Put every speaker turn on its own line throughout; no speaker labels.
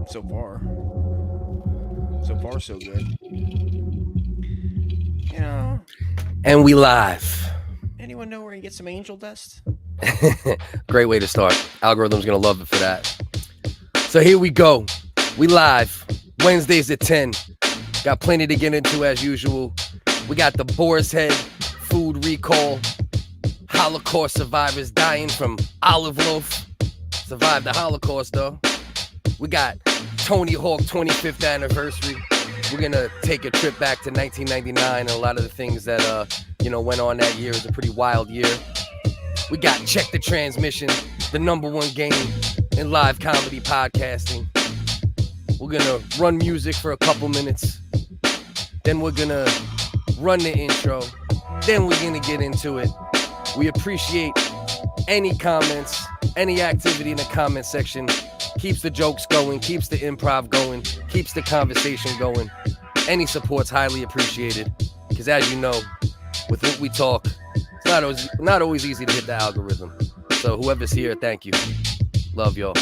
So far. So far, so good. You know.
And we live.
Anyone know where you get some angel dust?
Great way to start. Algorithm's going to love it for that. So here we go. We live. Wednesdays at 10. Got plenty to get into as usual. We got the Boar's Head food recall. Holocaust survivors dying from olive loaf. Survived the Holocaust, though. We got Tony Hawk 25th anniversary. We're going to take a trip back to 1999 and a lot of the things that, went on that year. It was a pretty wild year. We got Check the Transmission, the #1 game in live comedy podcasting. We're going to run music for a couple minutes. Then we're going to run the intro. Then we're going to get into it. We appreciate any comments, any activity in the comment section. Keeps the jokes going, keeps the improv going, keeps the conversation going. Any support's highly appreciated. Because as you know, with what we talk, it's not always easy to hit the algorithm. So whoever's here, thank you. Love y'all.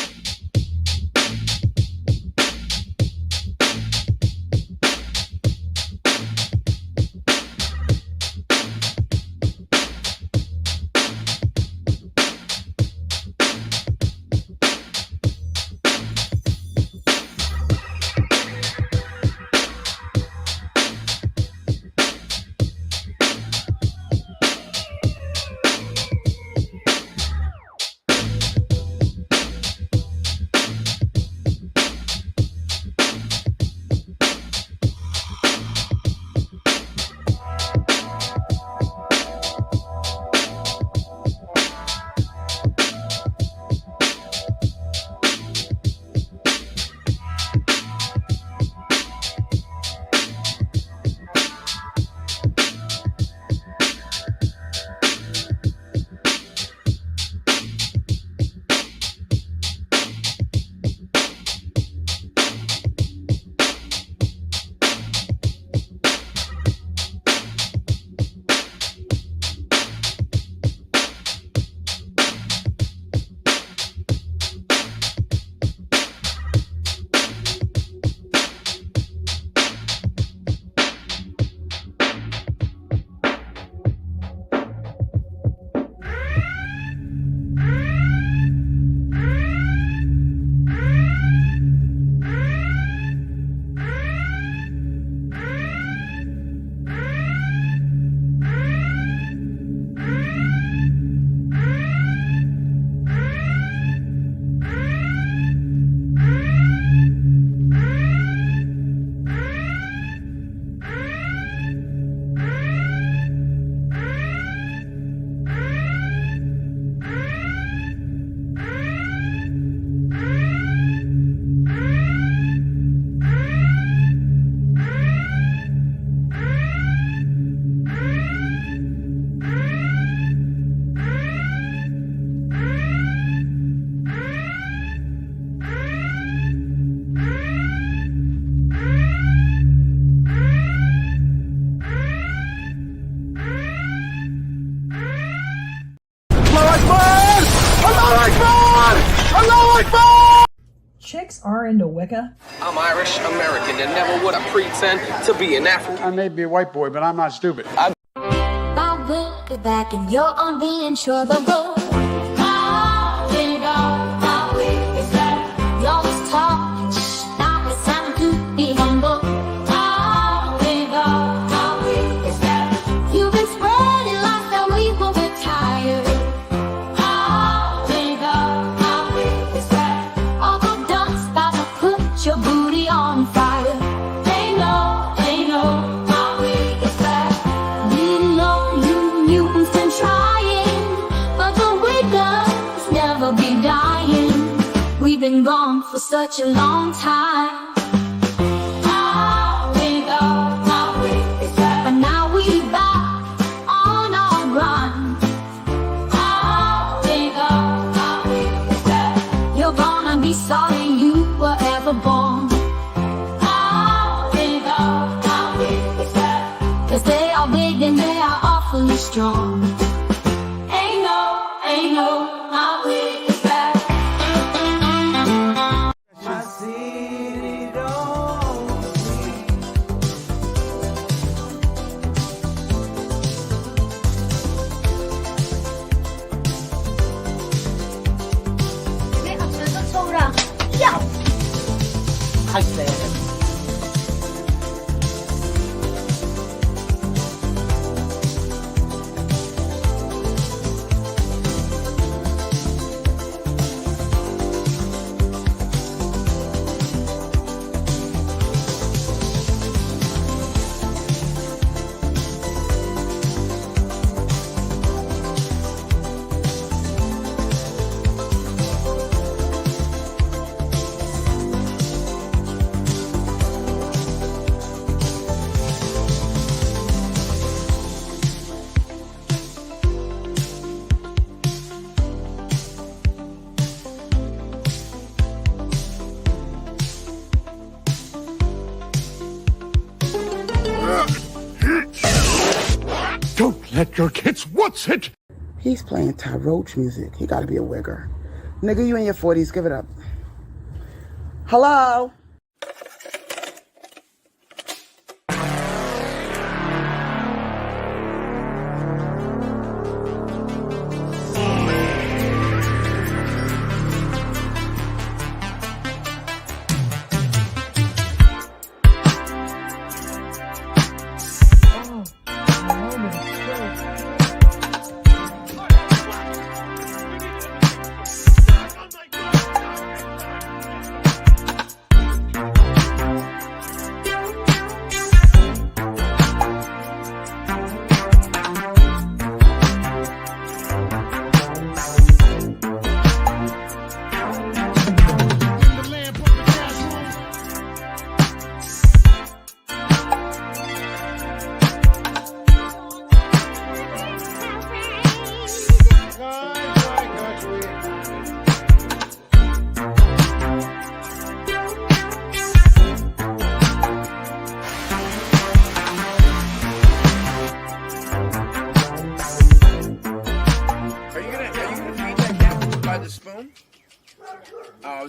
Chicks are into Wicca.
I'm Irish American and never would I pretend to be an African.
I may be a white boy, but I'm not stupid.
My will be back and you're on the intro of the road. My will is that you always talk. Now it's time to be humble. My will is that you've been spreading lies that we will retire. My will is that all the dump's about to put your booty on fire. They know, my will is that we know you mutants been trying, but the wiggers never be dying. We've been gone for such a long time. My will is that, but now we back on our grind. My will is that you're gonna be sorry you were ever born. My will is that, 'cause they are big and they are awfully strong. Ain't no, my will is that.
I see hype man.
Don't let your kids what's it?
He's playing Ty Roach music. He gotta be a wigger. Nigga, you in your 40s. Give it up. Hello?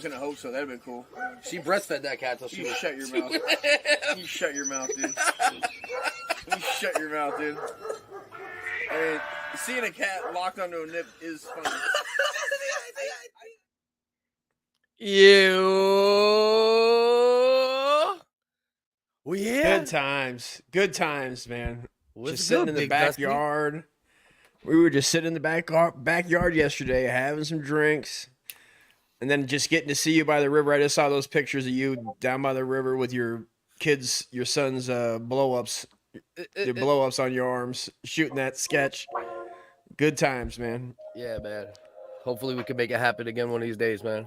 gonna hope so. That'd been cool.
She breastfed that cat till she
You
was...
shut your mouth. You shut your mouth, dude. You shut your mouth, dude. I mean, seeing a cat locked onto a nip is funny.
Well, yeah.
Good times, man.
What's
Just sitting
good,
in the
Big Dusty?
backyard. We were just sitting in the backyard yesterday, having some drinks, and then just getting to see you by the river. I just saw those pictures of you down by the river with your kids, your son's blow-ups, your blow-ups on your arms, shooting that sketch. Good times, man.
Yeah, man. Hopefully we can make it happen again one of these days, man.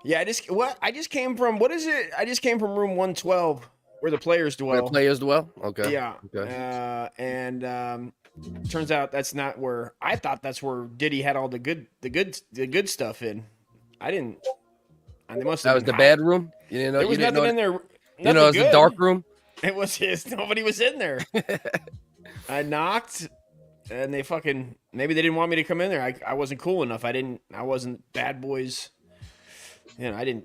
Yeah, I just came from, what is it? I just came from room 112 where the players dwell.
Where the players dwell? Okay.
Yeah.
Okay.
And turns out that's not where I thought that's where Diddy had all the good stuff in. They must have
That was the bad room? You didn't know
there was nothing in there.
You know, it was the dark room?
It was nobody was in there. I knocked and they maybe they didn't want me to come in there. I wasn't cool enough. I wasn't bad boys. You know, I didn't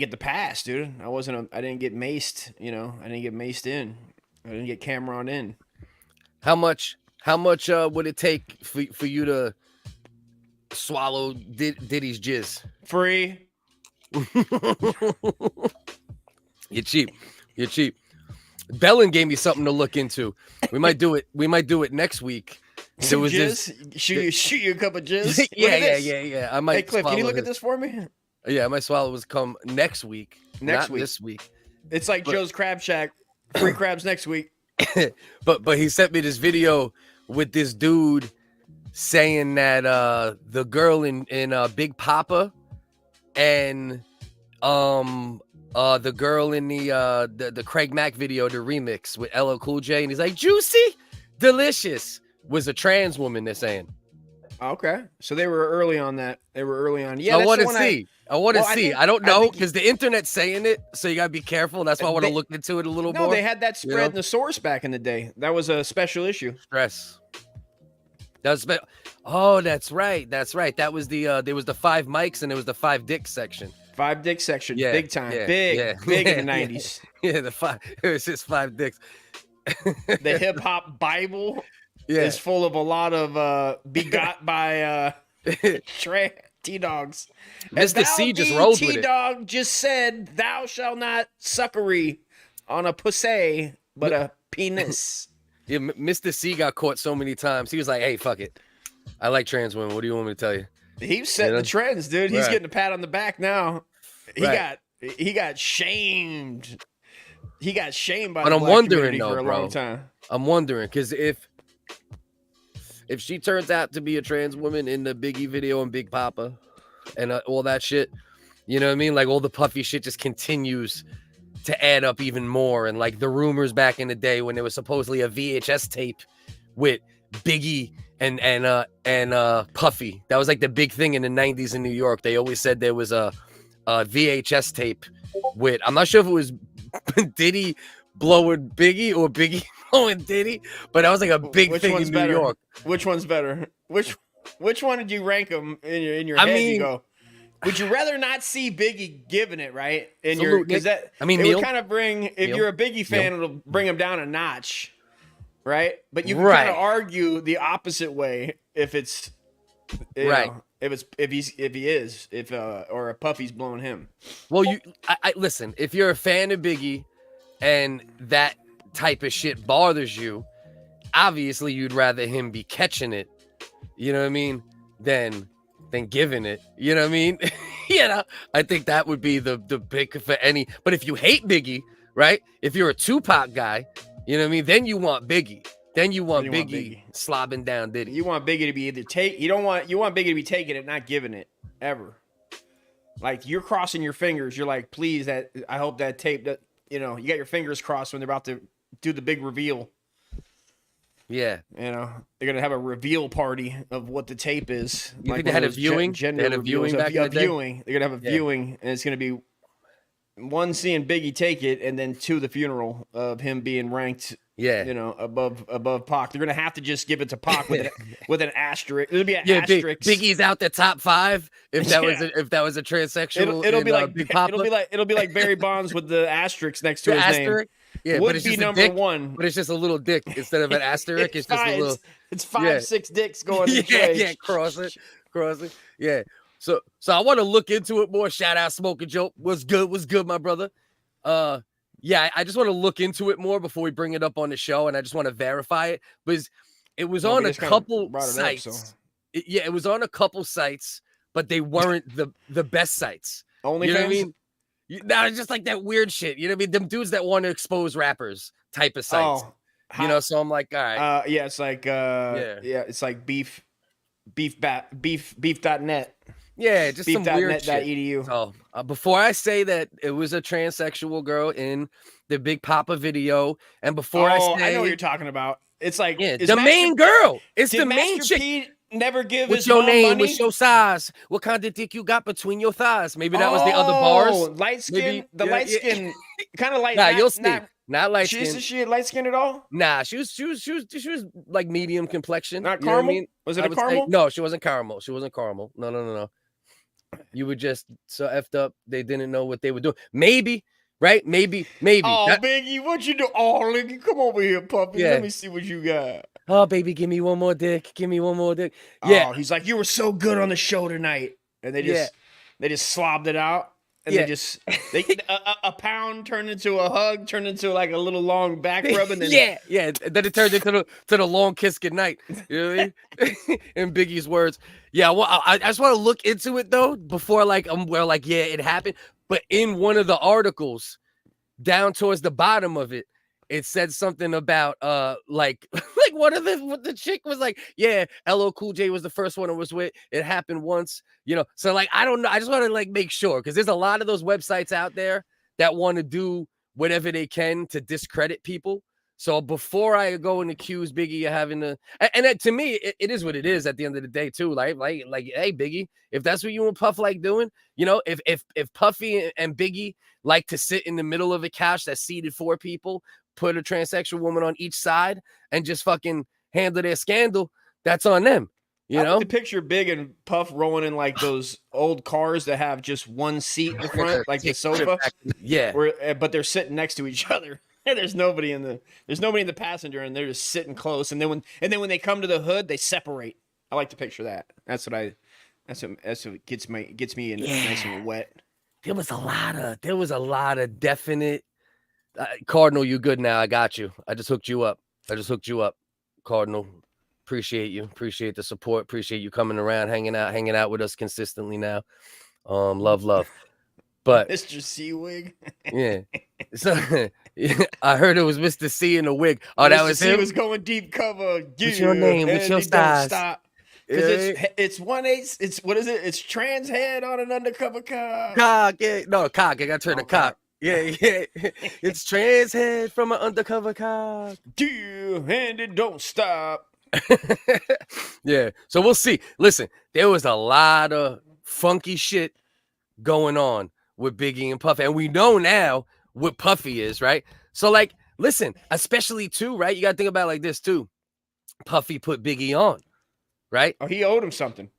get the pass, dude. I didn't get maced, you know. I didn't get maced in. I didn't get Cameron in.
How much would it take for you to swallow Diddy's jizz?
Free.
You're cheap. You're cheap. Bellin gave me something to look into. We might do it next week.
There was jizz? Shoot you a cup of jizz?
Yeah. I might.
Hey, Cliff, can you look at this for me?
Yeah, my swallow was come next week.
Next
not
week.
This week.
It's like Joe's Crab Shack. Free crabs next week.
but he sent me this video with this dude saying that the girl in Big Poppa and the girl in the Craig Mack video, the remix with LL Cool J, and he's like, juicy, delicious, was a trans woman, they're saying.
Okay, so they were early on that. They were early on. Yeah,
I want to see. I don't know
think
because the internet's saying it, so you gotta be careful. That's why I want to look into it a little more.
No, they had that spread in the source back in the day. That was a special issue.
Stress. That's right. That's right. That was there was the 5 mics and there was the 5 dicks section.
5 dick section,
Yeah,
big time,
yeah,
big in the
yeah.
'90s.
Yeah, the 5. It was just 5 dicks.
The hip hop Bible
Yeah.
is full of a lot of begot by T-Dogs.
Mr. C just rolled with it.
T-Dog just said, thou shalt not suckery on a pussy, but a penis.
Yeah, Mr. C got caught so many times. He was like, hey, fuck it. I like trans women. What do you want me to tell you?
He's setting the trends, dude. He's getting a pat on the back now. He got shamed. He got shamed by the black community for a long time.
I'm wondering, because if she turns out to be a trans woman in the Biggie video and Big Poppa and all that shit, you know what I mean? Like all the puffy shit just continues to add up even more. And like the rumors back in the day when there was supposedly a VHS tape with Biggie and Puffy. That was like the big thing in the 90s in New York. They always said there was a VHS tape with, I'm not sure if it was Diddy blowing Biggie or Biggie blowing Diddy, but that was like a big thing in New York.
Which one's better? Which one did you rank them in your head? You go, would you rather not see Biggie giving it, right? In your, because that, it would kind of bring, if you're a Biggie fan, it'll bring him down a notch, right? But you can kind of argue the opposite way if it's know, if Puffy's blowing him.
Well, I listen, if you're a fan of Biggie and that type of shit bothers you, obviously you'd rather him be catching it, you know what I mean, than giving it, you know what I mean? You know, I think that would be the pick for any. But if you hate Biggie, right? If you're a Tupac guy, you know what I mean, then you want Biggie. Then you want Biggie slobbing down Diddy.
You want Biggie to be either you want Biggie to be taking it, not giving it ever. Like you're crossing your fingers. You're like, please, I hope that tape that, you know, you got your fingers crossed when they're about to do the big reveal.
Yeah.
You know, they're going to have a reveal party of what the tape is.
You think they had a viewing?
They had a viewing back in the day? They're going to have a viewing, and it's going to be one, seeing Biggie take it, and then two, the funeral of him being ranked, you know, above Pac. They're going to have to just give it to Pac with an asterisk. It'll be an asterisk.
Biggie's out the top 5 if that was a transsexual.
It'll be like
Big Poppa.
It'll be like Barry Bonds with the asterisk next to his name.
Yeah,
would
but it's
be
just
number one.
But it's just a little dick instead of an asterisk. It's just a little.
It's 5-6 dicks going.
Crossing. Yeah. So I want to look into it more. Shout out Smoking Joe. Was good, my brother. Yeah, I just want to look into it more before we bring it up on the show, and I just want to verify it because it was on a couple sites. It was on a couple sites, but they weren't the best sites.
Only
you know what I mean? No, it's just like that weird shit. You know what I mean? Them dudes that want to expose rappers type of sites. You know, so I'm like, all right.
Yeah, it's like it's like beef.net.
Yeah, just some weird shit.
Edu.
So before I say that it was a transsexual girl in the Big Poppa video, and before I
know what you're talking about. It's like
the main girl. It's the main chick.
Pete never give
What's
his
your
mom
name?
money?
What's your size? What kind of dick you got between your thighs? Maybe that was the other bars.
Light skin. Light skin. Kind of light.
Nah, you'll see. Not light skin.
Is she light skinned at all?
Nah, she was like medium complexion.
Not caramel.
I mean?
Was it a caramel?
No, she wasn't caramel. No. You were just so effed up. They didn't know what they were doing. Maybe, right? Maybe.
Oh, Biggie, what you do? Oh, Biggie, come over here, puppy. Yeah. Let me see what you got.
Oh, baby, give me one more dick. Yeah.
Oh, he's like, you were so good on the show tonight, and they just slobbed it out. And they a pound turned into a hug, turned into like a little long back rub, and then
then it turned into the long kiss goodnight. You know what I mean? In Biggie's words. Yeah, well, I just want to look into it though before it happened. But in one of the articles, down towards the bottom of it, it said something about like what the chick was like, yeah, LL Cool J was the first one I was with. It happened once, you know. So like I don't know. I just want to like make sure because there's a lot of those websites out there that want to do whatever they can to discredit people. So before I go and accuse Biggie of having and to me, it is what it is at the end of the day too. Like, hey Biggie, if that's what you and Puff like doing, you know, if Puffy and Biggie like to sit in the middle of a couch that's seated 4 people, put a transsexual woman on each side and just fucking handle their scandal, that's on them. You know,
the picture Big and Puff rolling in like those old cars that have just one seat in the front, like the sofa.
Yeah.
But they're sitting next to each other. And there's nobody in the passenger, and they're just sitting close. And then when they come to the hood, they separate. I like to picture that. That's what That's what gets me in nice and wet.
There was a lot of definite. Cardinal, you good now? I got you. I just hooked you up. Cardinal. Appreciate you. Appreciate the support. Appreciate you coming around, hanging out with us consistently now. Love. But
Mr. C-Wig.
yeah. So I heard it was Mr. C in the wig. Oh, that
Mr.
was
C
him.
was going deep cover.
What's your name? What's your size?
Stop. Because it's 1/8. It's what is it? It's trans head on an undercover cock.
Cock, yeah. No, cock. I got to turn the cock. Yeah. It's trans head from an undercover cock.
And it don't stop.
Yeah. So we'll see. Listen, there was a lot of funky shit going on with Biggie and Puffy. And we know now what Puffy is, right? So, like, listen, especially too, right? You got to think about it like this too. Puffy put Biggie on, right?
Oh, he owed him something.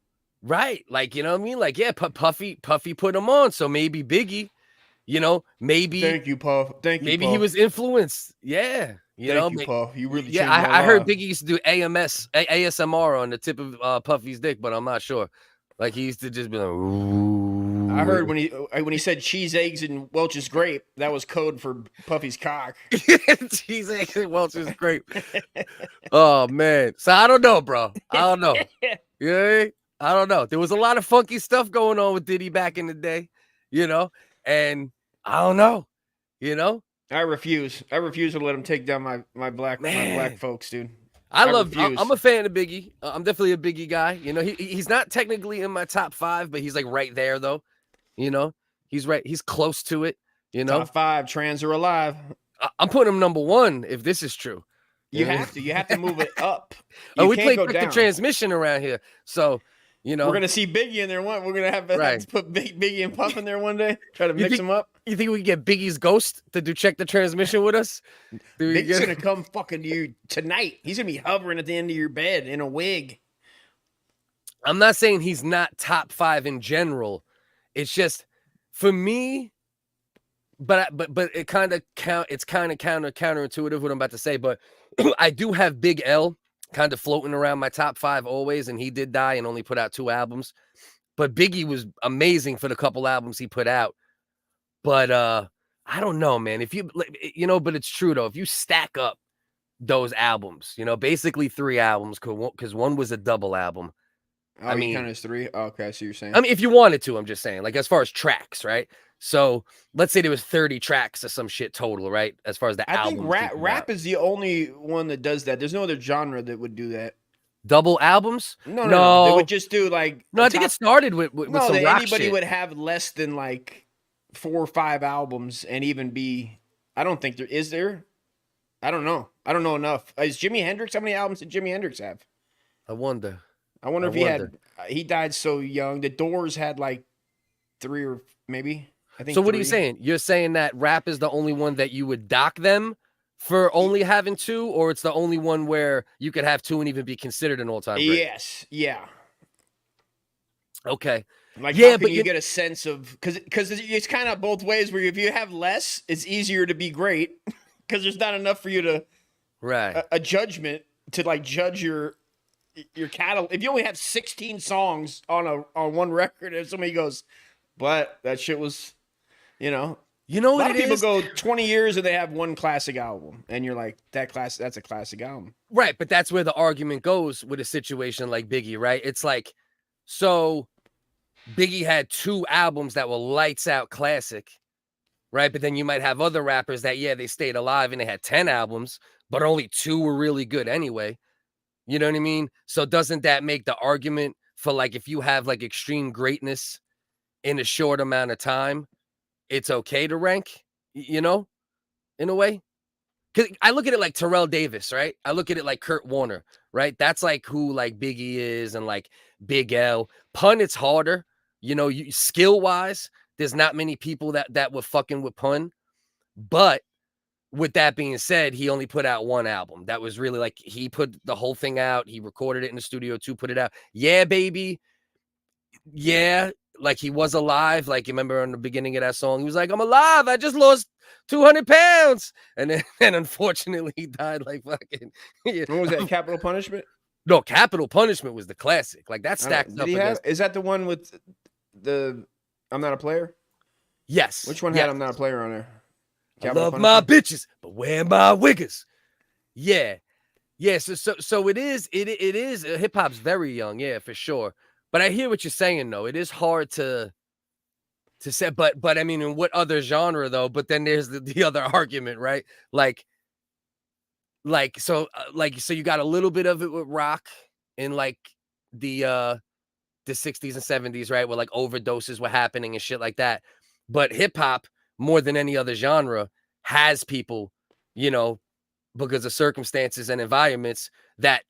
Right. Like, you know what I mean? Like, yeah, Puffy put him on. So maybe Biggie, you know, maybe.
Thank you, Puff.
Maybe he was influenced. Yeah.
Thank you, Puff. You really
yeah,
changed my
I heard
life.
Biggie used to do ASMR on the tip of Puffy's dick, but I'm not sure. Like, he used to just be like, ooh.
I heard when he said cheese, eggs, and Welch's grape, that was code for Puffy's cock.
Cheese, eggs, and Welch's grape. Oh, man. So I don't know, bro. I don't know. Yeah, I don't know. There was a lot of funky stuff going on with Diddy back in the day, you know, and I don't know, you know.
I refuse to let him take down my black folks, dude.
I'm a fan of Biggie. I'm definitely a Biggie guy. You know, he's not technically in my top 5, but he's like right there though. You know, he's right. He's close to it. You know,
top 5 trans are alive.
I'm putting him number 1 if this is true.
You have to move it up.
We play the transmission around here, so you know
we're gonna see Biggie in there one. We're gonna have to put Biggie and Puff in there one day. Try to mix them up.
You think we can get Biggie's ghost to do check the transmission with us?
Biggie's gonna come fucking you tonight. He's gonna be hovering at the end of your bed in a wig.
I'm not saying he's not top 5 in general. It's just for me. But it kind of it's kind of counterintuitive what I'm about to say. But I do have Big L kind of floating around my top 5 always, and he did die and only put out 2 albums. But Biggie was amazing for the couple albums he put out. But I don't know, man. If you know, but it's true though. If you stack up those albums, you know, basically 3 albums, because one was a double album.
Oh,
I mean,
count as 3. Oh, okay, so you're saying.
I mean, if you wanted to, I'm just saying, like as far as tracks, right? So let's say there was 30 tracks or some shit total, right? As far as the album.
I think rap is the only one that does that. There's no other genre that would do that.
Double albums?
No. They would just do like.
No, I think it started with some rock
anybody
shit.
would have less than like 4 or 5 albums and even be. I don't think there is there. I don't know. I don't know enough. Is Jimi Hendrix? How many albums did Jimi Hendrix have?
I wonder
if he had. He died so young. The Doors had like 3 or maybe. I think.
So what
3.
are you saying? You're saying that rap is the only one that you would dock them for only having 2, or it's the only one where you could have 2 and even be considered an all-time great?
Yes. Yeah.
Okay.
Like, how can you get a sense of because it's kind of both ways. Where if you have less, it's easier to be great because there's not enough for you to a judgment to like judge your catalog. If you only have 16 songs on one record, if somebody goes, but that shit was, you know
a
lot
what
of
it
people
is?
go 20 years and they have one classic album, and you're like, that's a classic album,
right? But that's where the argument goes with a situation like Biggie, right? It's like, so Biggie had 2 albums that were lights out classic, right? But then you might have other rappers that, yeah, they stayed alive and they had 10 albums, but only 2 were really good anyway. You know what I mean? So doesn't that make the argument for like, if you have like extreme greatness in a short amount of time, it's okay to rank, you know, in a way? Because I look at it like Terrell Davis, right? I look at it like Kurt Warner, right? That's like who like Biggie is, and like Big L. Pun, it's harder. You know, skill-wise, there's not many people that were fucking with Pun. But with that being said, he only put out 1 album. That was really like, he put the whole thing out. He recorded it in the studio too, put it out. Yeah, baby. Yeah, like he was alive. Like, you remember in the beginning of that song, he was like, I'm alive. I just lost 200 pounds. And then unfortunately he died like fucking.
What was that, Capital Punishment?
No, Capital Punishment was the classic. Like that
I don't-
stacked
Did
up
he have?
against.
Is that the one with the I'm Not a Player?
Yes.
Which one
yes.
had I'm Not a Player on there?
I
Capital
love my
Punishment?
bitches, but where my wiggers? Yeah. Yeah, so it is hip hop's very young, yeah, for sure. But I hear what you're saying though. It is hard to say, but I mean, in what other genre though? But then there's the other argument, right? So you got a little bit of it with rock in like the 60s and 70s, right? Where like overdoses were happening and shit like that. But hip hop, more than any other genre, has people, you know, because of circumstances and environments that,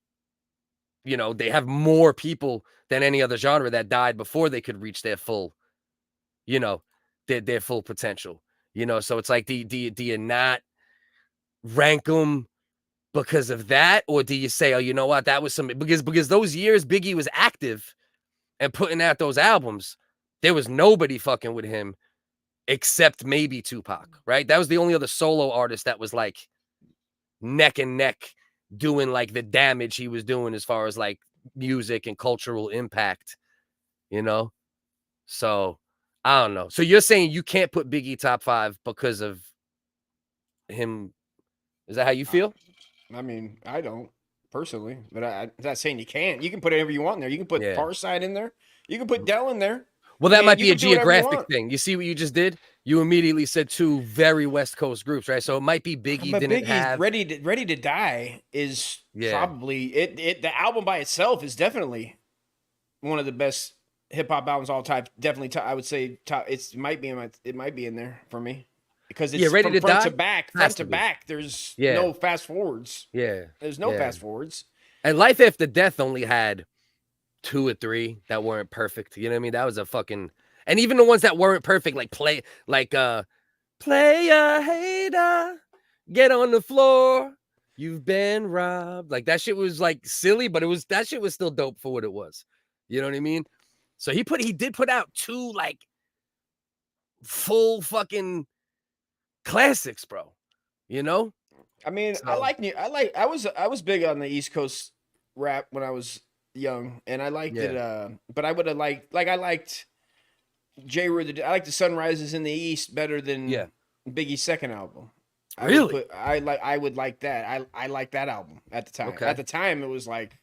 you know, they have more people than any other genre that died before they could reach their full, you know, their full potential. You know, so it's like, do you not rank them because of that, or do you say, oh, you know what, that was some because those years Biggie was active and putting out those albums, there was nobody fucking with him except maybe Tupac, right? That was the only other solo artist that was like neck and neck doing like the damage he was doing as far as like music and cultural impact, you know? So I don't know. So you're saying you can't put Biggie top 5 because of him? Is that how you feel?
I mean, I don't personally, but I'm not saying you can't. You can put whatever you want in there. You can put
Yeah.
Farside in there. You can put Dell in there.
Well, that
I mean,
might
you
be a
can do whatever you
geographic
want.
thing. You see what you just did? You immediately said 2 very West Coast groups, right? So it might be Biggie
But
didn't
Biggie's
have.
ready to Die is probably it. The album by itself is definitely one of the best hip hop albums all time. Definitely, I would say top. It might be in there for me because it's
Ready
from
to
front
Die?
to back.
Has
Front
to
to
be.
back. There's
Yeah.
no fast forwards.
Yeah.
There's no
Yeah.
fast forwards.
And Life After Death only had 2 or 3 that weren't perfect. You know what I mean? That was a fucking. And even the ones that weren't perfect, like play a hater, get on the floor. You've been robbed. Like that shit was like silly, but that shit was still dope for what it was. You know what I mean? So he did put out 2 like full fucking classics, bro. You know?
I mean,
So-
I was big on the East Coast rap when I was young, and I liked it. But I would have I liked J. Rue. I like the Sunrises in the East better than Biggie's second album.
Really?
I would like that. I like that album at the time.
Okay.
At the time, it was like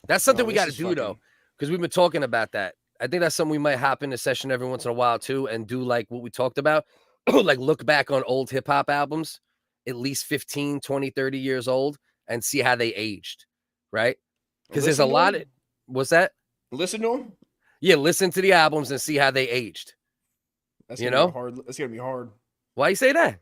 That's something
oh,
we
this
got to
is
do
fucking-
though, because we've been talking about that. I think that's something we might hop in a session every once in a while too, and do like what we talked about, like look back on old hip hop albums, at least 15, 20, 30 years old, and see how they aged, right? Because there's a
Listen to
lot
them?
of what's that?
Listen to them.
Yeah, listen to the albums and see how they aged.
That's
You
gonna
know?
be hard. That's gonna be hard
Why you say that?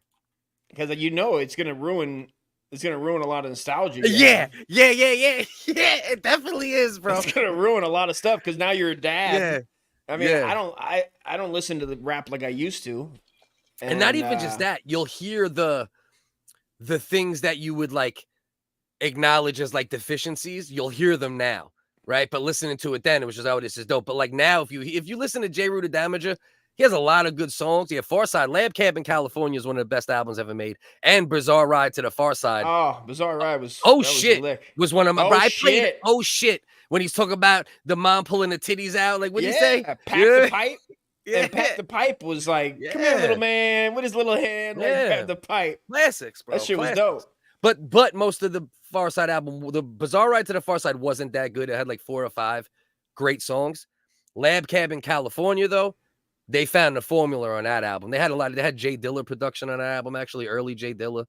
because it's gonna ruin. It's gonna ruin a lot of nostalgia.
Yeah, it definitely is, bro.
It's gonna ruin a lot of stuff because now you're a dad.
Yeah,
I mean,
yeah.
I don't listen to the rap like I used to,
And not even just that, you'll hear the things that you would like acknowledge as like deficiencies, you'll hear them now, right? But listening to it then, it was just, oh, this is dope. But like now, if you listen to J. Rue the Damager, he has a lot of good songs. Yeah, Farside, Lab Camp in California is one of the best albums ever made, and Bizarre Ride to the Far Side.
Oh, Bizarre Ride was.
Oh
that
shit,
was
one of my.
Oh,
bro, I played.
shit.
Oh shit, when he's talking about the mom pulling the titties out, like what do you say?
Pack the pipe.
Yeah.
And Pat the Pipe was like, come here, little
Yeah.
man, with his little hand, like
Yeah.
Pat the Pipe.
Classics, bro.
That shit was
classics.
dope.
But most of the Far Side album, the Bizarre Ride to the Far Side wasn't that good. It had like 4 or 5 great songs. Lab Cab in California, though, they found the formula on that album. They had Jay Dilla production on that album, actually, early Jay Dilla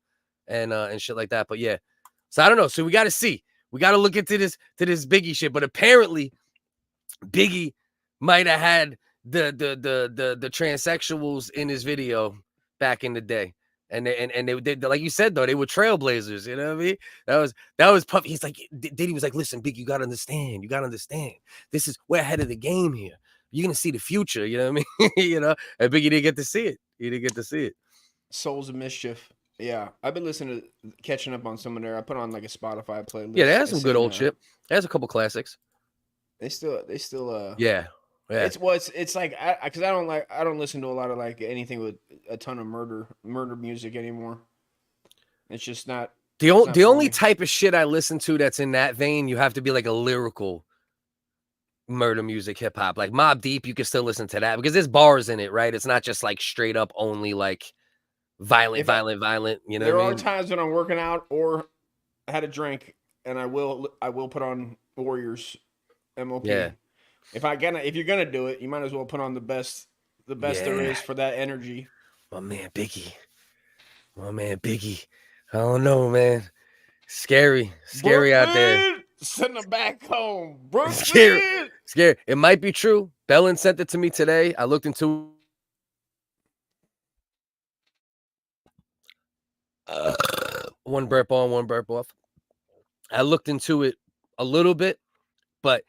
and shit like that. But yeah. So I don't know. So we gotta see. We gotta look into this Biggie shit. But apparently, Biggie might have had the transsexuals in his video back in the day. And they like you said though, they were trailblazers. You know what I mean? That was Puffy. He's like, Diddy was like, listen, Big, you gotta understand. We're ahead of the game here. You're gonna see the future. You know what I mean? You know, and Biggie didn't get to see it. He didn't get to see it.
Souls of Mischief. Yeah, I've been listening to catching up on some of their. I put on like a Spotify playlist.
Yeah, they had some
and
good
seen,
old shit. There's a couple classics.
They still
Yeah.
It's like because I don't listen to a lot of like anything with a ton of murder music anymore. It's just not
The
not for
only
me.
type of shit I listen to that's in that vein, you have to be like a lyrical murder music, hip hop. Like Mobb Deep, you can still listen to that because there's bars in it, right? It's not just like straight up only like violent. You know
There
what I
are
mean?
times when I'm working out or had a drink, and I will put on Warriors, MOP.
Yeah.
If you're gonna do it, you might as well put on the best there is for that energy.
My man Biggie. I don't know, man. Scary out there.
Brooklyn, send them back home. Brooklyn.
Scary. It might be true. Bellin sent it to me today. I looked into one burp on, one burp off. I looked into it a little bit, but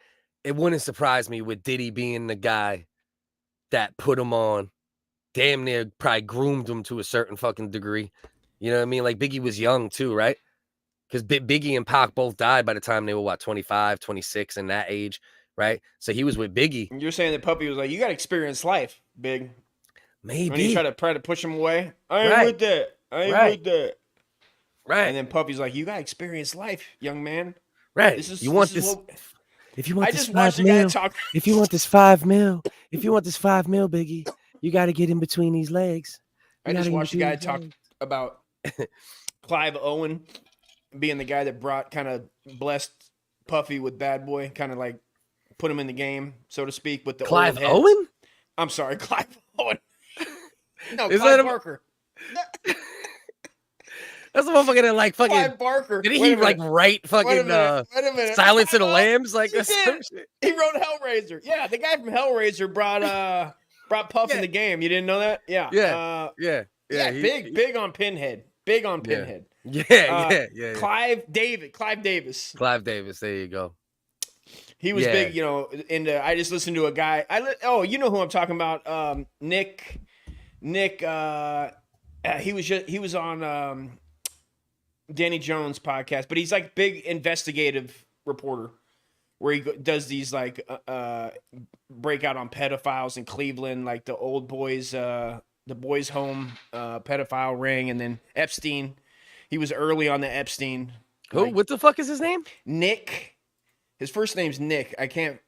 it wouldn't surprise me with Diddy being the guy that put him on, damn near probably groomed him to a certain fucking degree. You know what I mean? Like Biggie was young too, right? Because Biggie and Pac both died by the time they were, what, 25, 26 in that age, right? So he was with Biggie.
You're saying that Puppy was like, you got to experience life, Big.
Maybe.
When he tried to push him away. I ain't
Right.
with that. I ain't
Right.
with that.
Right.
And then Puppy's like, you got to experience life, young man.
Right.
This is,
you want
this
this?
is what,
If you want
I
this
just watched
5
a guy
mil,
talk.
if you want this 5 mil, Biggie, you got to get in between these legs.
I just watched a guy talk about Clive Owen being the guy that kind of blessed Puffy with Bad Boy, kind of like put him in the game, so to speak, with the
Clive
old heads.
Owen?
I'm sorry, Clive Owen. No,
Is
Clive
that a-
Barker.
That's the motherfucker that like fucking.
Clive Barker.
Didn't
Wait
he
a minute.
like write
Wait a
fucking
minute. Wait a minute.
Silence of the
Clive
Lambs? Like
He
or some
did.
shit?
He wrote Hellraiser. Yeah, the guy from Hellraiser brought Puff in the game. You didn't know that? Yeah.
Yeah. Yeah.
Big on Pinhead. Big on Pinhead.
Yeah.
Clive Davis.
Clive Davis. There you go.
He was
Yeah.
big, into. I just listened to a guy. You know who I'm talking about? Nick. He was on Danny Jones' podcast, but he's like big investigative reporter, where he does these like breakout on pedophiles in Cleveland, like the old boys, the boys' home pedophile ring, and then Epstein. He was early on the Epstein.
Who?
Like,
What the fuck is his name?
Nick. His first name's Nick. I can't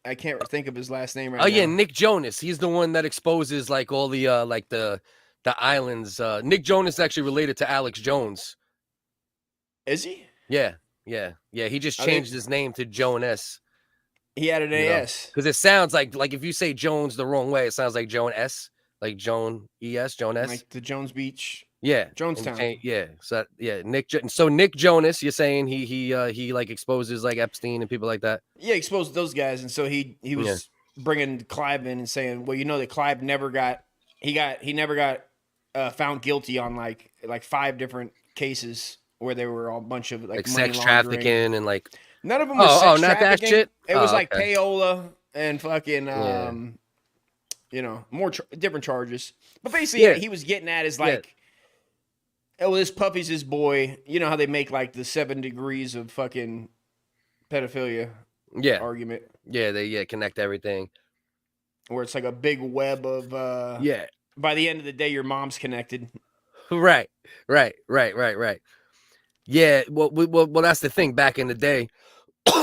think of his last name right now.
Oh yeah, Nick Jonas. He's the one that exposes like all the like the islands. Nick Jonas is actually related to Alex Jones.
Is he?
Yeah. He just changed his name to Jonas.
He added an AS.
Because it sounds like if you say Jones the wrong way, it sounds like Joan S. Like Joan E.S. Joan S.
Like the Jones Beach.
Yeah.
Jonestown.
So Nick Jonas, you're saying he like exposes like Epstein and people like that?
Yeah, he exposed those guys, and so he was bringing Clive in and saying, well, that Clive never got found guilty on like 5 different cases where they were all a bunch of like money
sex
laundering.
trafficking and like
None of them was sex
not that
trafficking.
shit?
It was
Oh,
like
okay.
payola and fucking more different charges. But basically, he was getting at is like, oh, this Puffy's his boy. You know how they make like the 7 degrees of fucking pedophilia argument.
Yeah, they connect everything.
Where it's like a big web of by the end of the day your mom's connected.
Right. Yeah, well that's the thing. Back in the day,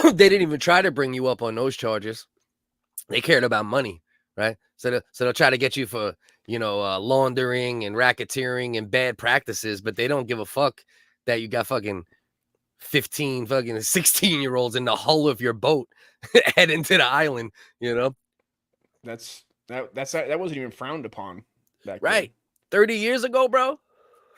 they didn't even try to bring you up on those charges. They cared about money, right? So they'll try to get you for laundering and racketeering and bad practices, but they don't give a fuck that you got fucking 15 fucking 16-year-olds in the hull of your boat heading to the island,
That wasn't even frowned upon back
right? 30 years ago, bro,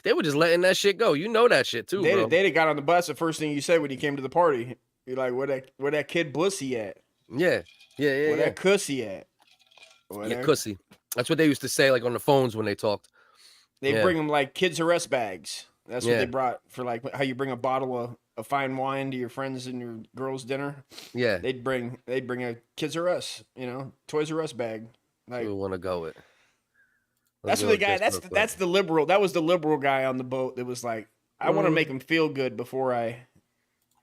they were just letting that shit go. You know that shit too,
then.
bro.
They got on the bus. The first thing you said when you came to the party, you're like, "Where that kid Bussy at?
Yeah.
Where that cussy at?
Yeah, cussy. That's what they used to say, like on the phones when they talked.
They bring them like kids arrest bags. That's what
Yeah.
they brought for like how you bring a bottle of fine wine to your friends and your girls' dinner.
Yeah,
They'd bring a kids arrest, Toys R Us bag. Like
we want to go with.
that's what the guy. That's the liberal. That was the liberal guy on the boat that was like, I want to make him feel good before I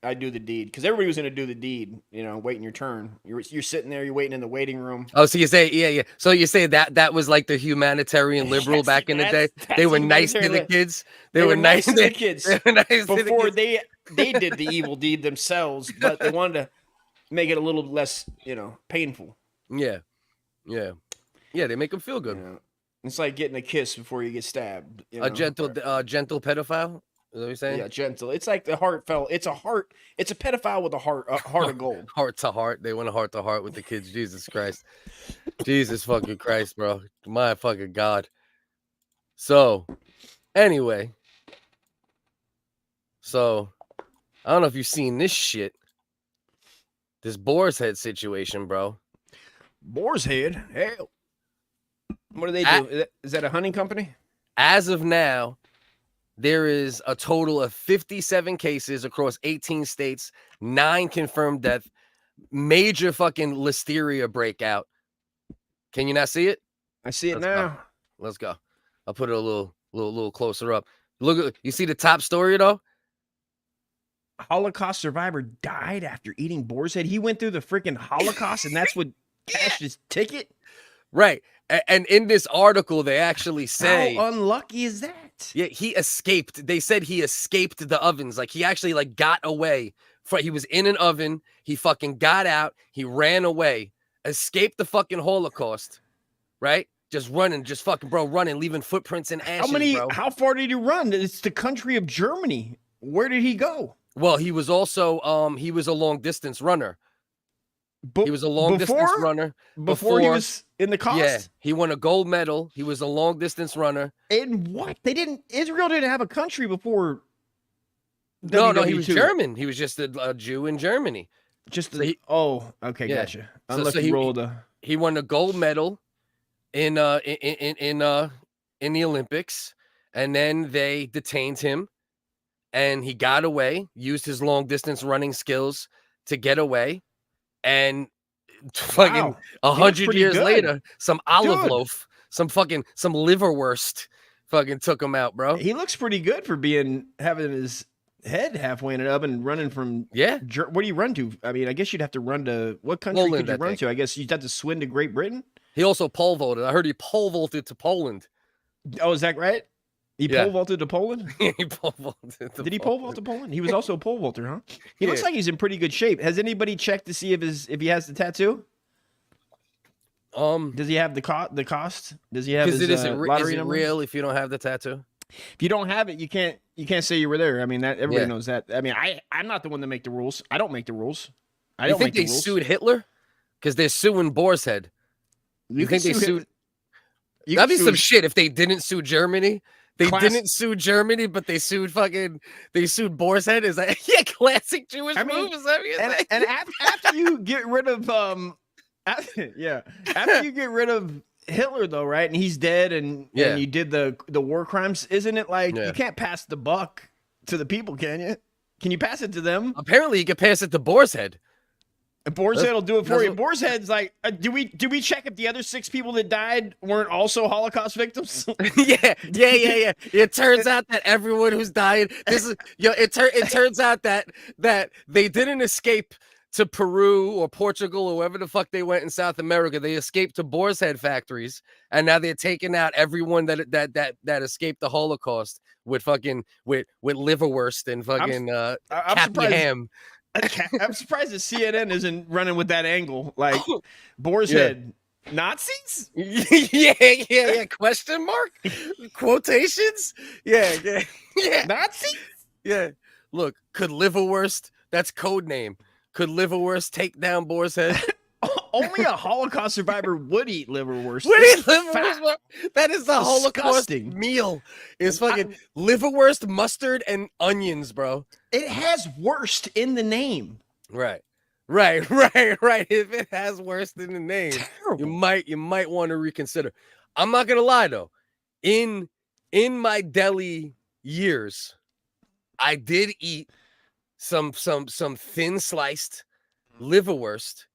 I'd do the deed because everybody was gonna do the deed. You know, waiting your turn. You're sitting there. You're waiting in the waiting room.
Oh, so you say, yeah. So you say that was like the humanitarian liberal
Yes,
back in the day.
that's
They were nice to
humanitarian
the kids.
They were nice to the kids
They were nice to the
before
kids.
they did the evil deed themselves, but they wanted to make it a little less, painful.
Yeah. They make them feel good.
Yeah. It's like getting a kiss before you get stabbed.
A gentle pedophile. Is that what you're saying?
Yeah, gentle. It's like the heartfelt. It's a pedophile with a heart of gold.
Heart to heart. They went heart to heart with the kids. Jesus Christ. Jesus fucking Christ, bro. My fucking God. So, anyway. So, I don't know if you've seen this shit. This Boar's Head situation, bro.
Boar's Head? Hell. What do they do? Is that a hunting company?
As of now, there is a total of 57 cases across 18 states, 9 confirmed death, major fucking Listeria breakout. Can you not see it?
I see it
Let's
now.
go. Let's go. I'll put it a little closer up. Look at you see the top story though?
Holocaust survivor died after eating boar's head. He went through the freaking Holocaust, and that's what cashed his ticket.
Right. And in this article, they actually say,
how unlucky is that?
Yeah, he escaped. They said he escaped the ovens. Like he actually got away. He was in an oven. He fucking got out. He ran away, escaped the fucking Holocaust, right? Just running, running, leaving footprints and ashes, bro.
How far did he run? It's the country of Germany. Where did he go?
Well, he was also he was a long distance runner. He was a long distance runner
before he was in the cost.
Yeah, he won a gold medal. He was a long distance runner.
And what? Israel didn't have a country before.
No, he was German. He was just a Jew in Germany.
Okay, gotcha. Unlucky roll.
He won a gold medal in the Olympics, and then they detained him, and he got away. Used his long distance running skills to get away. And fucking 100 years later, some olive loaf, some liverwurst fucking took him out, bro.
He looks pretty good for having his head halfway in an oven, running from what do you run to? I mean, I guess you'd have to run to what country
Poland,
could you run to? I guess you'd have to swim to Great Britain.
He also pole vaulted. I heard he pole vaulted to Poland.
Oh, is that right? He pole vaulted to Poland?
He pole vaulted to
Did he pole vault to Poland? He was also a pole vaulter, huh? He looks like he's in pretty good shape. Has anybody checked to see if he has the tattoo? Does he have the cost? Does he have his lottery number?
Real if you don't have the tattoo?
If you don't have it, you can't say you were there. I mean, that everybody knows that. I mean, I'm not the one to make the rules. I don't make the rules. I don't
think
make
they
the rules.
sued Hitler? Because they're suing Boar's Head. You think they sued? That'd be some shit if they didn't sue Germany. They didn't sue Germany, but they sued Boar's Head. Is like classic Jewish move? Is that
and after you get rid of after you get rid of Hitler though, right? And he's dead, and you did the war crimes. Isn't it like you can't pass the buck to the people? Can you? Can you pass it to them?
Apparently, you can pass it to Boar's Head.
And Boar's Head will do it for you. Boar's Head's like, do we check if the other 6 people that died weren't also Holocaust victims?
Yeah. It turns out that everyone who's dying, it turns out that they didn't escape to Peru or Portugal or wherever the fuck they went in South America. They escaped to Boar's Head factories, and now they're taking out everyone that escaped the Holocaust with liverwurst and fucking ham.
I'm surprised that CNN isn't running with that angle. Like, Boar's Head, Nazis?
Yeah. Question mark? Quotations? Yeah.
Nazis?
Yeah. Look, could Liverwurst, that's code name. Could Liverwurst take down Boar's Head?
Only a Holocaust survivor would eat liverwurst.
That is the Holocaust meal. It's fucking liverwurst, mustard, and onions, bro.
It has worst in the name.
Right. If it has worst in the name,
Terrible.
you might want to reconsider. I'm not gonna lie though. In my deli years, I did eat some thin sliced liverwurst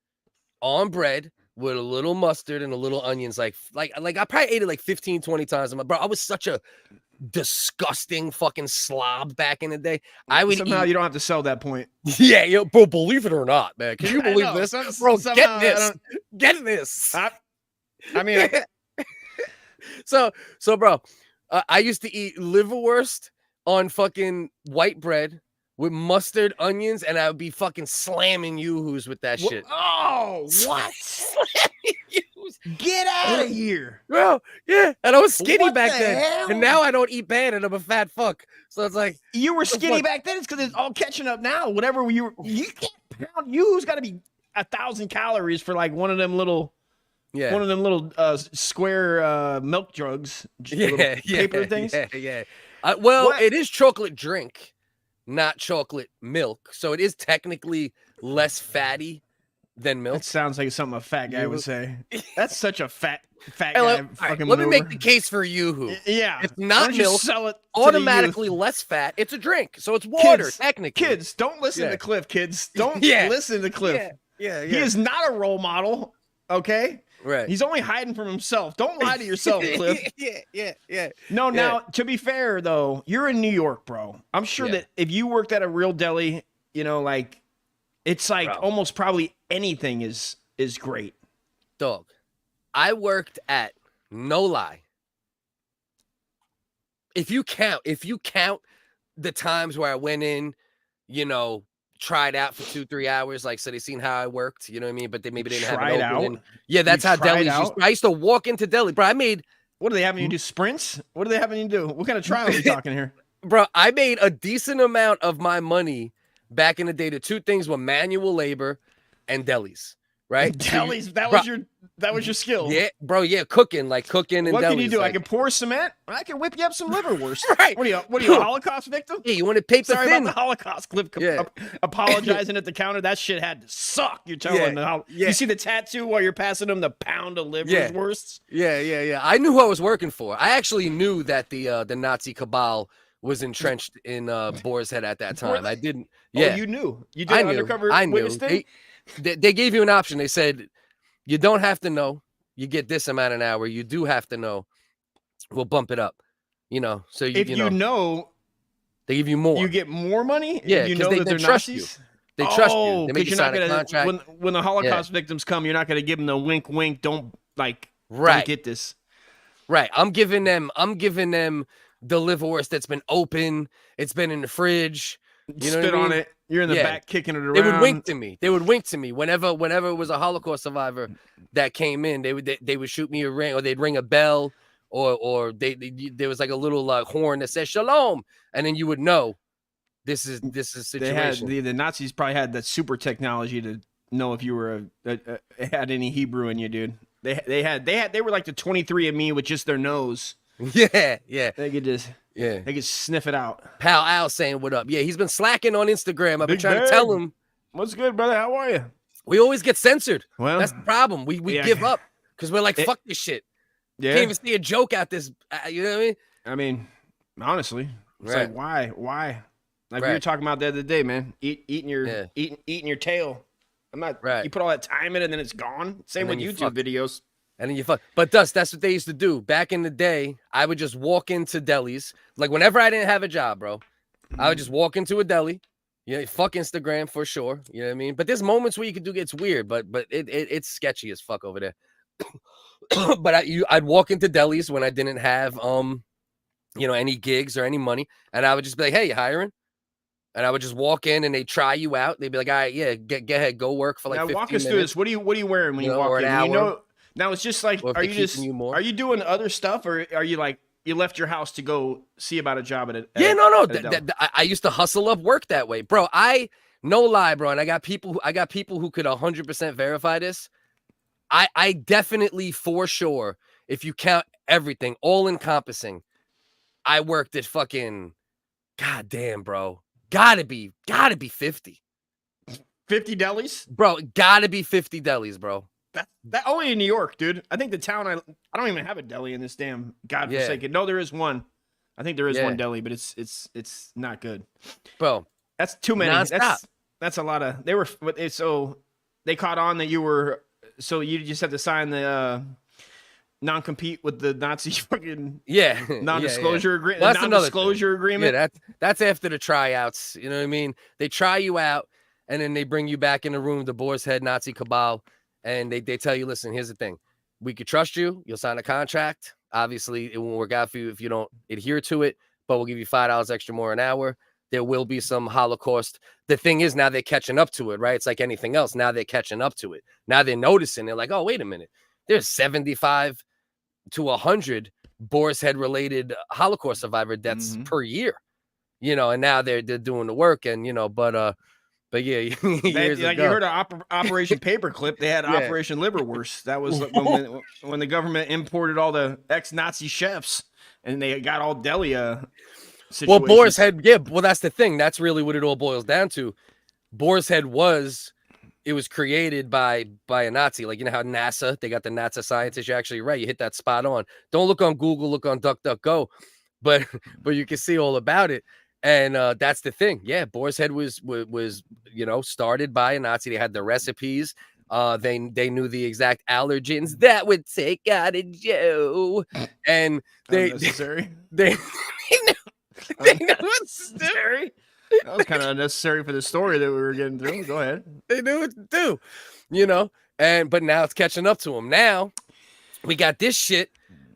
on bread with a little mustard and a little onions. Like I probably ate it like 15, 20 times. Bro, I was such a disgusting fucking slob back in the day. I would
Somehow
eat.
you don't have to sell that point.
Yeah, yo, bro, believe it or not, man. Can you
I
believe
know,
this?
some-
Bro,
somehow I
get this.
don't-
Get this.
I mean,
So, bro, I used to eat liverwurst on fucking white bread with mustard, onions, and I would be fucking slamming yoo-hoos with that shit.
oh, what?
Slamming yoo-hoos.
Get out of here.
Bro, yeah. And I was skinny
What
back
the
then.
hell?
And now I don't eat bad and I'm a fat fuck. So it's like,
You were
the
skinny
fuck?
back then. It's because it's all catching up now. Whatever you can't pound. You's got to be 1,000 calories for like one of them little square milk jugs. Little paper things.
Yeah. Well,
What?
it is chocolate drink, not chocolate milk. So it is technically less fatty than milk.
That sounds like something a fat guy would say. That's such a fat
Hey,
guy
all right,
fucking
let me make
maneuver.
the case for yoo-hoo.
Yeah,
It's
Why
not
don't you
milk,
sell it to the
automatically
youth?
less fat. It's a drink, so it's water,
Kids,
technically.
Kids, don't listen
Yeah.
to Cliff. Kids, don't
Yeah.
listen to Cliff.
Yeah.
He is not a role model. Okay,
right.
he's only hiding from himself. Don't lie to yourself, Cliff.
yeah.
No, now to be fair though, you're in New York, bro. I'm sure
Yeah.
that if you worked at a real deli, you know, like it's like
Bro.
almost probably anything is great.
Dog. I worked at, no lie, if you count the times where I went in, you know, tried out for 2-3 hours, like, so they seen how I worked, you know what I mean? But they maybe didn't have
Tried
it
out?
open. Yeah, that's
You
how
tried
delis
out?
I used to walk into deli, bro.
What do they having you do? Sprints? What are they having you do? What kind of trial are we talking here?
Bro, I made a decent amount of my money back in the day. The two things were manual labor and delis, right?
Delis, that
bro,
was your skill.
Yeah, bro, yeah, cooking and
What
delis.
can you do? I
like-
can pour cement. I can whip you up some liverwurst.
Right.
What are you, a Holocaust victim?
Yeah, you want to paper
Sorry
thin?
about the Holocaust clip.
Yeah.
Apologizing at the counter. That shit had to suck. You're telling
Yeah.
You see the tattoo while you're passing them the pound of liverwurst.
Yeah. I knew who I was working for. I actually knew that the Nazi cabal was entrenched in Boar's head at that
Were
time.
they?
I didn't.
Oh,
Yeah,
you knew. You did
I
an
knew.
undercover
I knew.
witness thing?
They gave you an option. They said, you don't have to know. You get this amount an hour. You do have to know. We'll bump it up. You know, so
If you know,
they give you more.
you get more money.
Yeah,
if you
'cause
know
they-
that
they
they're
trust you.
Nazis.
They trust you.
Oh,
They make
'cause
you
you're not
sign a
gonna
contract.
when the Holocaust victims come, you're not gonna give them the wink, wink. Don't don't
Right.
get this.
Right. I'm giving them the liverwurst that's been open. It's been in the fridge. You know
Spit
what I
on
mean?
it. You're in the
Yeah.
back kicking it around.
They would wink to me. They would wink to me whenever it was a Holocaust survivor that came in. They would shoot me a ring, or they'd ring a bell, or there was like a little horn that says shalom, and then you would know this is
They had
situation.
the Nazis probably had that super technology to know if you were had any Hebrew in you, dude. They were like the 23andMe with just their nose.
Yeah.
They could sniff it out.
Pal Al saying what up? Yeah, he's been slacking on Instagram. I've been
Big
trying
Bang.
to tell him.
What's good, brother? How are you?
We always get censored.
Well,
That's the problem. We
yeah.
give up because we're like,
It-
fuck this shit.
yeah.
Can't even see a joke out this. You know what I mean?
I mean, honestly, it's
Right.
like why? Like we were
Right.
talking about the other day, man. Eating your
Yeah.
eating your tail. I'm not.
Right.
You put all that time in it, and then it's gone. Same
And
with
then you
YouTube
fuck.
videos.
And then you fuck. But that's what they used to do back in the day. I would just walk into delis. Like whenever I didn't have a job, bro, I would just walk into a deli. Yeah, fuck Instagram for sure. You know what I mean? But there's moments where you could do it's weird, but it's sketchy as fuck over there. But I'd walk into delis when I didn't have any gigs or any money, and I would just be like, hey, you hiring? And I would just walk in and they try you out. They'd be like, all right, yeah, get ahead, go work for like
Now
15
walk us through
minutes.
this. What are you wearing when
You
you
know, or
walk
an
in? You
hour.
know, now it's just like,
Or if
are
they're
you just
keeping you more.
are you doing other stuff, or are you like you left your house to go see about a job at a
Yeah,
at-
no.
at a deli?
I used to hustle up work that way, bro. No lie, bro. And I got people who could 100% verify this. I definitely, for sure, if you count everything, all encompassing, I worked at fucking, goddamn, bro. Gotta be 50,
50 delis.
bro. Gotta be 50 delis, bro.
That only in New York, dude. I think the town I don't even have a deli in this damn godforsaken. No, there is one. I think there is
Yeah.
one deli, but it's not good.
Bro,
That's too many.
Nonstop.
That's a lot of. They were so they caught on that you were. So you just have to sign the non-compete with the Nazi fucking
Yeah.
non-disclosure agreement.
Well, that's another
Non-disclosure agreement.
Yeah, that's after the tryouts. You know what I mean? They try you out, and then they bring you back in the room, the Boar's head Nazi cabal, and they tell you, listen, here's the thing. We could trust you. You'll sign a contract. Obviously, it won't work out for you if you don't adhere to it, but we'll give you $5 extra more an hour. There will be some Holocaust. The thing is, now they're catching up to it, right? It's like anything else. Now they're catching up to it. Now they're noticing. They're like, oh, wait a minute. There's 75 to 100 Boar's head related Holocaust survivor deaths per year, you know, and now they're doing the work, and you know, but yeah, years
like
ago.
you heard of Operation Paperclip, they had Operation Liverwurst. That was when the government imported all the ex-Nazi chefs, and they got all Deli
well, Boar's head, yeah, well, that's the thing. That's really what it all boils down to. Boar's head was created by a Nazi. Like, you know how NASA, they got the NASA scientists. You're actually right. You hit that spot on. Don't look on Google, look on DuckDuckGo, but you can see all about it. And that's the thing. Yeah, Boar's head was you know, started by a Nazi. They had the recipes. They knew the exact allergens that would take out a Joe, and they they know it's necessary.
That was kind of unnecessary for the story that we were getting through. Go ahead.
They knew what to do, you know. But now it's catching up to them. Now we got this shit,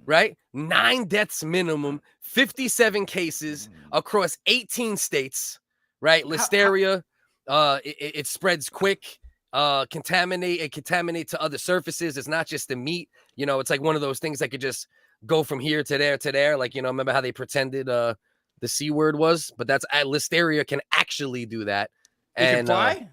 right? 9 deaths minimum, 57 cases across 18 states, right? Listeria, it spreads quick. It contaminate to other surfaces. It's not just the meat, you know. It's like one of those things that could just go from here to there. Like, you know, remember how they pretended the C word was, but that's Listeria can actually do that.
It can fly?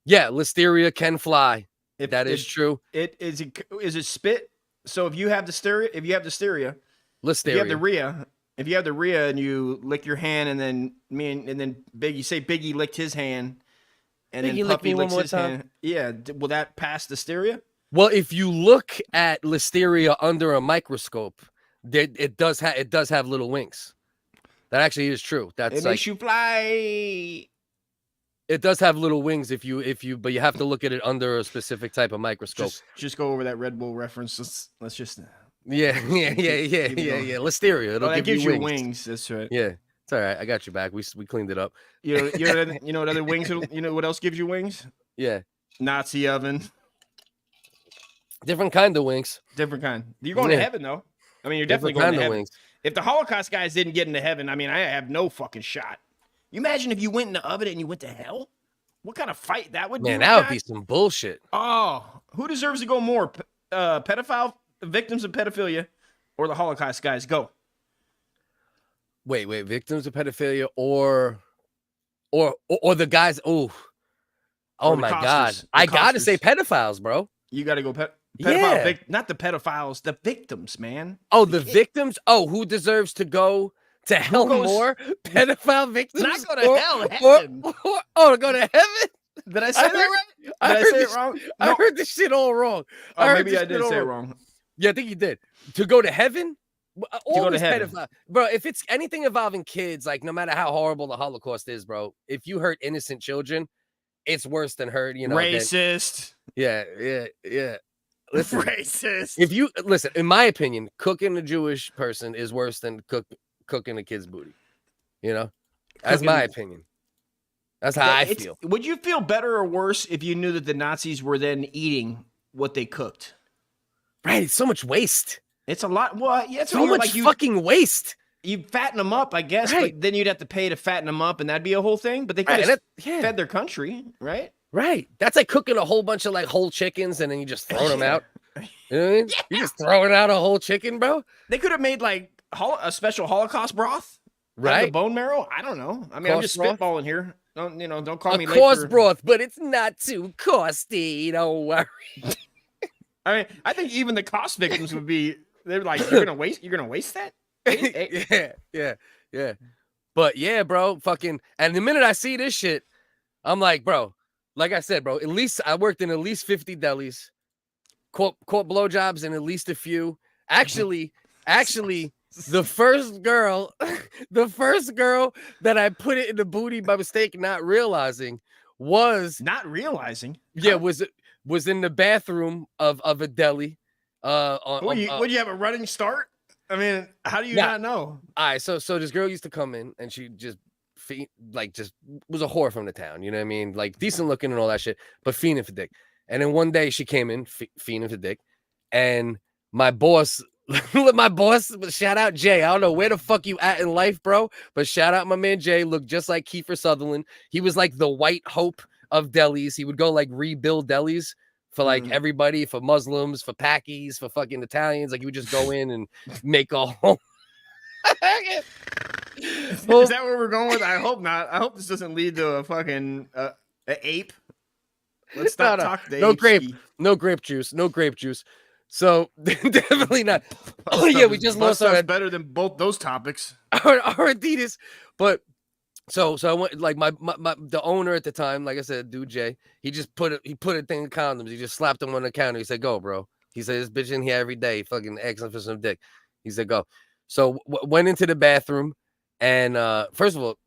Yeah, Listeria can fly. That is true.
Is it spit? So if you have Listeria,
Listeria.
If you have the rhea and you lick your hand, and then Biggie licked his hand, and
Biggie
then
licked
Puppy
me one
licks
more
his
time.
hand. Yeah, will that pass Listeria?
Well, if you look at Listeria under a microscope, it does have little wings. That actually is true. That's
it makes you fly.
It does have little wings but you have to look at it under a specific type of microscope.
Just go over that Red Bull reference. Let's just.
Yeah. Listeria. It'll
that
give
gives
you
you
wings.
wings. That's right.
Yeah, it's all right. I got you back. We cleaned it up.
You know what other wings? You know what else gives you wings?
Yeah.
Nazi oven.
Different kind of wings.
Different kind. You're going to heaven though. I mean, you're definitely going to heaven. Wings. If the Holocaust guys didn't get into heaven, I mean, I have no fucking shot. You imagine if you went in the oven and you went to hell? What kind of fight that would be?
Man, that would be some bullshit.
Oh, who deserves to go more? Pedophile victims of pedophilia or the Holocaust guys? Go.
Wait, victims of pedophilia or the guys. Oh my God. I got to say pedophiles, bro.
You got to go pedophile.
Yeah.
Not the pedophiles, the victims, man.
Oh, the victims? Oh, who deserves to go to hell more? Pedophile victims?
Not go to hell. Heaven.
To go to heaven?
Did I say that right? Did I say it wrong?
I heard this shit all wrong.
Maybe I did say it wrong.
Yeah, I think you did. To go to heaven?
To go to heaven.
Pedophile. Bro, if it's anything involving kids, like no matter how horrible the Holocaust is, bro, if you hurt innocent children, it's worse than hurt, you know.
Racist.
Yeah. Listen,
racist.
If you listen, in my opinion, cooking a Jewish person is worse than cooking a kid's booty. You know, that's my opinion. That's how I feel.
Would you feel better or worse if you knew that the Nazis were then eating what they cooked?
Right, it's so much waste.
It's a lot. Well, yeah, it's
so much fucking waste.
You fatten them up, I guess, but then you'd have to pay to fatten them up, and that'd be a whole thing. But they could have fed their country, right?
Right. That's like cooking a whole bunch of like whole chickens and then you just throw them out. You know what I mean? Yeah. You just throwing out a whole chicken, bro.
They could have made like a special Holocaust broth,
right?
The bone marrow. I don't know. I mean, I'm just spitballing here. Don't call me
coarse broth, but it's not too costly. Don't worry.
I mean, I think even the cost victims would be. They're like, you're gonna waste that.
Yeah. But yeah, bro, fucking. And the minute I see this shit, I'm like, bro. Like I said, bro, at least I worked in at least 50 delis, caught blowjobs in at least a few. Actually, the first girl that I put it in the booty by mistake, not realizing, was
not realizing.
Yeah, was in the bathroom of a deli,
Would you have a running start? I mean, how do you not know?
All right, so this girl used to come in and she just was a whore from the town. You know what I mean? Like decent looking and all that shit, but fiending for dick. And then one day she came in fiending for dick, and my boss, shout out Jay. I don't know where the fuck you at in life, bro, but shout out my man Jay. Looked just like Kiefer Sutherland. He was like the white hope of delis. He would go like rebuild delis for like everybody, for Muslims, for Pakis, for fucking Italians. Like he would just go in and make a whole.
Is that where we're going with? I hope not. I hope this doesn't lead to a fucking an ape. Let's not talk to
no grape juice. So definitely not. Oh yeah, we just lost our
better than both those topics.
Our Adidas, but so I went like my the owner at the time, like I said, dude Jay, he put a thing of condoms. He just slapped them on the counter. He said, "Go, bro." He said, "This bitch in here every day, fucking asking for some dick." He said, "Go." So went into the bathroom, and first of all,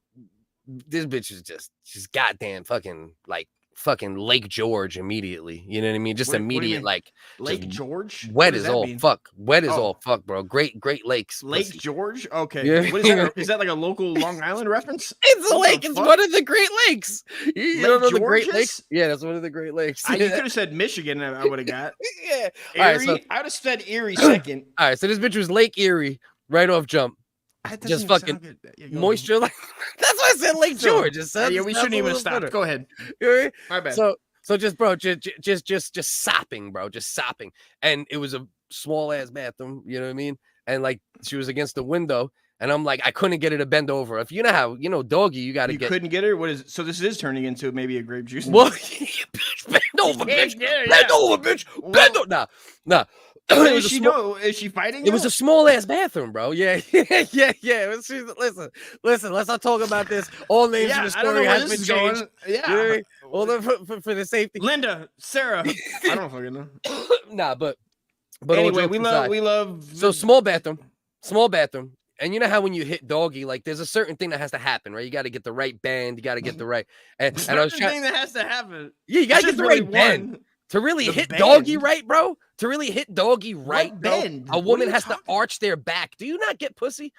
this bitch is she's goddamn fucking Lake George immediately. You know what I mean? Just
what
immediate like
Lake George.
Wet as all fuck. Wet as all fuck, bro. Great lakes.
Lake
pussy.
George. Okay.
Yeah.
What is that? Is that like a local Long Island reference?
It's a lake. It's one of the Great Lakes. You don't know the Great
Georges?
Lakes? Yeah, that's one of the Great Lakes.
You could have said Michigan. I would have got.
Yeah.
Erie.
All right, so,
I would have said Erie second.
all right. So this bitch was Lake Erie right off jump. Just fucking moisture. Like that's why I said Lake George.
Yeah, we shouldn't even have stopped. Go ahead. My bad.
So just bro, just sopping, bro, just sopping. And it was a small ass bathroom, you know what I mean? And like she was against the window, and I'm like, I couldn't get her to bend over. If you know how, doggy, you gotta get.
Couldn't get her. What is? So this is turning into maybe a grape juice.
Well, bend over, bitch. Bend over, bitch. Bend over. Nah.
Is she fighting?
It was a small ass bathroom, bro. Yeah. Listen. Let's not talk about this. All names in the story has been changed.
Yeah.
All for the safety.
Linda, Sarah. I don't fucking know.
Nah, but
anyway, we love.
So small bathroom, and you know how when you hit doggy, like there's a certain thing that has to happen, right? You got to get the right band. You got to get the right. And I was trying.
Thing that has to happen.
Yeah, you got to get the right band. To really hit doggy right, bro. To really hit doggy right, bro. A woman has to arch their back. Do you not get pussy?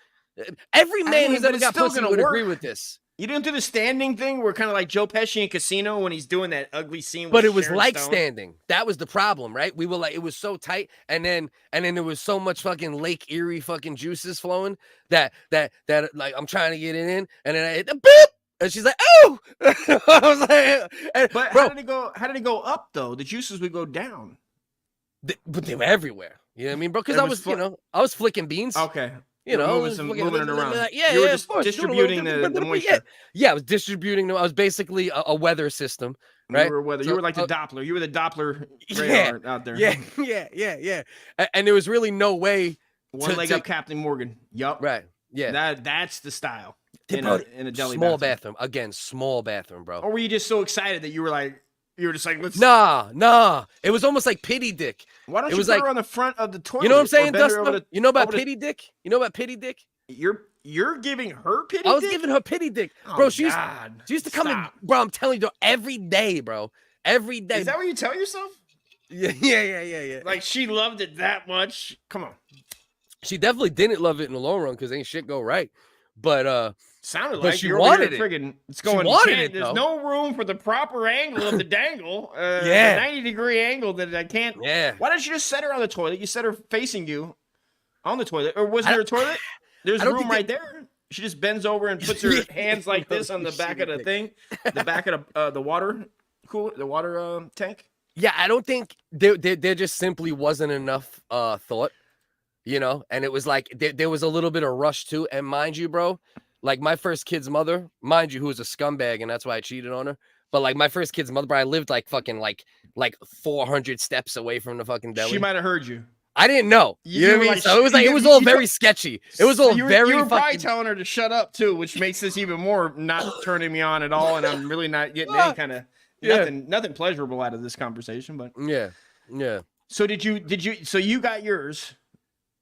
Every man who's ever got pussy would agree with this.
You didn't do the standing thing where kind of like Joe Pesci in Casino when he's doing that ugly scene.
But it was like standing. That was the problem, right? We were like, it was so tight, and then there was so much fucking Lake Erie fucking juices flowing that like I'm trying to get it in, and then I hit the beep. And she's like, "Oh!" I was like,
"But bro, how did it go up though? The juices would go down,
but they were everywhere. You know what I mean, bro? Because I was flicking beans.
Okay,
moving
it around.
You
were just distributing the moisture.
Yeah, I was distributing. I was basically a weather system, right?
You were like the Doppler. You were the Doppler radar out there.
Yeah. And there was really no way.
One leg up, Captain Morgan. Yup.
Right. Yeah.
That's the style. In a deli
small bathroom. Again, small bathroom, bro.
Or were you just so excited that you were just like, let's...
Nah. It was almost like pity dick.
Why don't you put her on the front of the toilet?
You know what I'm saying, Dustin? You know about pity dick? You know about pity dick?
You're giving her pity dick?
I was giving her pity dick. Bro, she used to come in, bro, I'm telling you, every day, bro. Every day.
Is that what you tell yourself?
Yeah.
Like she loved it that much? Come on.
She definitely didn't love it in the long run because ain't shit go right. But
sounded like
she wanted it.
It's going.
She wanted it.
There's no room for the proper angle of the dangle.
The
90-degree angle that I can't.
Yeah.
Why don't you just set her on the toilet? You set her facing you on the toilet, or was there a toilet? There's room right there. She just bends over and puts her hands like this on the back of the thing, the back of the water cooler, the water tank.
Yeah, I don't think there just simply wasn't enough thought. And it was like there was a little bit of rush too. And mind you, bro, like my first kid's mother, mind you, who was a scumbag, and that's why I cheated on her. But like my first kid's mother, bro, I lived like fucking like 400 steps away from the fucking deli.
She might have heard you.
I didn't know. You know what I mean? So it was all very sketchy. It was all very.
You were probably telling her to shut up too, which makes this even more not turning me on at all, and I'm really not getting any kind of nothing pleasurable out of this conversation. But
yeah.
So did you? So you got yours.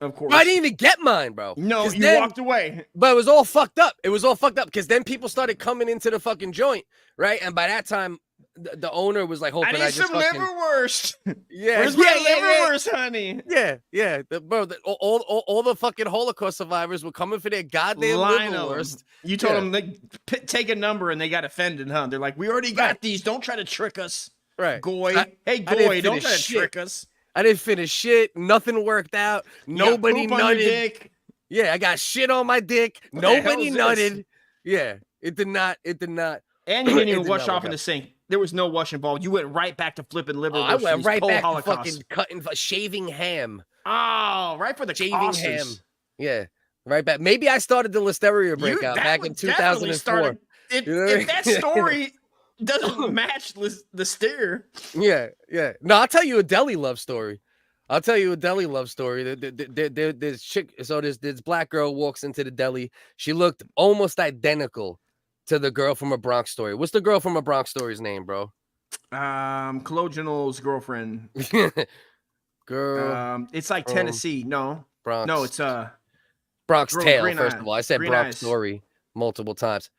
Of course.
I didn't even get mine, bro.
No, you walked away.
But it was all fucked up. It was all fucked up because then people started coming into the fucking joint, right? And by that time, the owner was like
I
hoping
need
I just
some
fucking,
liverwurst.
yeah,
Where's
yeah,
my liverwurst, honey?
yeah. All the fucking Holocaust survivors were coming for their goddamn
Line of
liverwurst.
them. You told
Yeah.
them they take a number and they got offended, huh? They're like, we already got
Right.
these. Don't try to trick us.
Right.
Goy.
I
Hey,
didn't
Goy, don't
finish
try to
shit.
trick us.
I didn't finish shit. Nothing worked out.
You got
Nobody
poop on your
nutted.
dick.
Yeah, I got shit on my dick.
What the hell
Nobody
is this?
nutted. Yeah, it did not.
And you didn't
It
even
did
wash
not
off
work
in the
out.
sink. There was no wash involved. You went right back to flipping liverwurst.
I went
these
right back to
Holocaust.
fucking cutting, shaving ham.
Oh, right for the
Shaving
causes.
ham. Yeah, right back. Maybe I started the Listeria breakout
that
back
would
in
definitely
2004.
start it.
You know what I
If
mean?
that story doesn't match the steer,
Yeah. No, I'll tell you a Deli love story. There's chick. So this black girl walks into the deli. She looked almost identical to the girl from A Bronx Story. What's the girl from A Bronx Story's name, bro?
Colloginal's girlfriend.
Girl,
It's like
from
Tennessee. No,
Bronx.
no, it's
Bronx
girl,
Tale.
green
First
eyes.
of all, I said
Green
Bronx
eyes.
Story multiple times.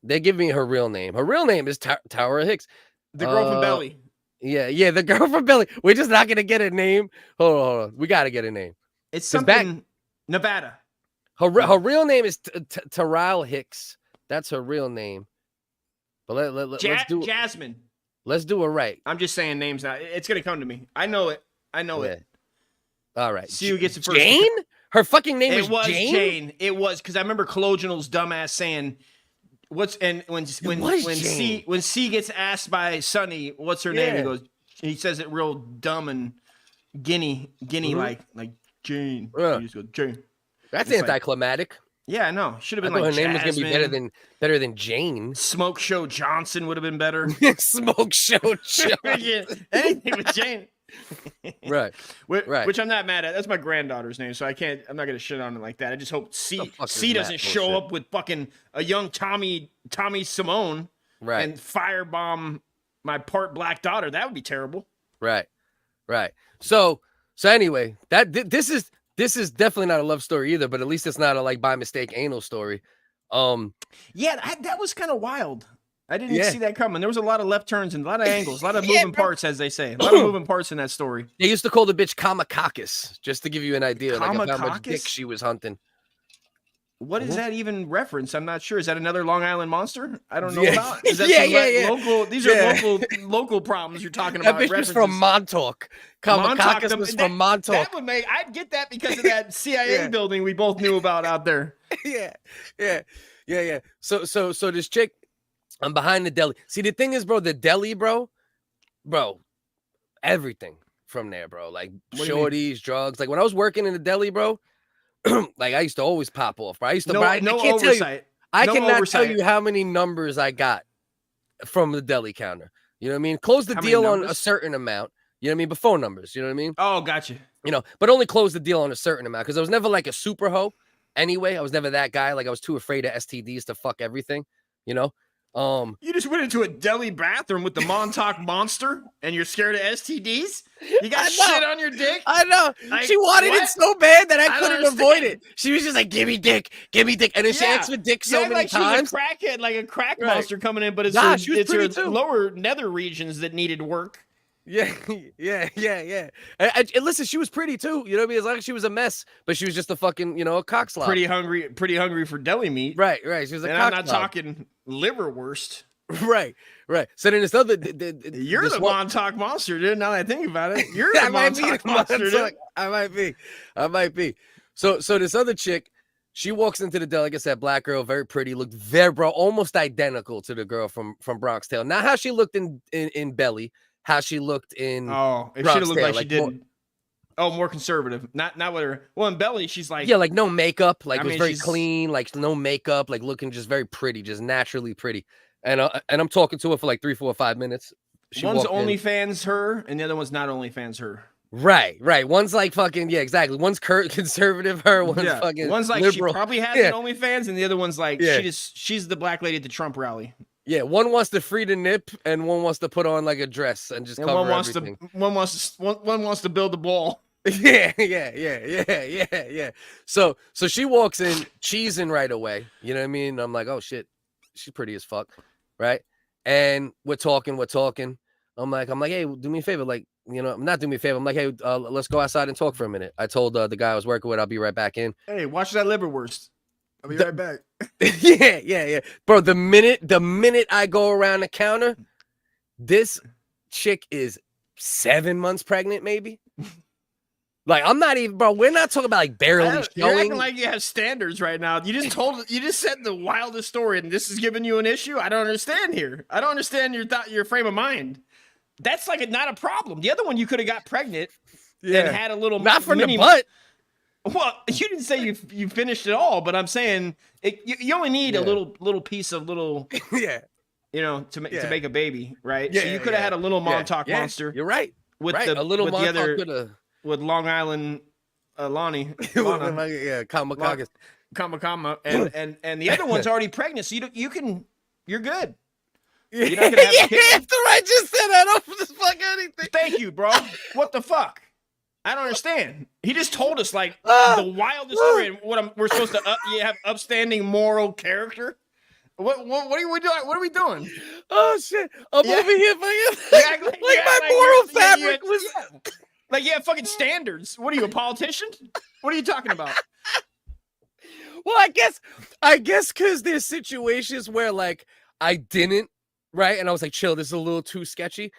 They're giving me her real name. Her real name is Tower Hicks.
the girl from Belly.
Yeah, the girl from Billy. We're just not gonna get a name. Hold on. We gotta get a name.
It's
'Cause back-
something Nevada.
Her real name is Taral Hicks. That's her real name. But let's do
Jasmine.
let's do it right.
I'm just saying names now. It's gonna come to me. I know it. It.
All right.
See who gets it first.
Jane? Her fucking name
It was
Jane?
Jane. It was because I remember Colloginal's dumbass saying, "What's and when C gets asked by Sonny, what's her name? He
Yeah.
goes, he says it real dumb and guinea like Jane.
Yeah.
He just goes Jane.
That's
It's like-
anticlimactic.
Yeah, no, should have
I
been
thought
like
her name was gonna be
Jasmine.
better than Jane.
Smoke Show Johnson would have been better.
Smoke show.
Yeah, anything with Jane.
Right. Right.
Which I'm not mad at. That's my granddaughter's name, so I'm not gonna shit on it like that. I just hope C
fuck is
doesn't
that
show
bullshit?
up with fucking a young Tommy Simone
Right.
and firebomb my part black daughter. That would be terrible.
Right. So anyway, this is definitely not a love story either, but at least it's not a like by mistake anal story.
Yeah, that was kind of wild. I didn't
Yeah.
see that coming. There was a lot of left turns and a lot of angles, a lot of moving parts, as they say. A lot of moving parts in that story.
They used to call the bitch Kamakakas, just to give you an idea, like of how much dick
Kamakakas?
she was hunting.
What is that even reference? I'm not sure. Is that another Long Island monster? I don't know
Yeah.
about. Is that
Yeah.
local? These
Yeah.
are local problems you're talking
That
about.
bitch was from Montauk. Kamakakas was from Montauk.
That would make. I'd get that because of that CIA
Yeah.
building we both knew about out there.
Yeah. So this chick, I'm behind the deli. See, the thing is, bro, the deli, bro, everything from there, bro. Like
What do you mean?
shorties, drugs. Like when I was working in the deli, bro, like I used to always pop off, bro. I used to.
No,
bro, I
no
can't tell you.
oversight.
I
No
cannot tell
oversight.
you how many numbers I got from the deli counter. You know what I mean? Close the
How many
deal on a
numbers?
certain amount. You know what I mean? But phone numbers. You know what I mean?
Oh, gotcha.
You know, but only close the deal on a certain amount because I was never like a super hoe. Anyway, I was never that guy. Like I was too afraid of STDs to fuck everything. You know.
You just went into a deli bathroom with the Montauk monster, and you're scared of STDs. You got
I know.
shit on your dick.
I know.
Like,
She wanted
what?
it so bad that I
I don't
couldn't avoid
understand.
it. She was just like, give me dick. And then she
Yeah.
asked for dick so
Yeah,
many
like
times.
She was a crackhead, like a crack
Right.
monster coming in, but it's
Nah,
her,
she was
it's her
pretty too.
lower nether regions that needed work.
Yeah. And listen, she was pretty too. You know what I mean? As long as she was a mess, but she was just a fucking, a cock slop.
Pretty hungry for deli meat.
Right. She was a
And
cock
I'm not
slop.
talking liverwurst.
Right. So then this other,
You're
this
the
one-
Montauk monster, dude. Now that I think about it, you're
I
the
might be
Montauk
the
monster,
Montauk.
dude.
I might be. So this other chick, she walks into the deli, like I said, black girl, very pretty, looked very, bro, almost identical to the girl from Bronx Tale. Not how she looked in Belly, how she looked in.
Oh, it
Bronx
should have looked
Tale,
like she
like,
did.
more-
More conservative. Not with her. Well, in Belly, she's like,
Yeah, like no makeup, like
I
it was
mean,
very
she's-
clean, like no makeup, like looking just very pretty, just naturally pretty. And I'm talking to her for like 3, 4, 5 minutes. She
one's
walked in.
OnlyFans her, and the other one's not OnlyFans her.
Right. One's like fucking, yeah, exactly. One's conservative, her. One's fucking.
One's like
liberal.
she probably has
Yeah.
an OnlyFans, and the other one's like
Yeah.
she's the black lady at the Trump rally.
Yeah, one wants to free the nip, and one wants to put on like a dress and just
And
cover
one wants
everything.
one wants to build the ball.
Yeah. So she walks in, cheesing right away. You know what I mean? I'm like, oh shit, she's pretty as fuck, right? And we're talking. I'm like, hey, do me a favor. Like, not do me a favor. I'm like, hey, let's go outside and talk for a minute. I told the guy I was working with, I'll be right back in.
Hey, watch that Liverwurst. I'll be right back.
yeah. Bro, the minute I go around the counter, this chick is 7 months pregnant, maybe. Like, I'm not even, bro. We're not talking about like barely showing.
You're acting like you have standards right now. You just said the wildest story, and this is giving you an issue. I don't understand here. I don't understand your frame of mind. That's like not a problem. The other one, you could have got pregnant and had a little
not from the butt.
Well, you didn't say you finished it all, but I'm saying you only need a little piece of little to make a baby, right? So you could have had a little Montauk monster.
You're right.
With
right. A little Montauk
with Long Island Lonnie.
Kamakagas.
Kama. And the other one's already pregnant, so you're good. You're not gonna have a kid.
After I just said I don't just fuck anything.
Thank you, bro. What the fuck? I don't understand. He just told us like the wildest story and we're supposed to have upstanding moral character. What are we doing? What are we doing?
Oh shit! I'm over here fucking like my moral fabric was.
Like, you have fucking standards. What are you, a politician? What are you talking about?
Well, I guess because there's situations where, like, I didn't, right? And I was like, chill, this is a little too sketchy.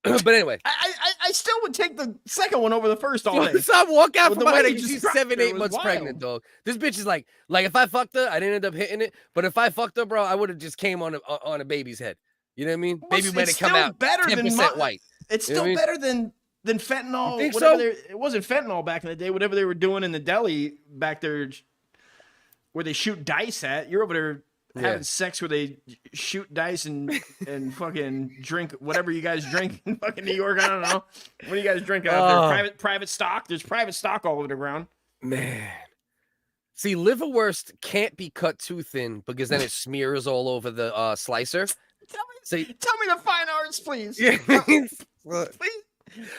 But anyway.
I still would take the second one over the first all day.
So I walk out from my wedding, she's
structure,
7-8 months pregnant, dog. This bitch is like if I fucked her, I didn't end up hitting it. But if I fucked her, bro, I would have just came on a baby's head. You know what I mean?
Well,
Baby might have come out
better
10%
than
white.
It's still better than fentanyl.
Think
whatever
so?
It wasn't fentanyl back in the day. Whatever they were doing in the deli back there, where they shoot dice at. You're over there having sex where they shoot dice and fucking drink whatever you guys drink in fucking New York. I don't know. What do you guys drink out there? Private stock. There's private stock all over the ground.
Man. See, Liverwurst can't be cut too thin because then it smears all over the slicer.
Tell me the fine arts, please.
Yeah.
Please.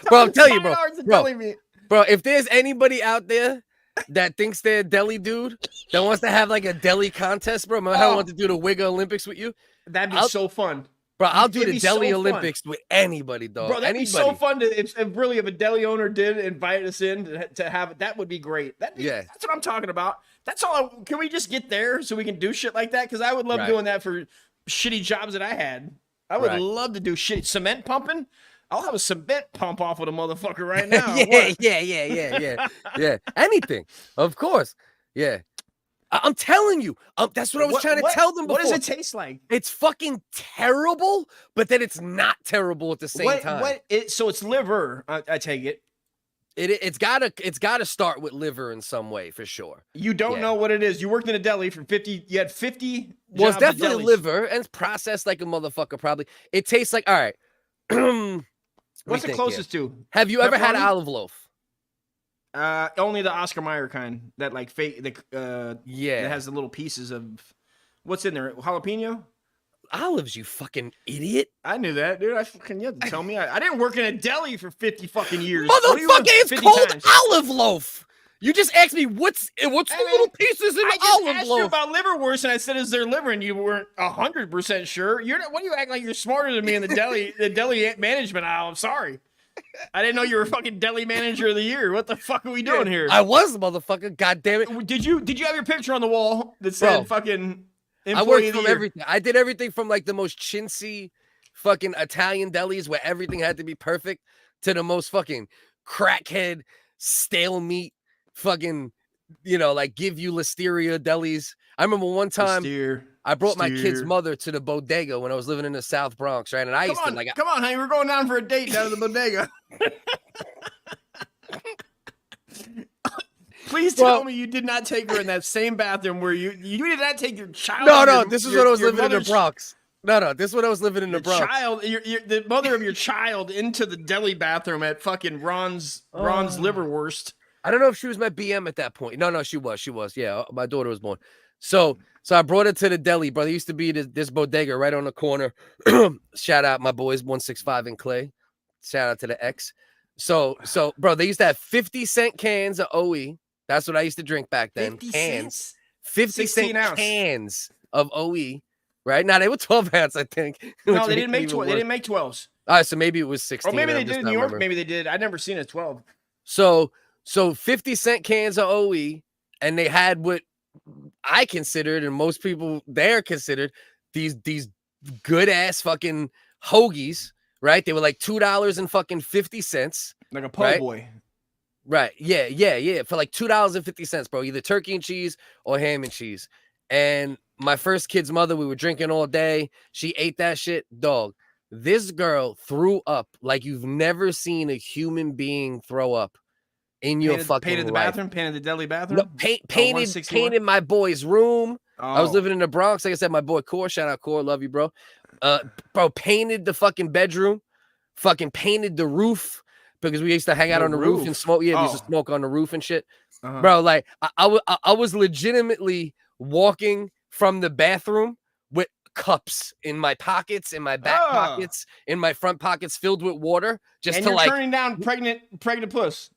Bro, I'm telling you,
bro.
If there's anybody out there that thinks they're a deli dude that wants to have like a deli contest, bro, remember how I want to do the WHig Olympics with you?
That'd be so fun.
Bro, I'll do the deli Olympics with anybody, dog.
Bro, that'd be so fun if a deli owner did invite us in to have it. That would be great. That's what I'm talking about. That's all. Can we just get there so we can do shit like that? Because I would love doing that for shitty jobs that I had. I would love to do shit. Cement pumping. I'll have a cement pump off with a motherfucker right now.
Yeah. Anything, of course. Yeah. I'm telling you. That's what I was trying to tell them before.
What does it taste like?
It's fucking terrible, but then it's not terrible at the same time.
So it's liver. I take it.
It's gotta start with liver in some way for sure.
You don't know what it is. You worked in a deli for 50. You had 50.
Well, it's definitely liver and it's processed like a motherfucker. Probably. It tastes like, all right.
What's the closest to?
Have you ever had olive loaf?
Only the Oscar Mayer kind. That like fake. That has the little pieces of what's in there. Jalapeno.
Olives, you fucking idiot.
I knew that, dude. You had to tell me. I didn't work in a deli for 50 fucking years.
Motherfucker, it's called olive loaf. You just asked me what's the little pieces in olive loaf.
I just asked you about liverwurst, and I said, "Is there liver?" And you weren't 100% sure. What do you act like you're smarter than me in the deli management aisle? I'm sorry. I didn't know you were fucking deli manager of the year. What the fuck are we doing here?
I was, motherfucker. God damn it.
Did you have your picture on the wall that said fucking?
I worked from everything. I did everything from like the most chintzy fucking Italian delis where everything had to be perfect to the most fucking crackhead stale meat fucking, like give you Listeria delis. I remember one time I brought my kid's mother to the bodega when I was living in the South Bronx, right? And I used to like,
come on, honey, we're going down for a date down to the bodega. Please tell me you did not take her in that same bathroom where you did not take your child.
No, this is when I was living in the Bronx. No, this is when I was living in the Bronx.
The mother of your child into the deli bathroom at fucking Ron's Liverwurst.
I don't know if she was my BM at that point. No, she was. Yeah, my daughter was born. So I brought her to the deli, bro. There used to be this bodega right on the corner. Shout out my boys, 165 and Clay. Shout out to the X. So, bro, they used to have 50-cent cans of OE. That's what I used to drink back then.
50 cents?
50-cent cans of OE, right? Now they were 12 ounce, I think.
No,
which
they didn't
made it
make
even
12. They
worse.
didn't make 12s.
All right, so maybe it was 16.
Or maybe they
I'm
did
just
in
not
New York.
remembering.
Maybe they did. I'd never seen a 12.
So 50-cent cans of OE, and they had what I considered, and most people there considered, these good ass fucking hoagies, right? They were like $2.50.
Like a po'
right?
boy.
Right. Yeah. For like $2.50, bro. Either turkey and cheese or ham and cheese. And my first kid's mother, we were drinking all day. She ate that shit. Dog. This girl threw up like you've never seen a human being throw up in your fucking
Painted the
life.
bathroom? Painted the deli bathroom?
No, painted my boy's room. I was living in the Bronx. Like I said, my boy Core, shout out Core, love you, bro. Bro, painted the fucking bedroom, fucking painted the roof because we used to hang out on the roof and smoke. Yeah, we used to smoke on the roof and shit. Bro, like I was legitimately walking from the bathroom with cups in my pockets, in my back pockets, in my front pockets filled with water, just
and
to
you're
like
turning down pregnant puss.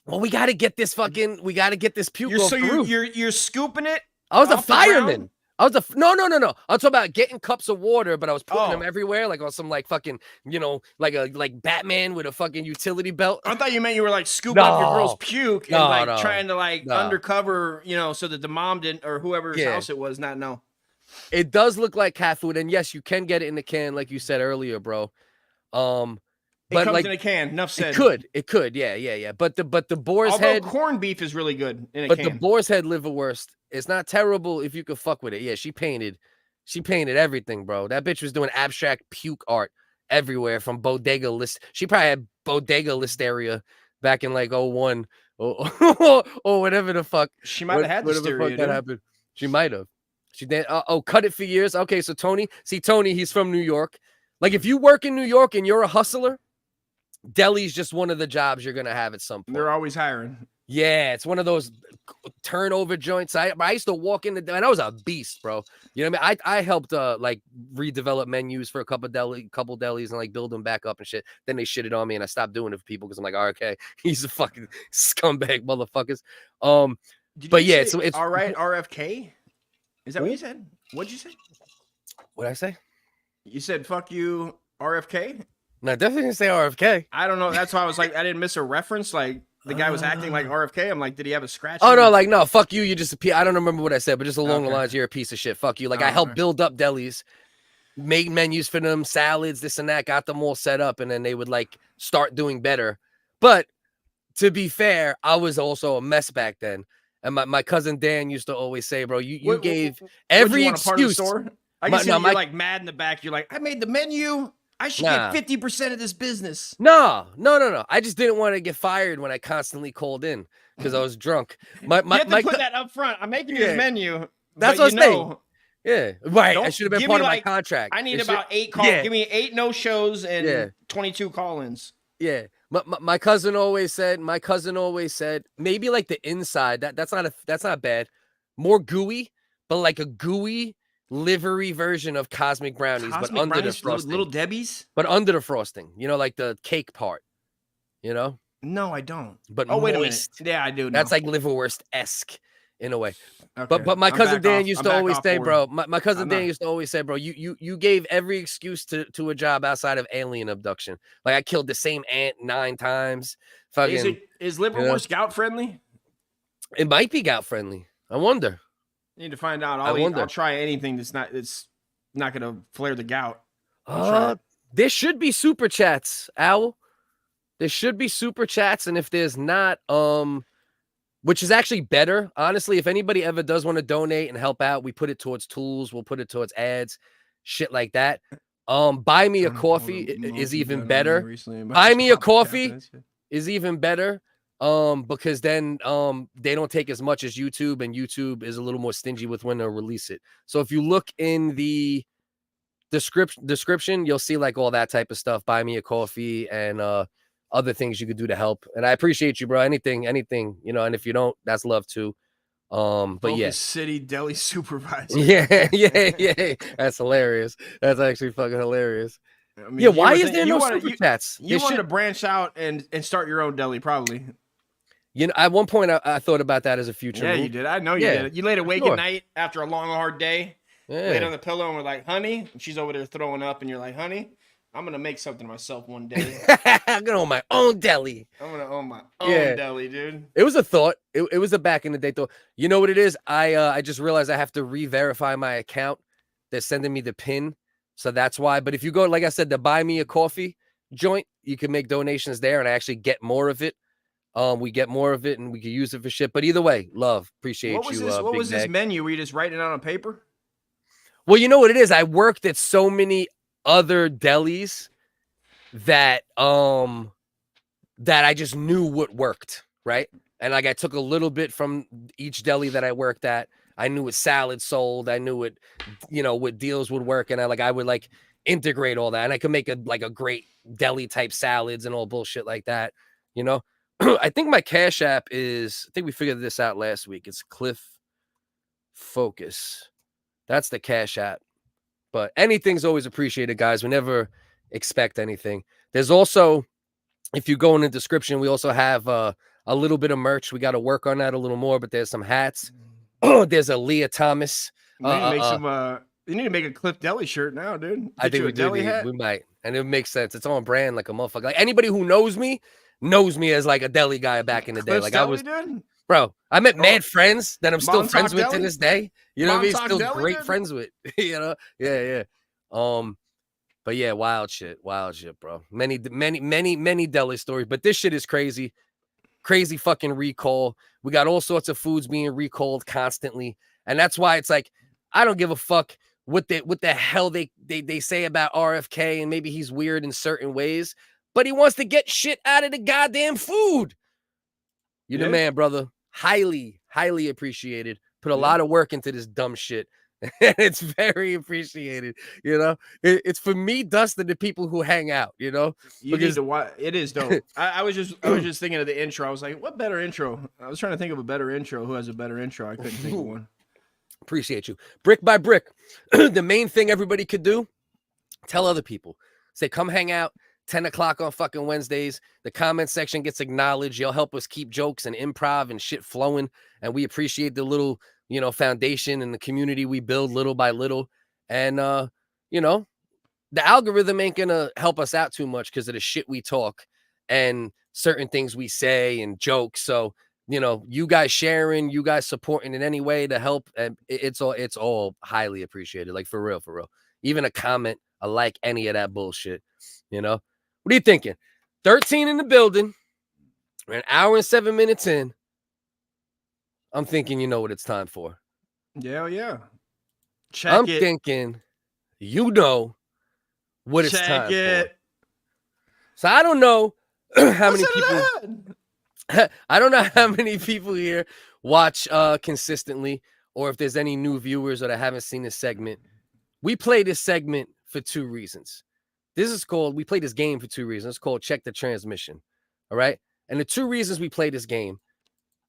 Well, we got to get this puke off the roof.
You're scooping it.
I was a
off the ground?
fireman. I was no. I'm talking about getting cups of water, but I was putting them everywhere, like on some like fucking, like Batman with a fucking utility belt.
I thought you meant you were like scooping up your girl's puke and like trying to like undercover, so that the mom didn't or whoever's house it was not know.
It does look like cat food, and yes, you can get it in the can, like you said earlier, bro.
But comes
like,
in a can. Enough said.
It could, yeah. But the boar's
Although
head
corned beef is really good in a can.
But the boar's head liverwurst, it's not terrible if you could fuck with it. Yeah, she painted everything, bro. That bitch was doing abstract puke art everywhere from bodega list. She probably had bodega listeria back in like 01 or whatever the fuck.
She might have had listeria.
That happened. She might have. She did. Cut it for years. Okay, so Tony, he's from New York. Like if you work in New York and you're a hustler, deli's just one of the jobs you're gonna have at some point.
They're always hiring.
Yeah, it's one of those turnover joints. I used to walk in and I was a beast, bro. You know what I mean? I helped like redevelop menus for a couple delis and like build them back up and shit. Then they shitted on me and I stopped doing it for people because I'm like, okay, he's a fucking scumbag motherfuckers. But yeah, so it's
all right. RFK, is that what you said? What'd you say?
What'd I say?
You said fuck you, RFK.
No, I definitely didn't say RFK.
I don't know. That's why I was like, I didn't miss a reference. Like the guy was acting like RFK. I'm like, did he have a scratch?
Oh no, like no, fuck you. You just I don't remember what I said, but just along the lines, you're a piece of shit. Fuck you. Like I helped build up delis, made menus for them, salads, this and that, got them all set up, and then they would like start doing better. But to be fair, I was also a mess back then. And my cousin Dan used to always say, bro, you gave every excuse.
I can see you're like mad in the back. You're like, I made the menu. I should get 50% of this business.
No. I just didn't want to get fired when I constantly called in because I was drunk.
You have to put that up front. I'm making this menu.
That's what I'm saying. Yeah, right. I should have been part of my contract.
I need about 8 calls. Give me 8 no-shows and 22 call-ins.
Yeah. My cousin always said, maybe like the inside, that's not bad. More gooey, but like a gooey livery version of cosmic brownies, but under the frosting.
Little Debbie's?
But under the frosting. Like the cake part.
No, I don't.
But
wait a minute. Yeah, I do.
That's like liverwurst-esque in a way. Okay. But my cousin Dan used to always say, bro, my cousin Dan used to always say, bro, you gave every excuse to a job outside of alien abduction. Like I killed the same ant 9 times. Fucking,
is liverwurst gout friendly?
It might be gout friendly. I wonder.
Need to find out. I'll try anything that's not gonna flare the gout.
There should be super chats, Owl. There should be super chats, and if there's not, which is actually better, honestly. If anybody ever does want to donate and help out, we put it towards tools. We'll put it towards ads, shit like that. Buy me a coffee is even better. Buy me a coffee is even better. Because then they don't take as much as YouTube, and YouTube is a little more stingy with when they'll release it. So if you look in the description, you'll see like all that type of stuff. Buy me a coffee and other things you could do to help. And I appreciate you, bro. Anything, and if you don't, that's love too. But yeah,
city deli supervisor.
Yeah. That's hilarious. That's actually fucking hilarious. I mean, why is there no super chats?
You wanted to branch out and start your own deli, probably.
At one point, I thought about that as a future move.
You did. I know you did. You laid awake at night after a long, hard day, laid on the pillow and we're like, honey, and she's over there throwing up, and you're like, honey, I'm gonna make something of myself one day.
I'm gonna own my own deli.
I'm gonna own my own deli, dude.
It was a thought. It was a back in the day thought. You know what it is? I just realized I have to re-verify my account. They're sending me the pin, so that's why. But if you go, like I said, the Buy Me a Coffee joint, you can make donations there, and I actually get more of it. We get more of it, and we can use it for shit. But either way, love, appreciate
What was
you.
this? What
Big
was this
Mac.
menu? Were you just writing it out on paper?
Well, you know what it is? I worked at so many other delis that that I just knew what worked, right? And like I took a little bit from each deli that I worked at. I knew what salad sold. I knew what, what deals would work, and I would like integrate all that, and I could make a great deli type salads and all bullshit like that, I think my Cash App is, I think we figured this out last week. It's Cliff Focus. That's the Cash App. But anything's always appreciated, guys. We never expect anything. There's also, if you go in the description, we also have a little bit of merch. We got to work on that a little more, but there's some hats. There's a Leah Thomas.
You need to make some. You need to make a Cliff Deli shirt now, dude. Get
I think
you a deli hat.
we might, and it makes sense. It's on brand like a motherfucker. Like anybody who knows me as like a deli guy back in the day.
Cliff's
Like
Deli,
I was,
dude?
bro. I met mad friends that I'm still
Montauk
friends with to
Deli?
this day. You know what I mean?
Montauk
Still
Deli,
great
dude?
friends with. Yeah. But yeah, wild shit, bro. Many deli stories. But this shit is crazy. Crazy fucking recall. We got all sorts of foods being recalled constantly. And that's why it's like, I don't give a fuck what the hell they say about RFK, and maybe he's weird in certain ways, but he wants to get shit out of the goddamn food. You're the man, brother. Highly, highly appreciated. Put a lot of work into this dumb shit. And it's very appreciated. It's for me, Dustin, the people who hang out,
You need to watch. It is dope. I was just thinking of the intro. I was like, what better intro? I was trying to think of a better intro. Who has a better intro? I couldn't think of one.
Appreciate you. Brick by brick. The main thing everybody could do, tell other people. Say, come hang out 10 o'clock on fucking Wednesdays. The comment section gets acknowledged. You'll help us keep jokes and improv and shit flowing. And we appreciate the little, foundation and the community we build little by little. And, the algorithm ain't going to help us out too much because of the shit we talk and certain things we say and jokes. So, you guys sharing, you guys supporting in any way to help, and it's all highly appreciated. Like for real. Even a comment, a like, any of that bullshit. What are you thinking? 13 in the building. We're an hour and 7 minutes in. I'm thinking, you know what it's time for.
Yeah.
I'm thinking, you know what it's time for. So I don't know how many people. I don't know how many people here watch consistently, or if there's any new viewers that haven't seen this segment. We play this segment for two reasons. We play this game for two reasons. It's called Check the Transmission. All right. And the two reasons we play this game,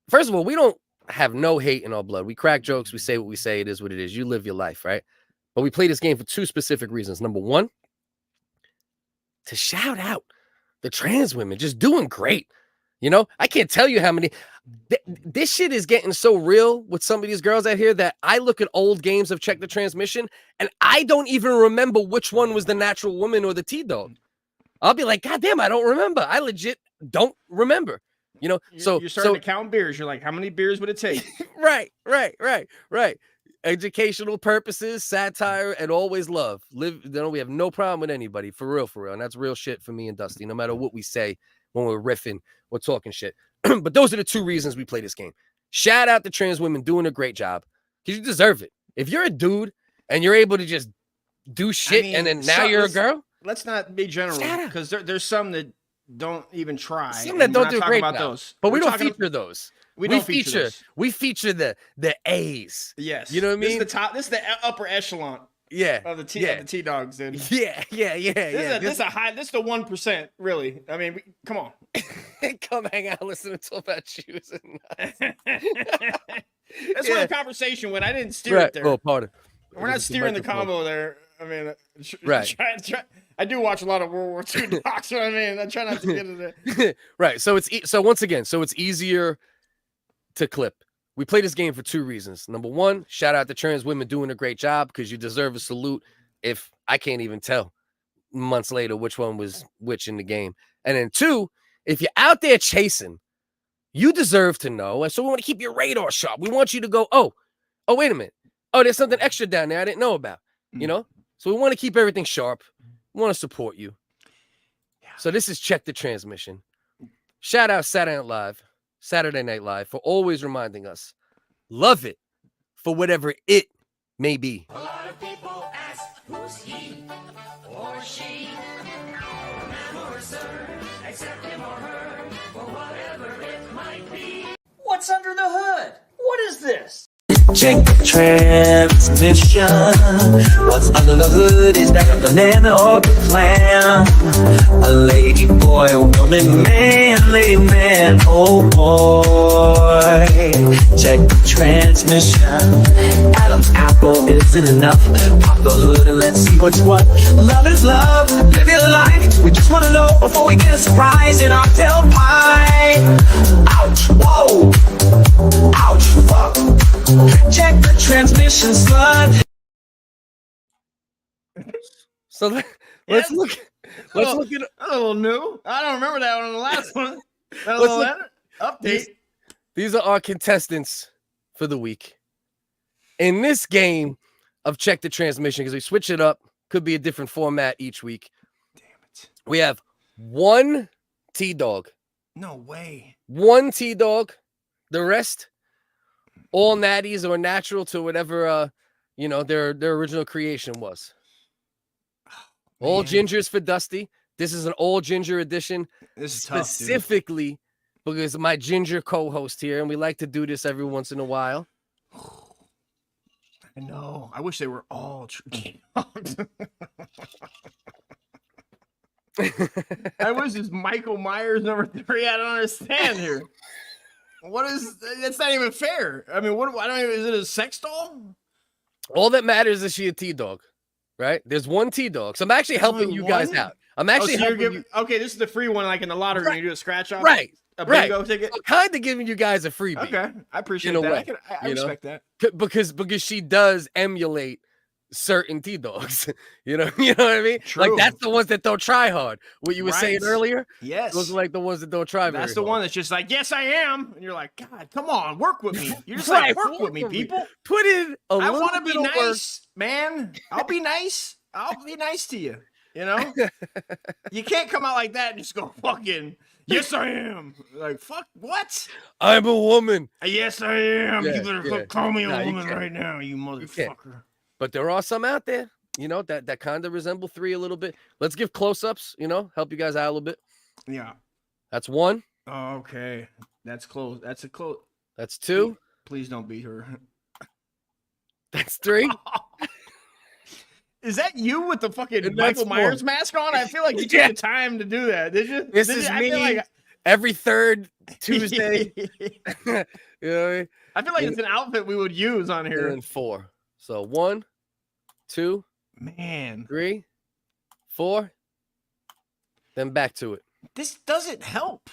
first of all, we don't have no hate in our blood. We crack jokes. We say what we say. It is what it is. You live your life, right? But we play this game for two specific reasons. Number one, to shout out the trans women just doing great. I can't tell you how many. This shit is getting so real with some of these girls out here that I look at old games of Check the Transmission and I don't even remember which one was the natural woman or the T-Dog. I'll be like, God damn, I don't remember. I legit don't remember. You're
starting to count beers. You're like, how many beers would it take?
Right. Educational purposes, satire, and always love. We have no problem with anybody, for real. And that's real shit for me and Dusty, no matter what we say when we're riffing, we're talking shit. But those are the two reasons we play this game. Shout out to trans women doing a great job, because you deserve it. If you're a dude and you're able to just do shit, and then now you're a girl.
Let's not be general, because there's some that don't even try.
Some that don't do a great job.
Those.
But we don't feature those.
We feature those.
We feature the A's.
Yes.
You know what I mean?
This is the upper echelon.
Yeah.
Of the T-Dogs, dude.
Yeah.
This is the 1%, really. I mean, come on.
Come hang out, listen to talk about shoes and
That's where the conversation went. I didn't steer it there.
Oh, pardon.
We're not steering the combo there. I mean,
right.
I do watch a lot of World War II docs, so I mean, I try not to get into it.
Right. So it's easier to clip. we play this game for 2 reasons. Number 1, shout out to trans women doing a great job because you deserve a salute. If I can't even tell months later which one was which in the game. And then 2, if you're out there chasing, you deserve to know. And so we want to keep your radar sharp. We want you to go, oh, wait a minute. Oh, there's something extra down there I didn't know about. You know? So we want to keep everything sharp. We want to support you. So this is Check the Transmission. Shout out Saturday Night Live for always reminding us. Love it for whatever it may be.
A lot of people ask, who's he or she? Man or sir, accept him or her, for whatever it might be.
What's under the hood? What is this?
Check the transmission. What's under the hood? Is that a banana or the plan? A lady, boy, a woman, man, lady, man, oh boy. Check the transmission. Adam's apple isn't enough. Pop the hood and let's see what's what. Love is love. Live your life. We just want to know before we get a surprise in our tailpipe. Ouch, whoa. Ouch, fuck. Check the transmission, slut.
So let's look. Let's look at
That's a little new. I don't remember that one on the last one. That
Let's
little
look-
update.
These are our contestants for the week. In this game of Check the Transmission, because we switch it up, could be a different format each week.
Damn it.
We have 1 T-Dog.
No way.
1 T-Dog. The rest, all natties or natural to whatever their original creation was. All gingers for Dusty. This is an all ginger edition.
This is tough, dude.
Specifically because of my ginger co-host here, and we like to do this every once in a while.
I know. I wish they were all true. I wish it's Michael Myers number 3. I don't understand here. What is? That's not even fair. I mean, what? I don't even. Is it a sex doll?
All that matters is she a T-Dog, right? There's 1 T-Dog. So I'm actually helping
only
you guys
one?
out. I'm actually
so you're
helping you.
Okay, this is the free one, like in the lottery when you do a scratch off.
Right.
A
Right.
bingo ticket.
I'm kind of giving you guys a freebie.
Okay, I appreciate
In a
that.
way,
I
you know?
respect that.
Because she does emulate certain T-Dogs. you know what I mean?
True.
Like that's the ones that don't try hard. What you were saying
Right.
earlier?
Yes.
Those are like the ones that don't try very
That's the
hard.
one that's just like, yes, I am, and you're like, God, come on, work with me. You're just
Right,
like, work with me, people.
Put in a
I
little
want to
bit
be
of work.
nice, man. I'll be nice. I'll be nice to you. You know, you can't come out like that and just go fucking. Yes, I am. Like, fuck, what?
I'm a woman.
Yes, I am.
Yeah,
You better
yeah.
call me a
Nah, you
woman
can't.
right now, you motherfucker.
But there are some out there, that kind of resemble 3 a little bit. Let's give close-ups, help you guys out a little bit.
Yeah.
That's 1.
Okay. That's close. That's a close.
That's 2.
Please don't beat her.
That's 3.
Is that you with the fucking
And that's
Michael Myers mask on? I feel like you
Yeah.
took the time to do that. Did you?
This
Did
is
you? I
me
feel like
every 3rd Tuesday. You know what I mean?
I feel like it's an outfit we would use on
And
here.
then 4. So 1, 2,
Man,
3, 4. Then back to it.
this doesn't help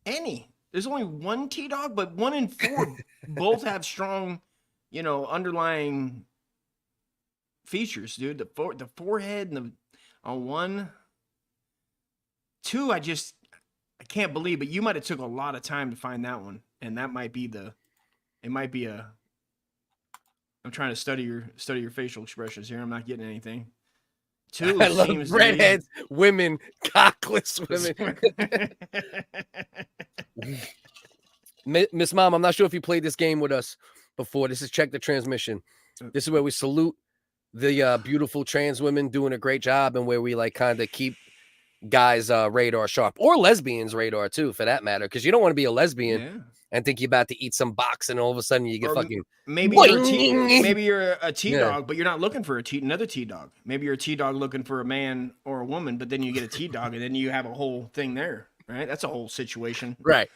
any. There's only 1 T-Dog, but 1 in 4 both have strong, underlying features, dude. The forehead and the on 1. 2, I can't believe, but you might have took a lot of time to find that one, and that might be I'm trying to study your facial expressions here. I'm not getting anything. 2
I love
seems to be-
redheads, women, cockless women. Miss Mom, I'm not sure if you played this game with us before. This is Check the Transmission. This is where we salute the beautiful trans women doing a great job, and where we like kind of keep guys' radar sharp, or lesbians' radar too, for that matter, because you don't want to be a lesbian
Yeah.
and think you're about to eat some box, and all of a sudden you get
Or
fucking
Maybe you're a T-Dog, but you're not looking for another T-Dog. Maybe you're a T-Dog looking for a man or a woman, but then you get a T-Dog, and then you have a whole thing there, right? That's a whole situation.
right.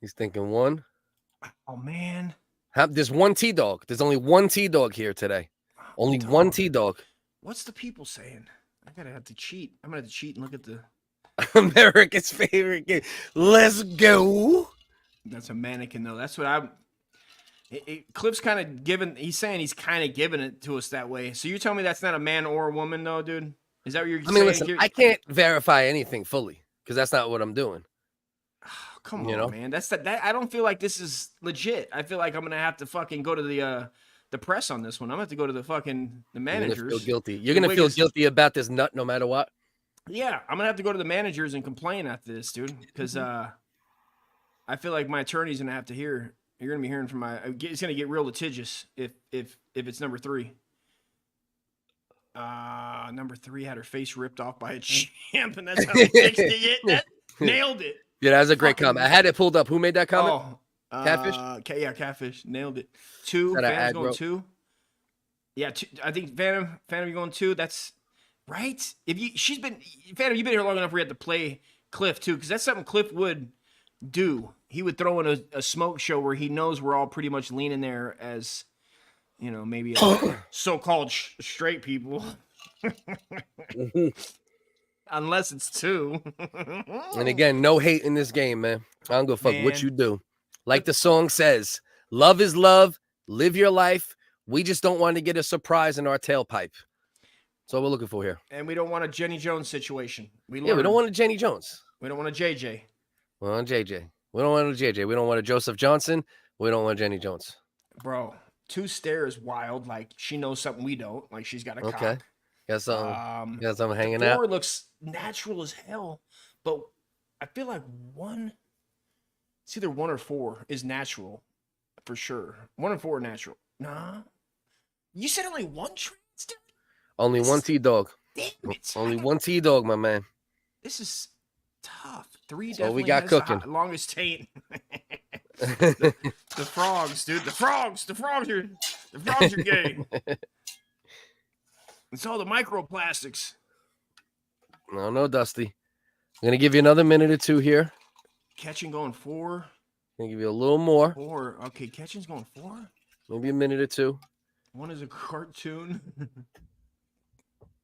He's thinking 1.
Oh man,
There's 1 T-Dog. There's only 1 T-Dog here today. Only 1 T-Dog.
what's the people saying? I gotta have to cheat. I'm gonna have to cheat and look at the.
America's favorite game. Let's go.
That's a mannequin, though. That's what I'm. Cliff's kind of giving. He's saying he's kind of giving it to us that way. So you tell me that's not a man or a woman, though, dude? Is that what you're saying?
I mean, listen, I can't verify anything fully because that's not what I'm doing.
Oh, come on, man. That I don't feel like this is legit. I feel like I'm gonna have to fucking go to the press on this one. I'm gonna have to go to the managers.
You're gonna feel guilty. You're gonna feel guilty about this nut no matter what.
Yeah, I'm gonna have to go to the managers and complain after this, dude, because I feel like my attorney's gonna have to hear. You're gonna be hearing from my. It's gonna get real litigious if it's number 3. Number 3 had her face ripped off by a champ, and that's how they fixed it. That nailed it.
Yeah, that's a great comment. I had it pulled up. Who made that comment? Catfish.
Yeah, Catfish nailed it. 2. Phantom's going 2. Yeah, 2. I think Phantom, you going 2. That's right. Phantom, you've been here long enough. We had to play Cliff too, because that's something Cliff would do. He would throw in a smoke show where he knows we're all pretty much leaning there as, maybe so-called straight people. Unless it's 2.
And again, no hate in this game, man. I don't give a fuck what you do. Like the song says, love is love. Live your life. We just don't want to get a surprise in our tailpipe. That's what we're looking for here.
And we don't want a Jenny Jones situation.
We don't want a Jenny Jones.
We don't want a JJ.
We want a JJ. We don't want a JJ. We don't want a Joseph Johnson. We don't want Jenny Jones.
Bro, 2 stares wild. Like she knows something we don't. Like she's got a cock.
Got something hanging
out.
Boar
looks natural as hell, but I feel like it's either 1 or 4 is natural for sure. 1 and 4 are natural. Nah, you said only 1 trans, dude?
Only one T-Dog.
Damn it!
Only one T-Dog, my man.
This is tough. 3
So we
definitely
got
has
cooking.
The longest taint. the frogs, dude. The frogs are gay. It's all the microplastics.
No, Dusty. I'm gonna give you another minute or 2 here.
Catching going 4.
I'm gonna give you a little more.
4. Okay, catching's going 4.
Maybe a minute or 2.
1 is a cartoon.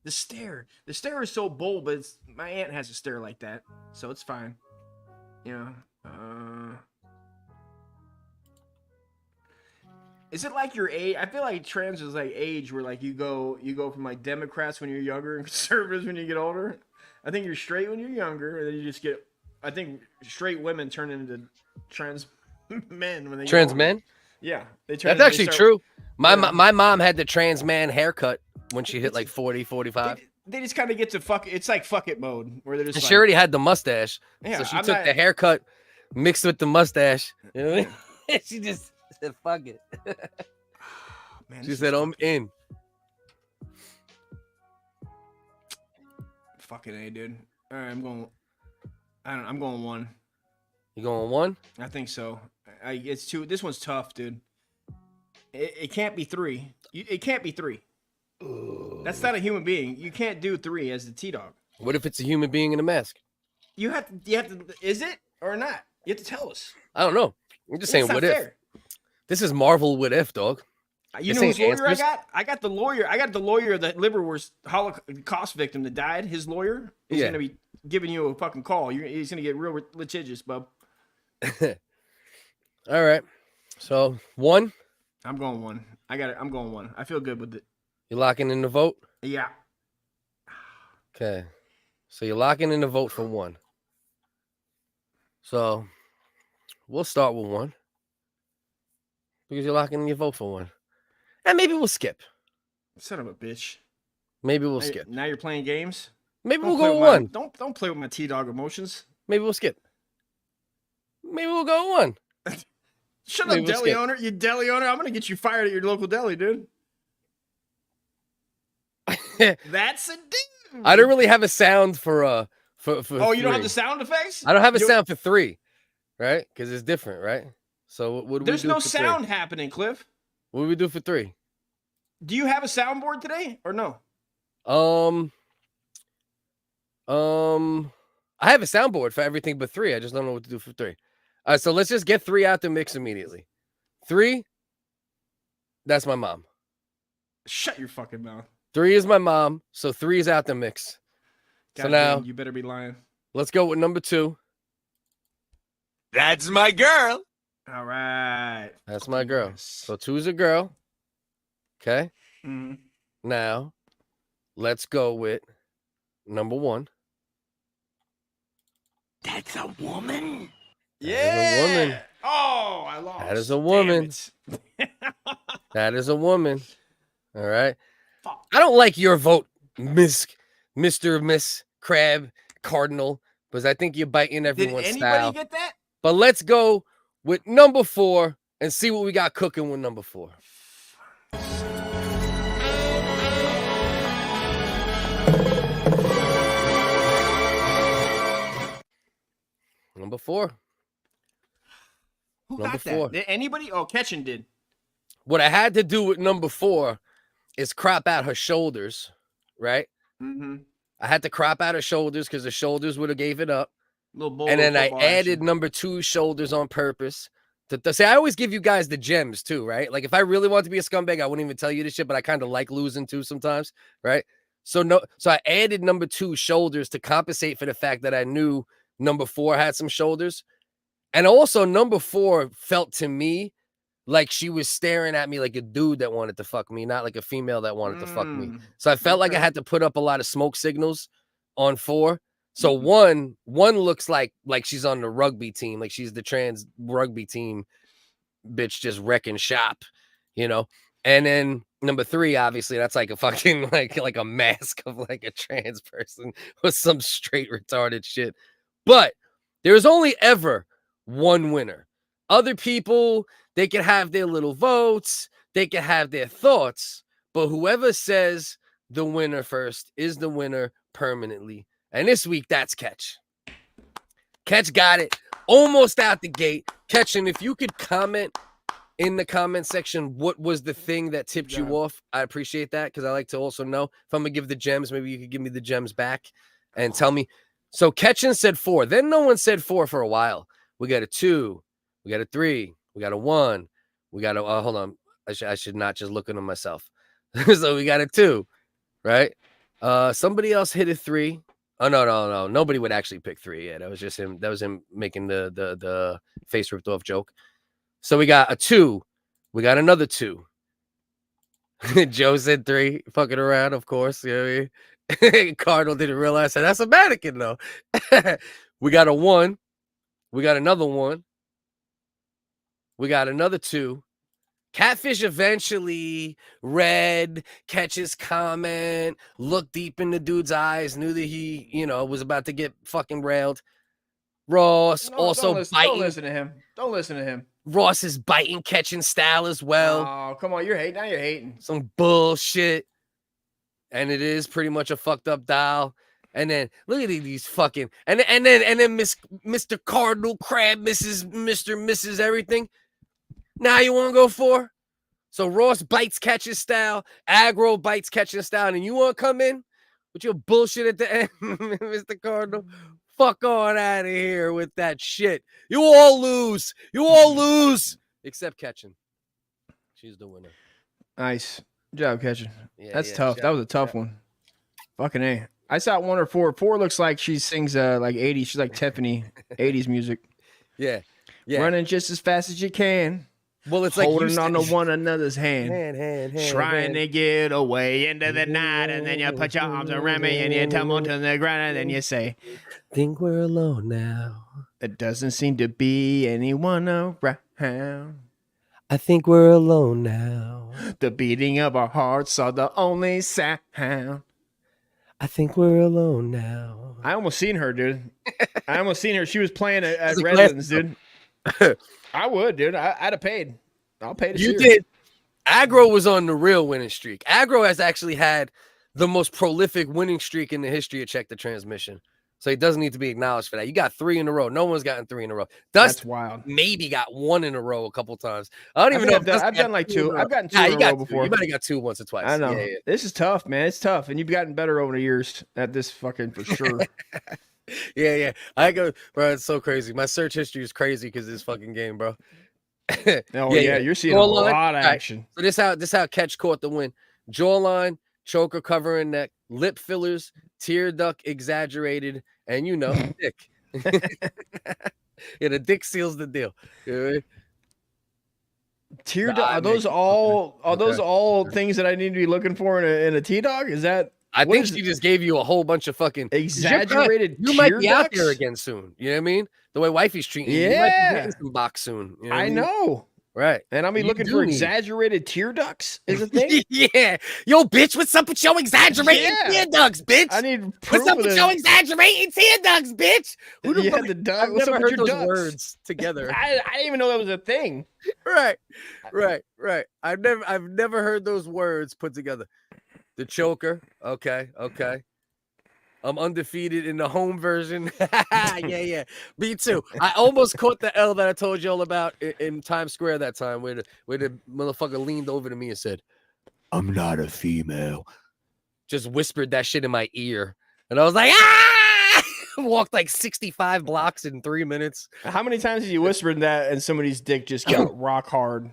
The stare is so bold, but my aunt has a stare like that, so it's fine. Is it like your age? I feel like trans is like age, where like you go from like Democrats when you're younger and conservatives when you get older. I think you're straight when you're younger, and then you just get. I think straight women turn into trans men when they
trans men.
Yeah,
that's actually true. My mom had the trans man haircut when she hit like 40, 45.
They just kind of get to fuck. It's like fuck it mode where they're just.
She already had the mustache,
yeah,
so she took the haircut mixed with the mustache. You know what I mean? She just said fuck it.
Man,
she said I'm in.
Fucking A, dude. All right, I'm going 1.
You going 1?
I think so. It's 2. This one's tough, dude. It can't be 3. It can't be 3. That's not a human being. You can't do 3 as the T-Dog.
What if it's a human being in a mask?
You have to. Is it or not? You have to tell us.
I don't know. I'm just saying, what if? This is Marvel what if, dog.
You know whose lawyer I got? I got the lawyer. I got the lawyer of the Liverwurst Holocaust victim that died. His lawyer is going to be giving you a fucking call. He's going to get real litigious, bub.
All right. So 1.
I'm going 1. I got it. I'm going 1. I feel good with it.
You're locking in the vote?
Yeah.
Okay. So you're locking in the vote for 1. So we'll start with 1. Because you're locking in your vote for 1. And maybe we'll skip.
Son of a bitch.
Maybe we'll skip.
Now you're playing games?
Maybe we'll go 1.
Don't play with my T-Dog emotions.
Maybe we'll skip. Maybe we'll go 1.
Shut up, deli owner. You deli owner. I'm going to get you fired at your local deli, dude. That's a dude.
I don't really have a sound for
Oh, you
3.
don't have the sound effects?
I don't have a sound for 3. Right? Because it's different, right? So what do
There's
we do
no
for
sound
3?
happening, Cliff.
What do we do for 3?
Do you have a soundboard today or no?
I have a soundboard for everything but 3. I just don't know what to do for 3. All right, so let's just get 3 out the mix immediately. 3, that's my mom.
Shut your fucking mouth.
3 is my mom, so 3 is out the mix.
God
so now
damn, you better be lying.
Let's go with number 2.
That's my girl.
All right.
That's my girl.
Yes.
So 2's a girl. Okay.
Mhm.
Now, let's go with number 1.
That's a woman.
That is a woman.
Yeah. Oh, I lost.
That is a
Damn
woman.
it.
That is a woman. All right.
Fuck.
I don't like your vote, Miss Crab Cardinal, because I think you're biting
Did
everyone's
anybody
style.
get that?
But let's go with number 4 and see what we got cooking with number 4. Number 4.
Who
Number
got
4.
that? Did anybody? Oh, Ketchin did.
What I had to do with number 4 is crop out her shoulders, right?
Mm-hmm.
I had to crop out her shoulders because the shoulders would have gave it up.
Little
And then I
football
added
action.
number 2 shoulders on purpose. To say I always give you guys the gems too, right? Like if I really want to be a scumbag, I wouldn't even tell you this shit, but I kind of like losing too sometimes, right? So I added number 2 shoulders to compensate for the fact that I knew number 4 had some shoulders. And also number 4 felt to me like she was staring at me like a dude that wanted to fuck me, not like a female that wanted to fuck me. So I felt like I had to put up a lot of smoke signals on 4. So one looks like she's on the rugby team, like she's the trans rugby team bitch just wrecking shop, you know. And then number 3, obviously, that's like a fucking like a mask of like a trans person with some straight retarded shit. But there's only ever one winner. Other people, they can have their little votes, they can have their thoughts, but whoever says the winner first is the winner permanently. And this week, that's Ketch. Ketch got it almost out the gate. Ketch, and if you could comment in the comment section what was the thing that tipped you off, I appreciate that because I like to also know. If I'm going to give the gems, maybe you could give me the gems back and tell me. So Ketchin said 4. Then no one said 4 for a while. We got a 2. We got a 3. We got a 1. We got a, hold on. I should not just look at myself. So we got a 2, right? Somebody else hit a 3. Oh, no. Nobody would actually pick 3. Yeah, that was just him. That was him making the face ripped off joke. So we got a 2. We got another 2. Joe said 3. Fucking around, of course. You know what I mean? Cardinal didn't realize that. That's a mannequin, though. We got a 1. We got another 1. We got another 2. Catfish eventually read, catches comment, looked deep in the dude's eyes, knew that he, was about to get fucking railed. Ross also biting.
Don't listen to him. Don't listen to him.
Ross is biting, catching style as well.
Oh, come on. You're hating. Now you're hating.
Some bullshit. And it is pretty much a fucked up dial. And then look at these fucking and then Mr. Cardinal Crab, Mrs. Everything. Now you want to go 4? So Ross bites catching style, aggro bites catching style, and you want to come in with your bullshit at the end, Mr. Cardinal? Fuck on out of here with that shit. You all lose. Except Ketchin. She's the winner.
Nice. Good job, Ketchin.
Yeah,
That's tough. That was a tough one. Fucking A. I saw 1 or 4. 4 looks like she sings like 80s. She's like Tiffany, 80s music.
Yeah.
Running just as fast as you can.
Well, it's like
holding on to one another's hand. Trying to get away into the night, and then you put your arms around me and you tumble to the ground, and then you say,
think we're alone now.
There doesn't seem to be anyone around.
I think we're alone now.
The beating of our hearts are the only sound.
I think we're alone now.
I almost seen her, dude. She was playing at Residence, dude. I would, dude. I'd have paid. I'll pay to see her.
You did. Aggro was on the real winning streak. Aggro has actually had the most prolific winning streak in the history of Check the Transmission. So he doesn't need to be acknowledged for that. You got 3 in a row. No one's gotten 3 in a row.
That's wild.
Maybe got 1 in a row a couple times. I don't even know.
I've done like 2. I've gotten 2 in a row before.
You might have got 2 once or twice.
I know.
Yeah.
This is tough, man. It's tough. And you've gotten better over the years at this fucking for sure.
Yeah. I go, bro. It's so crazy. My search history is crazy because of this fucking game, bro.
You're seeing a lot of action.
Right. So this how Ketch caught the win. Jawline, choker covering neck, lip fillers, tear duct exaggerated, and dick. Yeah, the dick seals the deal.
Tear
The
dog.
eye
Are those
makeup.
all? Are those
Okay.
all things that I need to be looking for in a T dog? Is that?
I
what
think
is
she just gave you a whole bunch of fucking 'cause
exaggerated
You might
tear
be out there
ducts?
again soon. You know what I mean? The way wifey's treating you, you might be
Yeah.
getting some box soon. You know what
I
mean?
know.
Right.
And I'll be
You
looking
do
for
need-
exaggerated tear ducts. Is a thing.
Yeah. Yo, bitch, what's up with your exaggerating
Yeah.
tear ducts, bitch?
I need
What's
proof
up
of
with
the.
your exaggerating tear ducts, bitch? Who the
Yeah,
fuck?
the duct.
I've
What's
never
up with
heard
your
those
ducts?
words together.
I didn't even know that was a thing.
Right. I've never heard those words put together. The choker. Okay. I'm undefeated in the home version. yeah. Me too. I almost caught the L that I told you all about in Times Square that time, where the motherfucker leaned over to me and said, "I'm not a female." Just whispered that shit in my ear, and I was like, "Ah!" Walked like 65 blocks in 3 minutes.
How many times have you whispered that and somebody's dick just got rock hard?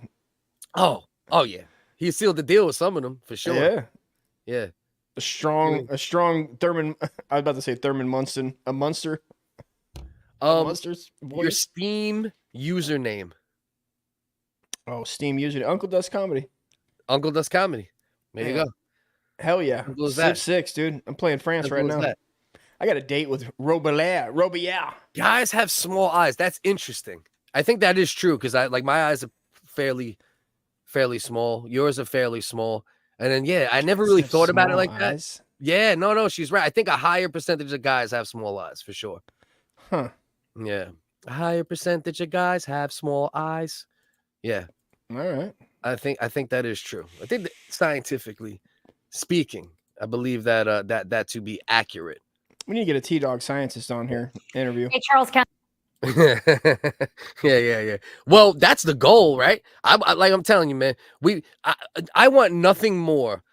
Oh yeah. He sealed the deal with some of them for sure. Yeah.
A strong Thurman. I was about to say Thurman Munson. A Munster. Munster's
Your
voice.
Steam username.
Oh, Steam user. Uncle Does Comedy.
Uncle Does Comedy. There you go.
Hell yeah.
Simple as
Slip
that.
6, dude. I'm playing France
Simple
right
as
now.
that.
I got a date with Robillard.
Guys have small eyes. That's interesting. I think that is true because I like my eyes are fairly small. Yours are fairly small. And then I never really thought about it like that. Yeah, no, she's right. I think a higher percentage of guys have small eyes for sure.
Huh.
Yeah. A higher percentage of guys have small eyes. Yeah.
All right.
I think that is true. I think that scientifically speaking, I believe that that to be accurate.
We need to get a T-Dog scientist on here. Interview.
Hey, Charles County.
yeah. Well, that's the goal, right? I'm telling you, man. I want nothing more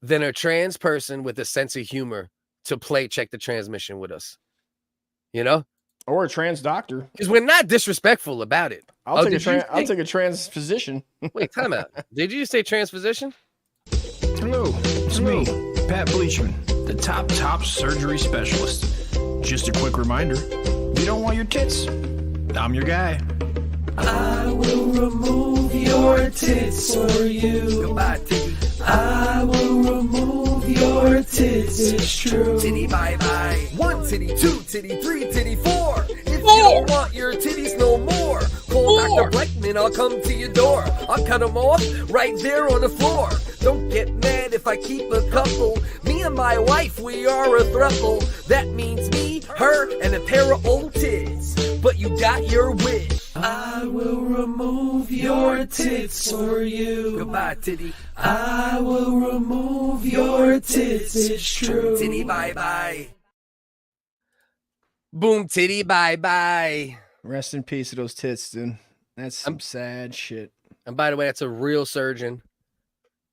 than a trans person with a sense of humor to play Check the Transmission with us. You know?
Or a trans doctor.
Because we're not disrespectful about it.
I'll take a trans physician.
Wait, time out. Did you just say trans physician?
Hello, it's me, Pat Bleachman, the top surgery specialist. Just a quick reminder, you don't want your tits, I'm your guy.
I will remove your tits for you.
Goodbye, Titty.
I will remove your tits, it's true.
Titty bye-bye. 1 titty, 2 titty, 3 titty, 4. If you don't want your titties no more, call Dr. Blackman, I'll come to your door. I'll cut them off right there on the floor. Don't get mad if I keep a couple. Me and my wife, we are a throuple. That means me, her, and a pair of old tits. But you got your wish.
I will remove your tits for you.
Goodbye, Titty.
I will remove your tits, it's true.
Titty bye-bye. Boom, titty bye-bye.
Rest in peace to those tits, dude. That's some sad shit.
And by the way, that's a real surgeon.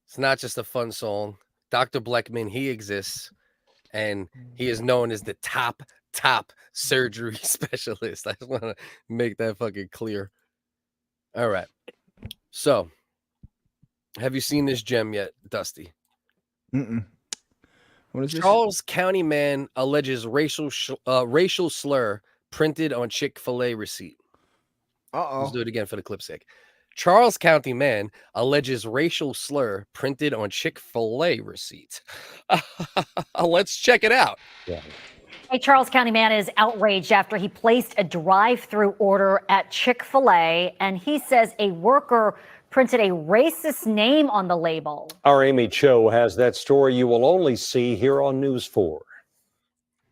It's not just a fun song. Dr. Blackman, he exists. And he is known as the top surgery specialist. I just want to make that fucking clear. All right. So, have you seen this gem yet, Dusty?
Mm-mm. What is this?
Charles County man alleges racial slur printed on Chick-fil-A receipt. Let's do it again for the clip's sake. Charles County man alleges racial slur printed on Chick-fil-A receipt. Let's check it out. Yeah.
A Charles County man is outraged after he placed a drive-through order at Chick-fil-A, and he says a worker printed a racist name on the label.
Our Amy Cho has that story you will only see here on News 4.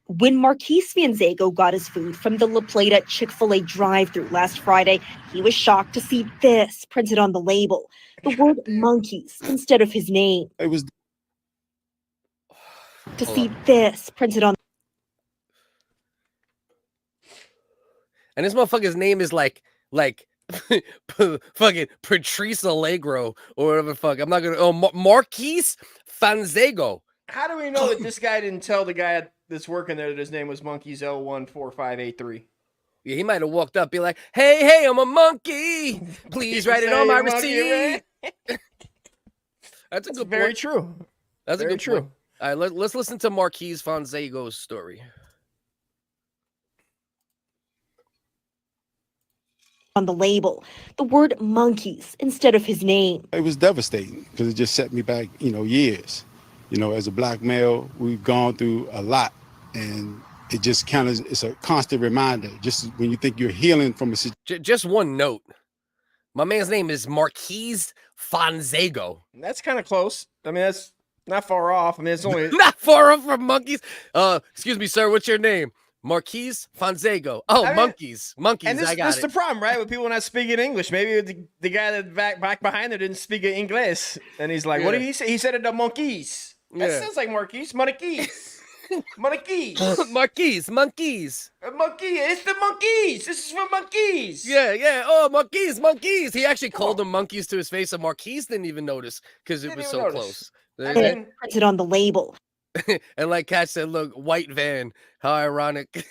When Marquise Vanzago got his food from the La Plata Chick-fil-A drive-thru last Friday, he was shocked to see this printed on the label, the word monkeys instead of his name.
It was
to see this printed on.
And this motherfucker's name is like fucking Patrice Allegro or whatever the fuck. I'm not gonna. Marquise Vanzago.
How do we know that this guy didn't tell the guy that's working there that his name was Monkeys L14583?
Yeah, he might have walked up, be like, "Hey, I'm a monkey. Please write it on my receipt." That's a good.
Very true.
That's
very
a good
true.
Point. All right, let's listen to Marquise Vanzago's story.
on the label, the word monkeys instead of his name.
It was devastating because it just set me back, years. As a black male, we've gone through a lot, and it just kind of, it's a constant reminder. Just when you think you're healing from a situation.
Just one note. My man's name is Marquise Fonzago.
That's kind of close. I mean, that's not far off. I mean, it's only
not far off from monkeys. Excuse me, sir. What's your name? Marquise Fonzago. Oh, I mean, monkeys.
And
I got
this
it.
is the problem, right? With people not speaking English. Maybe the guy that back behind there didn't speak English, and he's like, "What did he say?" He said it the monkeys. That sounds like Marquise. Monkeys. Monkeys.
Monkeys. Monkeys.
Monkey. It's the monkeys. This is for monkeys.
Yeah. Oh, monkeys. He actually called them monkeys to his face, and Marquise didn't even notice because it was so close.
I mean, printed on the label.
And like Kat said, look, white van. How ironic.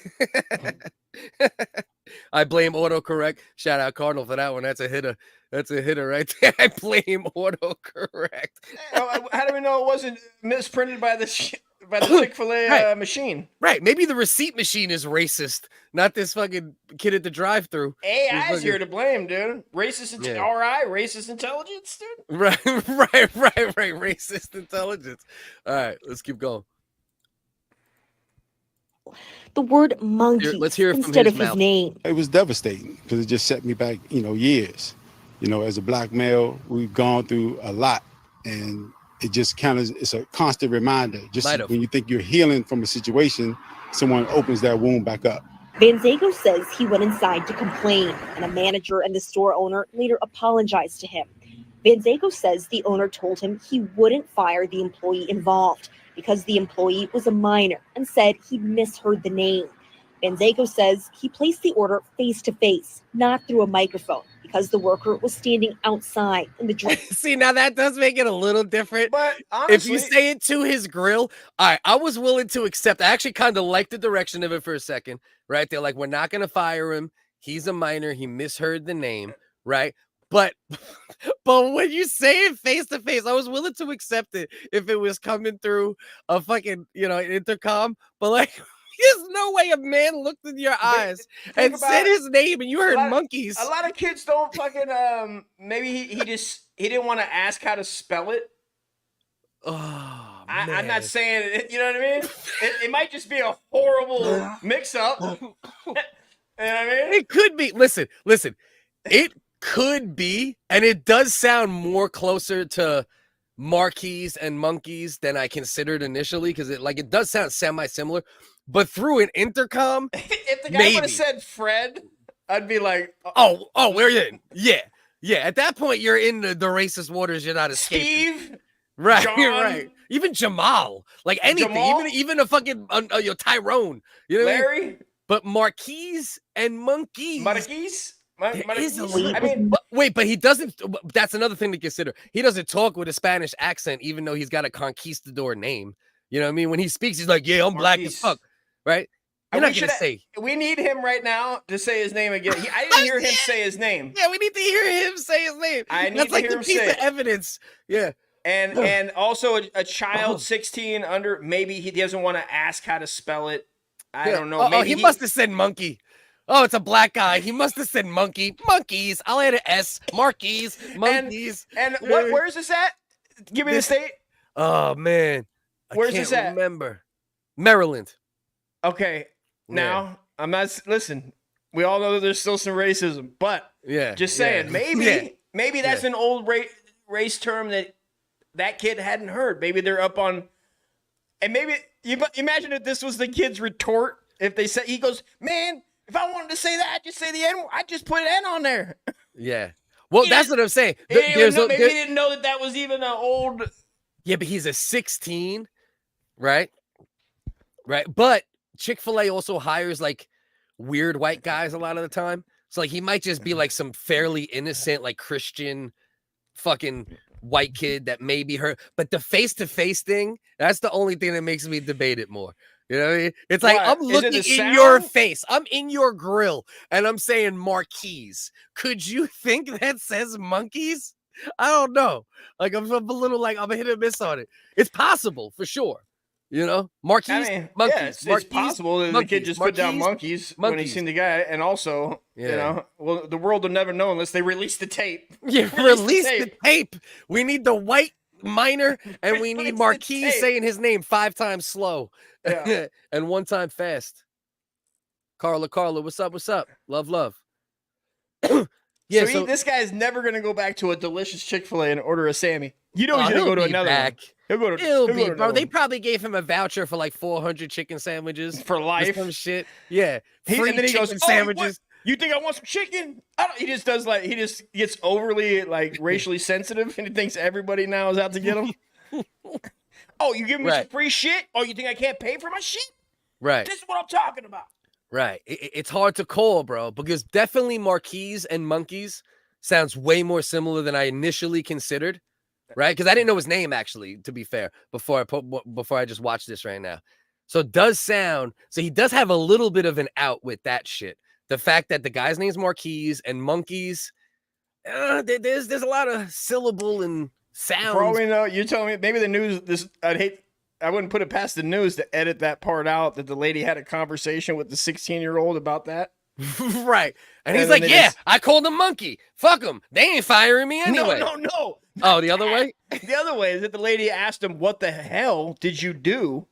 I blame autocorrect. Shout out Cardinal for that one. That's a hitter. That's a hitter right there. I blame autocorrect.
How do we know it wasn't misprinted by the Chick-fil-A machine?
Right. Maybe the receipt machine is racist, not this fucking kid at the drive-thru.
AI's here to blame, dude. Racist racist intelligence, dude.
Right. Racist intelligence. All right, let's keep going.
The word monkey
let's hear it
instead
from
of his
mouth.
name.
It was devastating because it just set me back, years. As a black male, we've gone through a lot, and it just kind of, it's a constant reminder. Just when you think you're healing from a situation, someone opens that wound back up.
Fonzago says he went inside to complain, and a manager and the store owner later apologized to him. Fonzago says the owner told him he wouldn't fire the employee involved because the employee was a minor and said he misheard the name. Fonzago says he placed the order face-to-face, not through a microphone, because the worker was standing outside in the drive.
See, now that does make it a little different.
But honestly,
if you say it to his grill, all right, I was willing to accept. I actually kind of liked the direction of it for a second, right? They're like, we're not going to fire him. He's a minor. He misheard the name, right? But when you say it face to face, I was willing to accept it if it was coming through a fucking, intercom. But like, there's no way a man looked in your eyes and said his name and you heard monkeys.
A lot of kids don't fucking maybe he didn't want to ask how to spell it.
Oh,
I'm not saying it, you know what I mean? It might just be a horrible mix-up. You know what I mean?
It could be. Listen. It could be, and it does sound more closer to marquees and monkeys than I considered initially, because it does sound semi-similar. But through an intercom,
if the guy would have said Fred, I'd be like,
oh, we're in. Yeah. At that point, you're in the racist waters. You're not escaping.
Steve,
right,
John,
right. Even Jamal, like anything,
Jamal?
even a fucking Tyrone. You know what
Larry,
I mean? But marquees and monkeys.
Marquise.
Wait, but he doesn't. That's another thing to consider. He doesn't talk with a Spanish accent, even though he's got a conquistador name. You know what I mean? When he speaks, he's like, "Yeah, I'm black as fuck." Right? You're not gonna say.
We need him right now to say his name again. I didn't hear him say his name.
Yeah, we need to hear him say his name.
That's
like the piece of evidence. Yeah.
And also a child 16 under, maybe he doesn't want to ask how to spell it. I don't know. Maybe
he must have said monkey. Oh, it's a black guy. He must have said monkey. Monkeys. I'll add an S. Marquees. Monkeys.
And where's this at? Give me the state.
Oh, man.
Where's this at?
Remember. Maryland.
Okay. Now, I'm not, listen, we all know that there's still some racism, but just saying, maybe that's an old race term that kid hadn't heard. Maybe they're up on, and maybe, you imagine if this was the kid's retort, if they said, he goes, man, if I wanted to say that, I'd just say the N. I just put an N on there.
Yeah. Well, that's what I'm saying.
Maybe he didn't know that was even an old.
Yeah, but he's a 16, right? Right. But Chick-fil-A also hires like weird white guys a lot of the time. So like he might just be like some fairly innocent, like Christian fucking white kid that maybe hurt. But the face-to-face thing, that's the only thing that makes me debate it more. You know what I mean? It's like, I'm looking in your face. I'm in your grill and I'm saying marquees. Could you think that says monkeys? I don't know. Like I'm a little like, I'm a hit or miss on it. It's possible for sure. You know, Marquise,
I mean,
monkeys.
yeah, it's possible that the kid just put down monkeys when he seen the guy, and also, you know, well, the world will never know unless they release the tape.
Yeah, release the tape. We need the white minor, and we need Marquise saying his name 5 times slow, and 1 time fast. Carla, what's up? What's up? Love.
Yeah, so this guy is never gonna go back to a delicious Chick-fil-A and order a Sammy. You know he's gonna go to another one. He'll go to
bro. They probably gave him a voucher for like 400 chicken sandwiches
for life.
Some shit. Yeah,
free and then he goes, sandwiches. You think I want some chicken? He just does he just gets overly racially sensitive and he thinks everybody now is out to get him. Oh, you giving me some free shit? Oh, you think I can't pay for my shit?
Right.
This is what I'm talking about.
Right. It's hard to call, bro, because definitely Marquise and Monkeys sounds way more similar than I initially considered. Right? Because I didn't know his name, actually, to be fair, before I just watched this right now. So it does sound, so he does have a little bit of an out with that shit. The fact that the guy's name's Marquise and Monkeys, there's a lot of syllable and sound.
Probably no. You're telling me maybe the news, I wouldn't put it past the news to edit that part out that the lady had a conversation with the 16-year-old about that.
Right. And he's like, yeah, I called him monkey. Fuck him. They ain't firing me anyway.
No.
Oh, the other way?
The other way is that the lady asked him, what the hell did you do?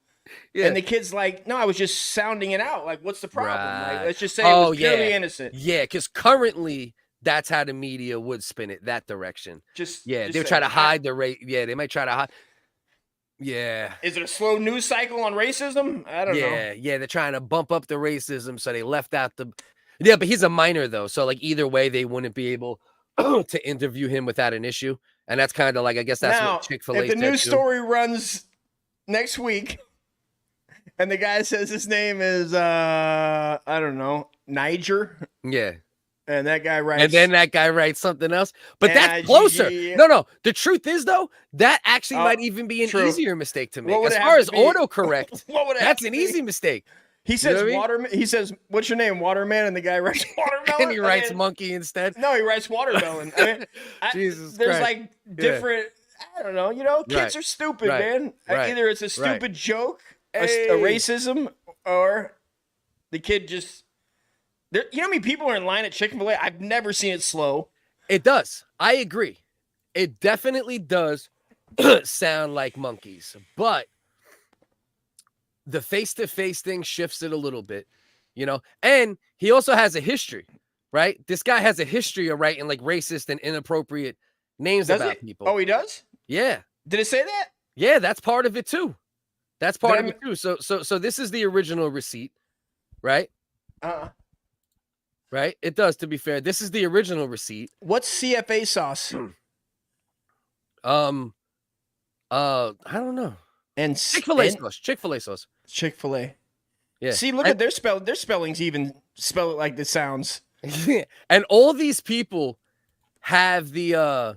Yeah. And the kid's like, no, I was just sounding it out. Like, what's the problem? Like, let's just say it was purely innocent.
Yeah, because currently that's how the media would spin it, that direction. They would try to hide the race. Yeah, they might try to hide. Yeah.
Is it a slow news cycle on racism? I don't know.
Yeah, they're trying to bump up the racism, so they left out the... Yeah, but he's a minor, though, so, either way, they wouldn't be able to interview him without an issue, and that's kind of I guess that's what Chick-fil-A
if the news story runs next week, and the guy says his name is, I don't know, Niger.
Yeah.
And that guy writes...
And then that guy writes something else. But that's closer. No. The truth is, though, that actually might even be an easier mistake to make. As far as autocorrect, that's an easy mistake.
He says waterman. He says, "What's your name, Waterman?" And the guy writes watermelon.
And he writes monkey instead.
No, he writes watermelon.
Jesus
there's
Christ.
Different. I don't know. You know, kids are stupid, man. Either it's a stupid joke, a racism, or the kid just. You know how many people are in line at Chick-fil-A? I've never seen it slow.
It does. I agree. It definitely does sound like monkeys, but the face-to-face thing shifts it a little bit, and he also has a history, right? This guy has a history of writing racist and inappropriate names about people.
Oh, he does?
Yeah.
Did it say that?
Yeah, that's part of it too. So this is the original receipt, right? Right? It does, to be fair. This is the original receipt.
What's CFA sauce?
I don't know.
And
Chick-fil-A sauce. Chick-fil-A sauce.
Chick-fil-A.
Yeah.
See, look at their spell. Their spellings even spell it like this sounds.
And all these people have the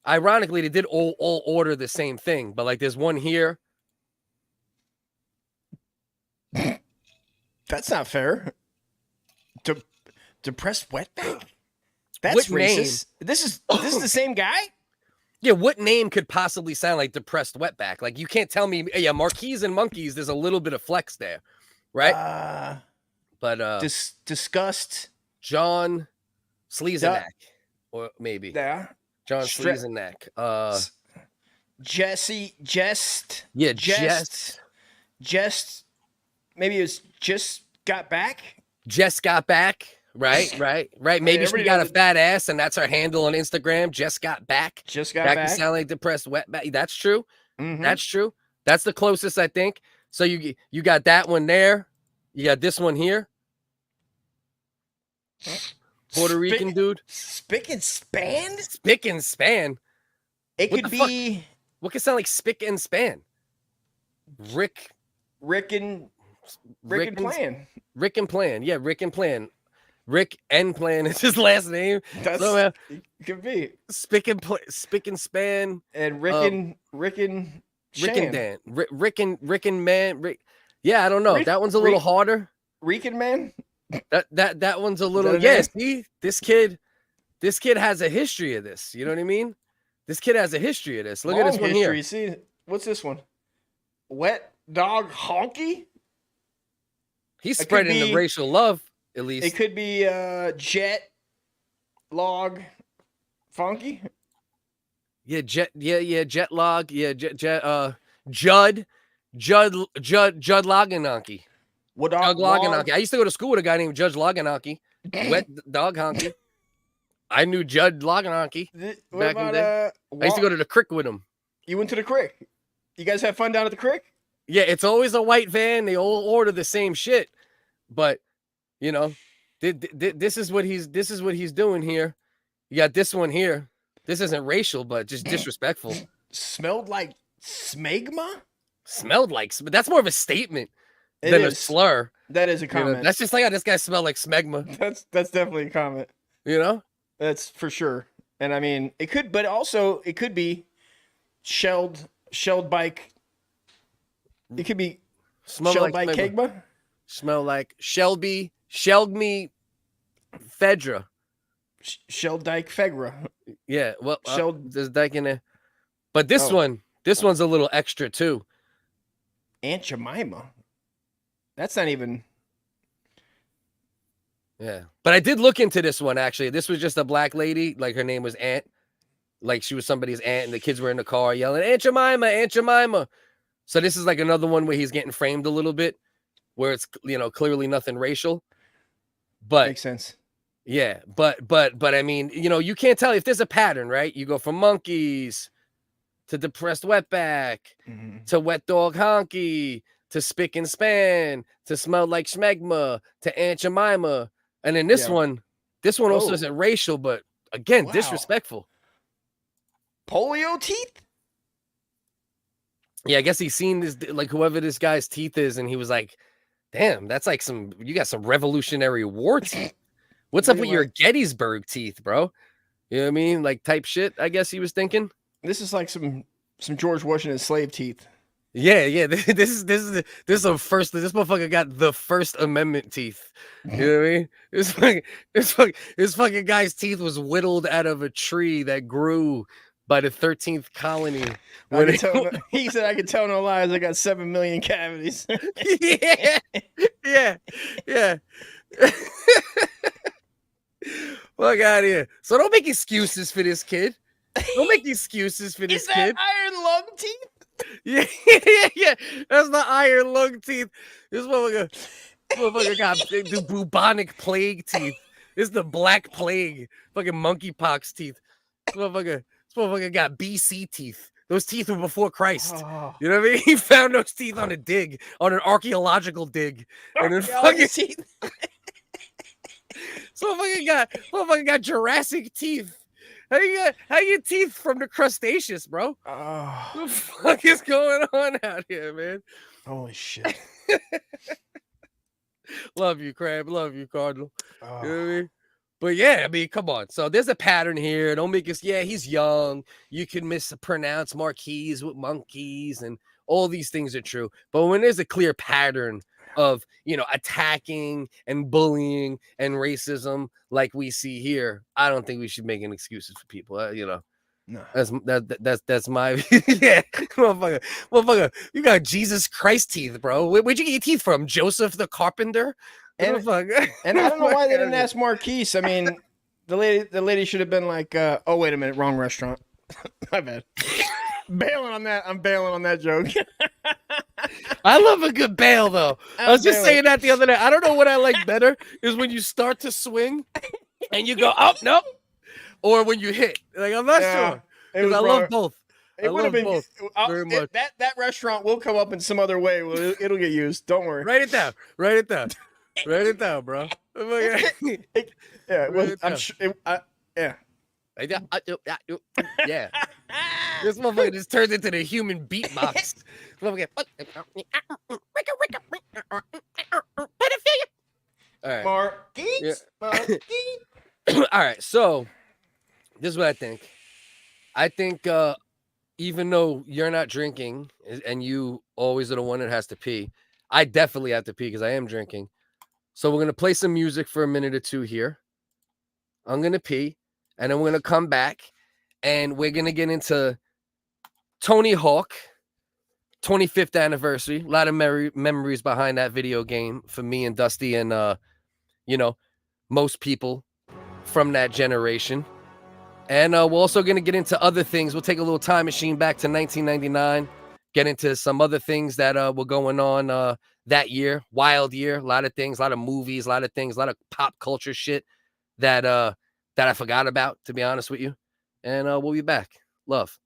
ironically, they did all order the same thing, but there's one here.
That's not fair. Depressed wetback? That's racist. This is the same guy?
Yeah, what name could possibly sound like depressed wetback? You can't tell me, Marquise and Monkeys, there's a little bit of flex there, right? But
disgust.
John Sleazenack, or maybe.
Yeah.
John Sleazenack.
Jesse, Jest.
Yeah,
Jest. Maybe it was Just Got Back.
Just Got Back. Right. Maybe she got a fat ass, and that's her handle on Instagram. Just Got Back.
Just Got Back.
That can sound like depressed wetback. That's true. Mm-hmm. That's true. That's the closest, I think. So you got that one there. You got this one here. Puerto Rican dude.
Spick and Span?
Spick and Span.
It could be.
Fuck? What could sound like Spick and Span? Rick and Plan. Rick and Plan. Yeah, Rick and Plan. Rick and Plan is his last name.
It could be.
Spick and Span.
And Rick and
Dan. Rick and Man. Yeah, I don't know. That one's a little harder.
Rican Man?
That one's a little. Yes, see, this kid has a history of this. You know what I mean? This kid has a history of this. Look at this one here.
See, what's this one? Wet Dog Honky.
He's spreading the racial love, at least.
It could be Jet Log Funky.
Yeah, Jet Log. Yeah, Judd Loganaki. Jug Loganaki. I used to go to school with a guy named Judge Loganaki. Wet Dog Honky. I knew Judd Loganaki back in the day. I used to go to the creek with him.
You went to the creek? You guys have fun down at the creek?
Yeah, it's always a white van. They all order the same shit. But, you know, this is what he's doing here. You got this one here. This isn't racial, but just disrespectful.
Smelled like smegma?
Smelled like, but that's more of a statement than a slur.
That is a comment.
You know, that's just like, this guy smelled like smegma.
That's definitely a comment.
You know?
That's for sure. And I mean, it could, but also it could be shelled bike. It could be shelled
like
bike kegma.
Smell like shelled me Fedra.
Shelled Dyke Fegra.
Yeah, well, there's Dyke in there. But this one's a little extra too.
Aunt Jemima. That's not even.
Yeah, but I did look into this one actually. This was just a black lady, like her name was Aunt, like she was somebody's aunt, and the kids were in the car yelling Aunt Jemima, Aunt Jemima. So this is like another one where he's getting framed a little bit, where it's, you know, clearly nothing racial. But
makes sense.
Yeah, but I mean, you know, you can't tell if there's a pattern, right? You go from monkeys to depressed wetback to wet dog honky to spick and span to smell like smegma to Aunt Jemima, and then this one also isn't racial, but again, disrespectful.
Polio teeth.
Yeah, I guess he's seen this, like whoever this guy's teeth is, and he was like, "Damn, that's like you got some Revolutionary War teeth. What's up with your Gettysburg teeth, bro?" You know what I mean? Like type shit, I guess he was thinking.
This is like some George Washington slave teeth.
Yeah. This is a first. This motherfucker got the First Amendment teeth. You know what I mean? This fucking guy's teeth was whittled out of a tree that grew by the 13th colony.
He said, "I can tell no lies. I got 7 million cavities."
yeah. Fuck out of here. So don't make excuses for this kid. Don't make excuses for this
Is that
kid.
iron lung teeth?
Yeah. That's the iron lung teeth. This motherfucker got the bubonic plague teeth. This is the black plague. Fucking monkeypox teeth. This motherfucker got BC teeth. Those teeth were before Christ. Oh. You know what I mean? He found those teeth on a dig, on an archaeological dig. And then fucking teeth. So motherfucker got Jurassic teeth. How you get teeth from the crustaceous, bro?
Oh.
What the fuck is going on out here, man?
Holy shit.
Love you, Crab. Love you, Cardinal.
Oh.
You know what I mean? But yeah, I mean, come on. So there's a pattern here. Don't make us, he's young. You can mispronounce marquise with monkeys, and all these things are true. But when there's a clear pattern of, you know, attacking and bullying and racism like we see here, I don't think we should make any excuses for people. You know,
no,
that's my yeah, motherfucker. You got Jesus Christ teeth, bro. Where'd you get your teeth from? Joseph the Carpenter?
And I don't know why they didn't ask Marquise. I mean, the lady should have been like, "Oh, wait a minute, wrong restaurant." My bad. Bailing on that. I'm bailing on that joke.
I love a good bail, though. I was just saying that the other day. I don't know what I like better is when you start to swing and you go, "Oh, nope," or when you hit. Like, I'm not sure. Because I love both.
It would have been very much. That restaurant will come up in some other way. It'll get used. Don't worry.
Write it down. Write it down, bro.
Yeah, well, I'm sure. Yeah.
Yeah. This motherfucker just turns into the human beatbox. All right.
Marquise.
All right. So this is what I think. I think even though you're not drinking and you always are the one that has to pee, I definitely have to pee because I am drinking. So we're going to play some music for a minute or two here. I'm going to pee, and then we're going to come back, and we're going to get into Tony Hawk 25th anniversary. A lot of memories behind that video game for me and Dusty and, you know, most people from that generation. And we're also going to get into other things. We'll take a little time machine back to 1999, get into some other things that were going on that year. Wild year. A lot of things, a lot of movies, a lot of things, a lot of pop culture shit that I forgot about, to be honest with you. And we'll be back. Love.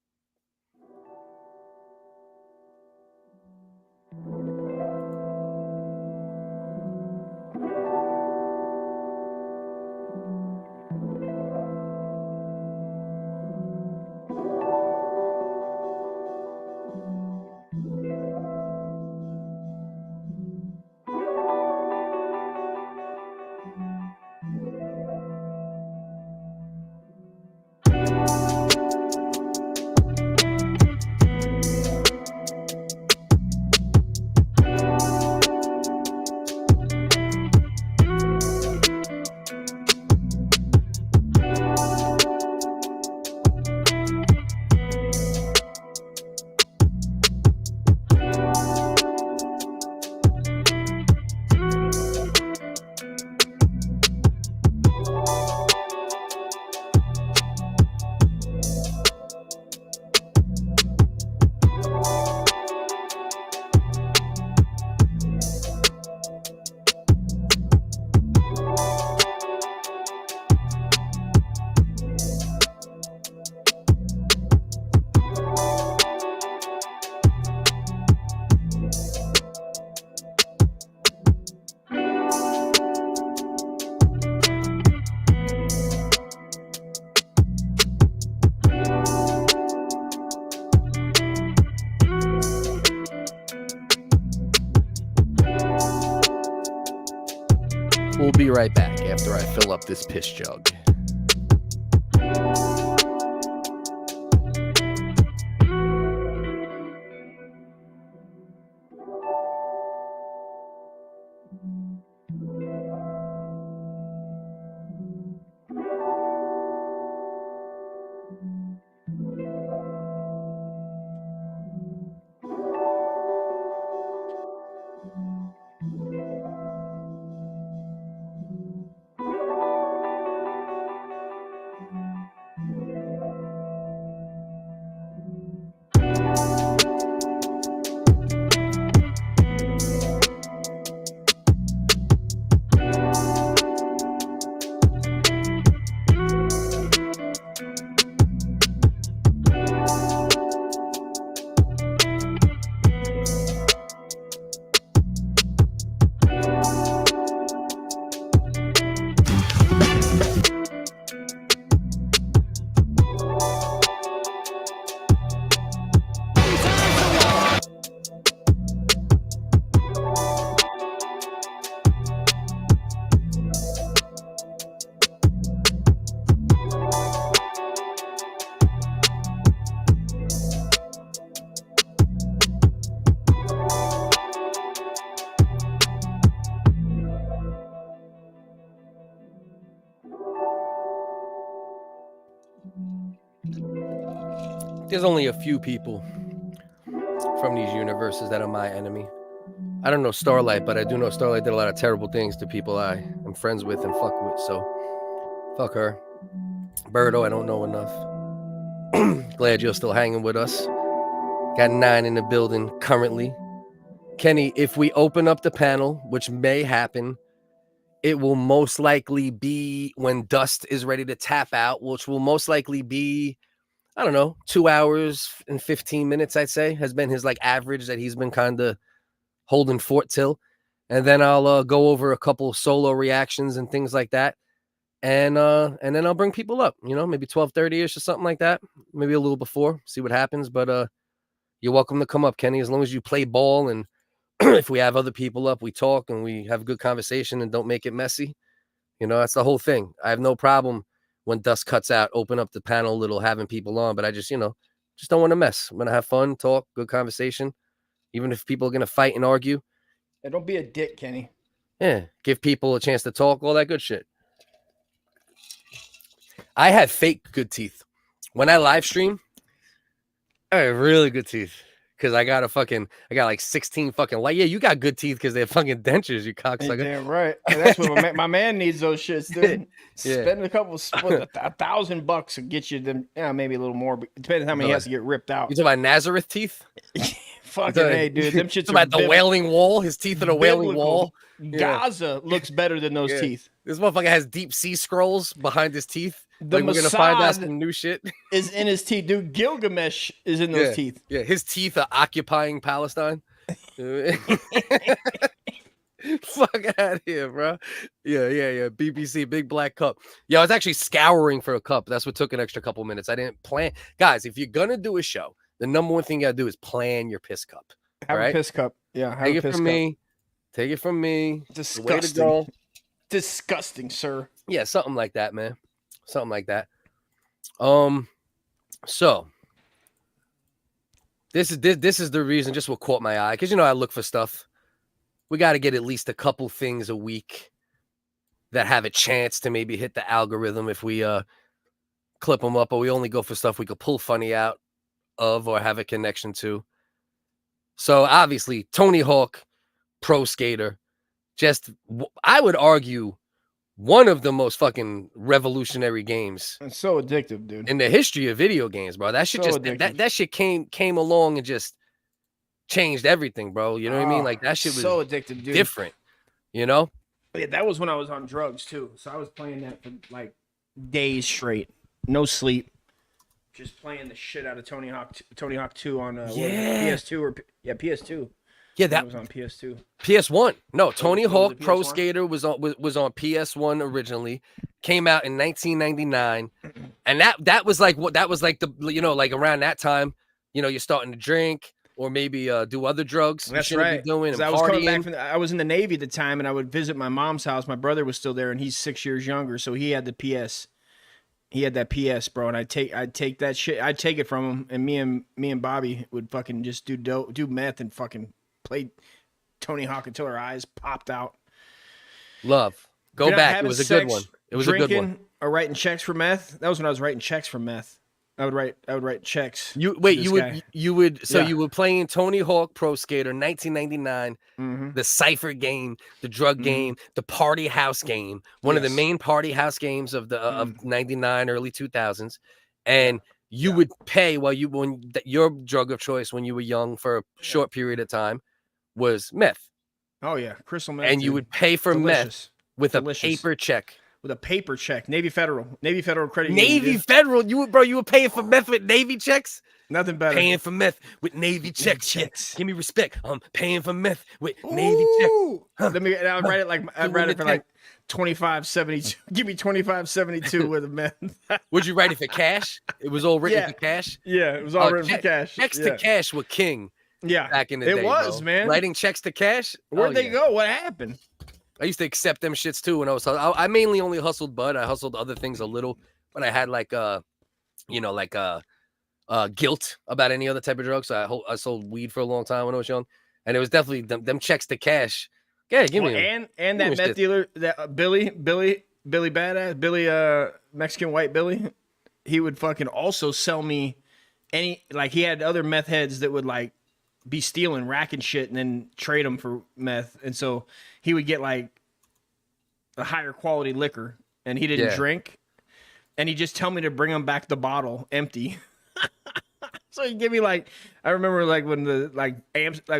We'll be right back after I fill up this piss jug. There's only a few people from these universes that are my enemy. I don't know Starlight, but I do know Starlight did a lot of terrible things to people I am friends with and fuck with, so fuck her. Birdo, I don't know enough. Glad you're still hanging with us. Got 9 in the building currently. Kenny, if we open up the panel, which may happen, it will most likely be when Dust is ready to tap out, which will most likely be, I don't know, 2 hours and 15 minutes, I'd say, has been his like average that he's been kind of holding fort till. And then I'll go over a couple solo reactions and things like that. And then I'll bring people up, you know, maybe 12:30-ish or something like that. Maybe a little before, see what happens. But you're welcome to come up, Kenny, as long as you play ball. And if we have other people up, we talk and we have a good conversation and don't make it messy. You know, that's the whole thing. I have no problem when Dust cuts out, open up the panel a little, having people on. But I just, you know, just don't want to mess. I'm going to have fun, talk, good conversation. Even if people are going to fight and argue.
Yeah, don't be a dick, Kenny.
Yeah, give people a chance to talk, all that good shit. I have fake good teeth. When I live stream, I have really good teeth. because I got like 16 fucking yeah, you got good teeth because they're fucking dentures, you cocksucker.
Damn right. That's what my man needs those shits, dude.
Yeah.
Spend a couple $1,000 to get you them, maybe a little more, but depending on how many has to get ripped out.
You talking about Nazareth teeth?
Fucking hey, dude. Them shits
about the Wailing Wall, his teeth in a Wailing Wall.
Gaza looks better than those teeth.
This motherfucker has deep sea scrolls behind his teeth.
The
we're gonna find out
Mossad
some new shit.
Is in his teeth, dude. Gilgamesh is in those teeth.
Yeah, his teeth are occupying Palestine. Fuck out of here, bro. Yeah. BBC, big black cup. Yeah, I was actually scouring for a cup. That's what took an extra couple minutes. I didn't plan. Guys, if you're gonna do a show, the number one thing you gotta do is plan your piss cup.
Have a piss cup. Yeah, have
Take
a
it
piss
from
cup.
me. Take it from me.
Disgusting.
The way to go.
Disgusting, sir.
Yeah, something like that, man. Something like that. So this is the reason, just what caught my eye, because I look for stuff. We got to get at least a couple things a week that have a chance to maybe hit the algorithm if we clip them up, or we only go for stuff we could pull funny out of or have a connection to. So obviously, Tony Hawk, pro skater, just I would argue one of the most fucking revolutionary games.
It's so addictive, dude.
In the history of video games, bro. That shit that shit came along and just changed everything, bro. You know what I mean? Like that shit was
so addictive, dude.
Different.
Yeah, that was when I was on drugs too. So I was playing that for like days straight, no sleep, just playing the shit out of Tony Hawk 2 on PS2 or PS2.
Yeah, that
was on PS2.
PS1. No, Tony Hawk Pro Skater was on PS1 originally. Came out in 1999, and that was like the like around that time, you're starting to drink or maybe do other drugs.
That's
you
right.
Be doing and
I was coming
partying.
back I was in the Navy at the time, and I would visit my mom's house. My brother was still there, and he's 6 years younger, so he had the PS. He had that PS, bro, and I'd take that shit. I'd take it from him, and me and Bobby would fucking just do meth and fucking play Tony Hawk until our eyes popped out.
Love. Go back. It was a good one. It was a good one.
Or writing checks for meth. That was when I was writing checks for meth. I would write checks.
You were playing Tony Hawk Pro Skater 1999, the Cypher game, the drug game, the Party House game, one of the main Party House games of the of 99, early 2000s, and you would pay when your drug of choice when you were young for a short period of time was meth.
Oh yeah, crystal meth.
And you would pay for meth with a paper check.
With a paper check, Navy Federal credit.
Navy Federal, you were paying for meth with Navy checks.
Nothing better.
Paying for meth with Navy checks. Give me respect. I'm paying for meth with Navy checks.
Huh. I'll write it like I'd write it for like 25.72. Give me 25.72 with a meth.
Would you write it for cash? It was all written for cash.
Yeah, it was all written for cash.
Checks to cash were king.
Yeah,
back in the day.
It was, man.
Writing checks to cash.
Where'd they go? What happened?
I used to accept them shits too when I was. I mainly only hustled bud. I hustled other things a little, but I had guilt about any other type of drug. So I sold weed for a long time when I was young, and it was definitely them checks to cash. Yeah, give me
them. And that meth dealer, that Billy Badass, Billy Mexican white Billy, he would fucking also sell me he had other meth heads that would like be stealing rack and shit and then trade them for meth, and so he would get like a higher quality liquor, and he didn't drink, and he just tell me to bring him back the bottle empty. So he give me I remember when the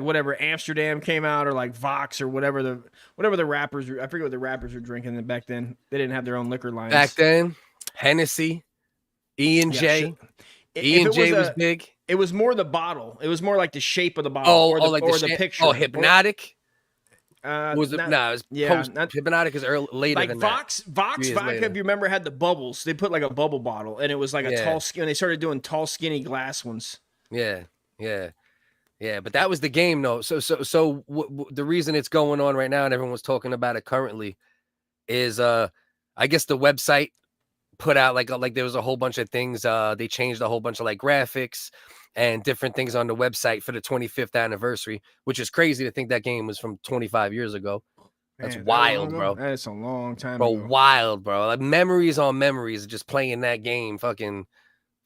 whatever Amsterdam came out, or like Vox or whatever the rappers, I forget what the rappers were drinking back then. They didn't have their own liquor lines
back then. Hennessy, E&J. E&J was big.
It was more the bottle. It was more like the shape of the bottle, the picture.
Oh, Hypnotic.
Hypnotic
is later than
Vox vodka. If you remember, had the bubbles. They put like a bubble bottle, and it was like a tall skin. They started doing tall, skinny glass ones.
Yeah. But that was the game, though. So the reason it's going on right now, and everyone's talking about it currently, is I guess the website put out like there was a whole bunch of things. They changed a whole bunch of graphics and different things on the website for the 25th anniversary, which is crazy to think that game was from 25 years ago. That's wild, bro.
That's a long time
ago.
Wild,
bro. Like memories on memories of just playing that game fucking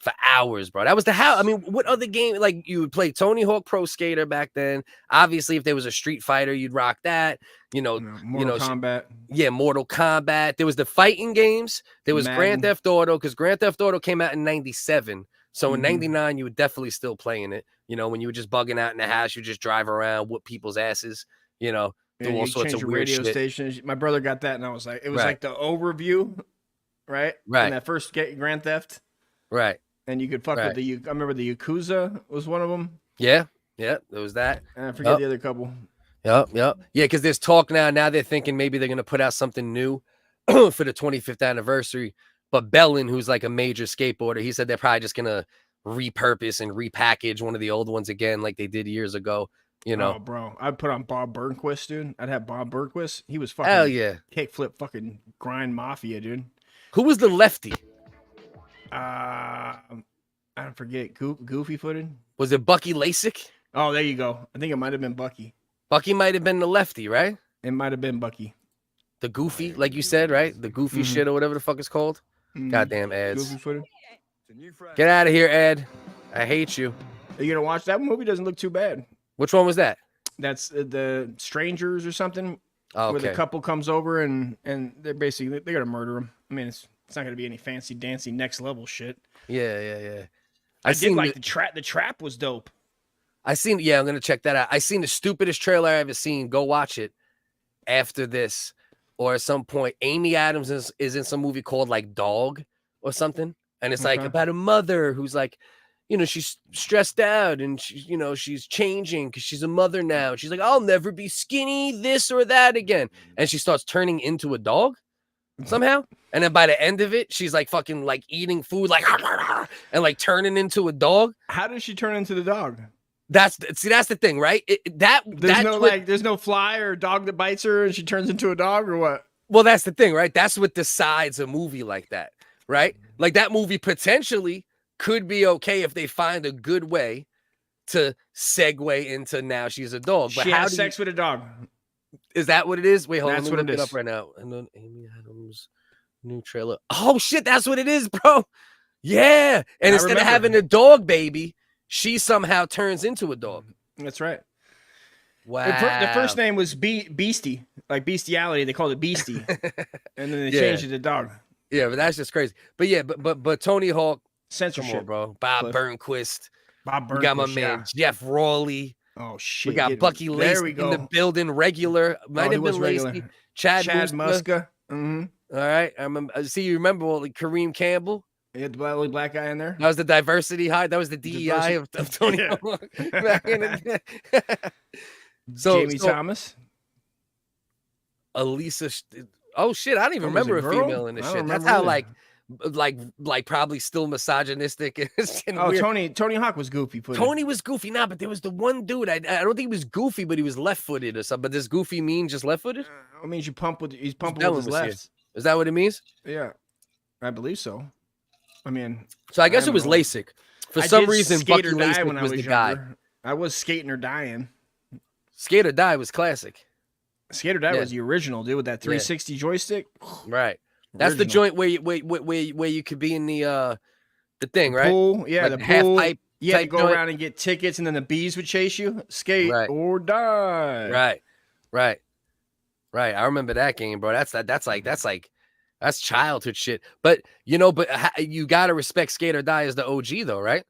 for hours, bro. That was the how. I mean, what other game? Like, you would play Tony Hawk Pro Skater back then. Obviously, if there was a Street Fighter, you'd rock that.
Mortal Kombat.
Yeah, Mortal Kombat. There was the fighting games. There was Grand Theft Auto, because Grand Theft Auto came out in 97. So in 99, you were definitely still playing it. When you were just bugging out in the house, you just drive around, whoop people's asses, do all sorts of weird
radio
shit.
Stations. My brother got that, and I was like, it was like the overview, right?
Right.
In that first Grand Theft.
Right.
And you could fuck with I remember the Yakuza was one of them.
Yeah. Yeah. There was that.
And I forget the other couple.
Yep. Yeah, because there's talk now. Now they're thinking maybe they're going to put out something new for the 25th anniversary. But Bellin, who's like a major skateboarder, he said they're probably just going to repurpose and repackage one of the old ones again like they did years ago.
Oh, bro. I'd put on Bob Burnquist, dude. I'd have Bob Burnquist. He was fucking
hell yeah.
Kickflip fucking grind mafia, dude.
Who was the lefty?
I forget. Goofy footed.
Was it Bucky Lasik?
Oh, there you go. I think it might have been Bucky.
Bucky might have been the lefty, right?
It might have been Bucky.
The goofy, like you said, right? The goofy shit or whatever the fuck it's called. Goddamn ads.
Goofy footed.
Get out of here, Ed. I hate you.
Are you gonna watch that movie? Doesn't look too bad.
Which one was that?
That's the Strangers or something.
Oh, okay.
Where the couple comes over and they're basically they're gonna murder him. I mean, it's not gonna be any fancy dancy next level shit.
Yeah.
I did like the trap. The trap was dope.
I'm gonna check that out. I seen the stupidest trailer I ever seen. Go watch it after this, or at some point. Amy Adams is in some movie called like Dog or something, and it's like about a mother who's like, she's stressed out and she's changing because she's a mother now. And she's like, I'll never be skinny, this or that again, and she starts turning into a dog somehow. And then by the end of it, she's like fucking like eating food like and like turning into a dog.
How does she turn into the dog?
That's the thing, right?
There's no fly or dog that bites her and she turns into a dog or what?
Well, that's the thing, right? That's what decides a movie like that, right? Like that movie potentially could be okay if they find a good way to segue into now she's a dog. But
she has sex with a dog.
Is that what it is? Wait, hold on.
That's
Let me
what
look
it
it
is.
up right now. And then Amy Adams new trailer. Oh shit, that's what it is, bro. Yeah. And instead of having a dog baby, she somehow turns into a dog.
That's right.
Wow.
The first name was Beastie, like bestiality. They called it Beastie, and then they changed it to dog.
Yeah, but that's just crazy. But yeah, but Tony Hawk,
censorship,
bro. Bob Burnquist.
We
got my man Jeff Rawley.
Oh shit.
We got Bucky Lacey in the building. Regular might have been Lacey. Chad
Muska.
All right, I remember. See, you remember Kareem Campbell?
You had the only black guy in there.
That was the diversity high. That was the DEI of Tony Hawk back in the day.
Jamie Thomas.
Elisa. Oh shit! I don't even remember a female in this shit. That's how like probably still misogynistic. And
oh,
weird.
Tony Hawk was goofy.
Tony was goofy, but there was the one dude. I don't think he was goofy, but he was left-footed or something. But does goofy mean just left-footed?
It means he's pumping with his left.
Is that what it means?
Yeah, I believe so. I mean,
so I guess it was LASIK. For some reason, Bucky LASIK was the guy.
I was Skating or Dying.
Skate or Die was classic.
Skate or Die was the original, dude, with that 360 joystick.
Right. That's the joint where you could be in the thing, right?
Pool. Yeah,
like
the pool.
Half pipe.
You had to go around and get tickets, and then the bees would chase you. Skate or die.
Right. I remember that game, bro. That's childhood shit. But you gotta respect Skate or Die as the OG, though, right?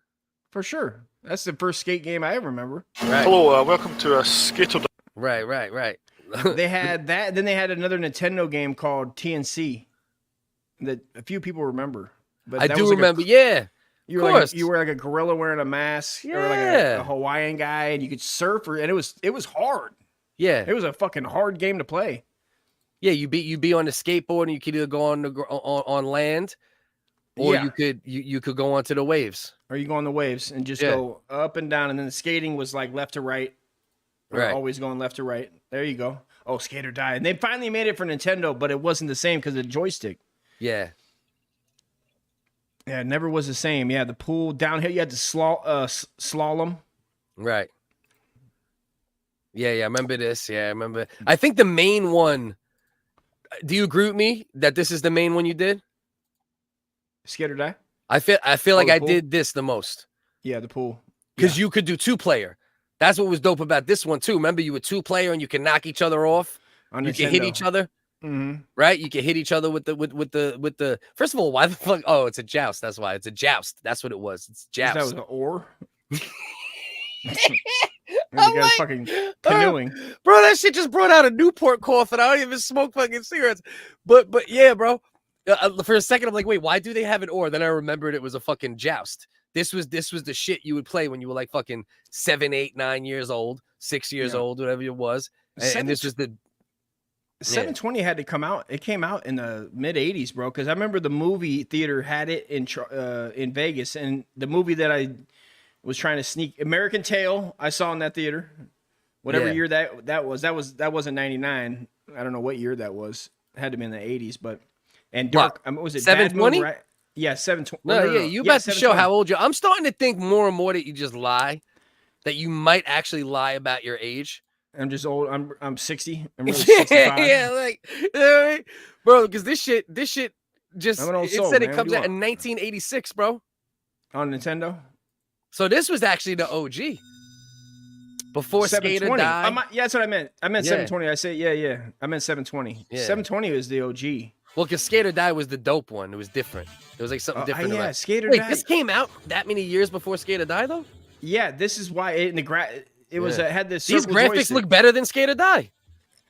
For sure. That's the first skate game I ever remember.
Right.
Hello, welcome to Skate or Die.
Right.
They had that. Then they had another Nintendo game called TNC that a few people remember. But
I do remember. Yeah.
You were like a gorilla wearing a mask, or like a Hawaiian guy, and you could surf, and it was hard.
Yeah,
it was a fucking hard game to play.
Yeah, you be on the skateboard, and you could either go on land, or you could go onto the waves,
or you go on the waves and just go up and down, and then the skating was like left to right, always going left to right. There you go. Oh, Skate or Die, and they finally made it for Nintendo, but it wasn't the same because of the joystick.
Yeah.
Yeah, it never was the same. Yeah, the pool downhill, you had to slalom.
Right. Yeah, I remember this. Yeah, I remember. I think the main one. Do you agree with me that this is the main one you did?
Skate or Die?
I feel like
the
I
pool?
did this the most.
Yeah, the pool.
Because you could do 2-player. That's what was dope about this one too. Remember, you were 2-player and you can knock each other off.
On
You can hit
Nintendo.
each other.
Mm-hmm.
Right? You can hit each other with the. First of all, why the fuck? Oh, it's a joust. That's why it's a joust. That's what it was. It's joust.
That was an oar. Like, fucking canoeing,
bro. That shit just brought out a Newport cough, and I don't even smoke fucking cigarettes. But yeah, bro. For a second, I'm like, wait, why do they have an oar? Then I remembered it was a fucking joust. This was the shit you would play when you were like fucking 7, 8, 9 years old, 6 years old, whatever it was. And this was the
720 had to come out. It came out in the mid 80s, bro. Because I remember the movie theater had it in Vegas, and the movie that I was trying to sneak, American Tail, I saw in that theater. Whatever year that wasn't 99. I don't know what year that was. It had to be in the 80s, but Dark. Was it
720?
Right? Yeah, 720.
No, you about to show how old you are. I'm starting to think more and more that you just lie, that you might actually lie about your age.
I'm just old. I'm 60. I'm really 65.
Yeah, like, you know what I mean? Bro, because this shit just,
I'm an old
it
soul,
said
man.
it comes
What
out
do you
in 1986, bro.
On Nintendo.
So this was actually the OG. Before Skater
720.
died.
Yeah, that's what I meant. I meant
Yeah.
720. I said, yeah. I meant 720.
Yeah.
720 was the OG.
Well, because Skater Die was the dope one. It was different. It was like something different.
Yeah,
about it.
Skater
Wait,
Die.
this came out that many years before Skater Die, though?
Yeah, this is why it was had this.
These
circle
graphics
joystick.
look better than Skater Die.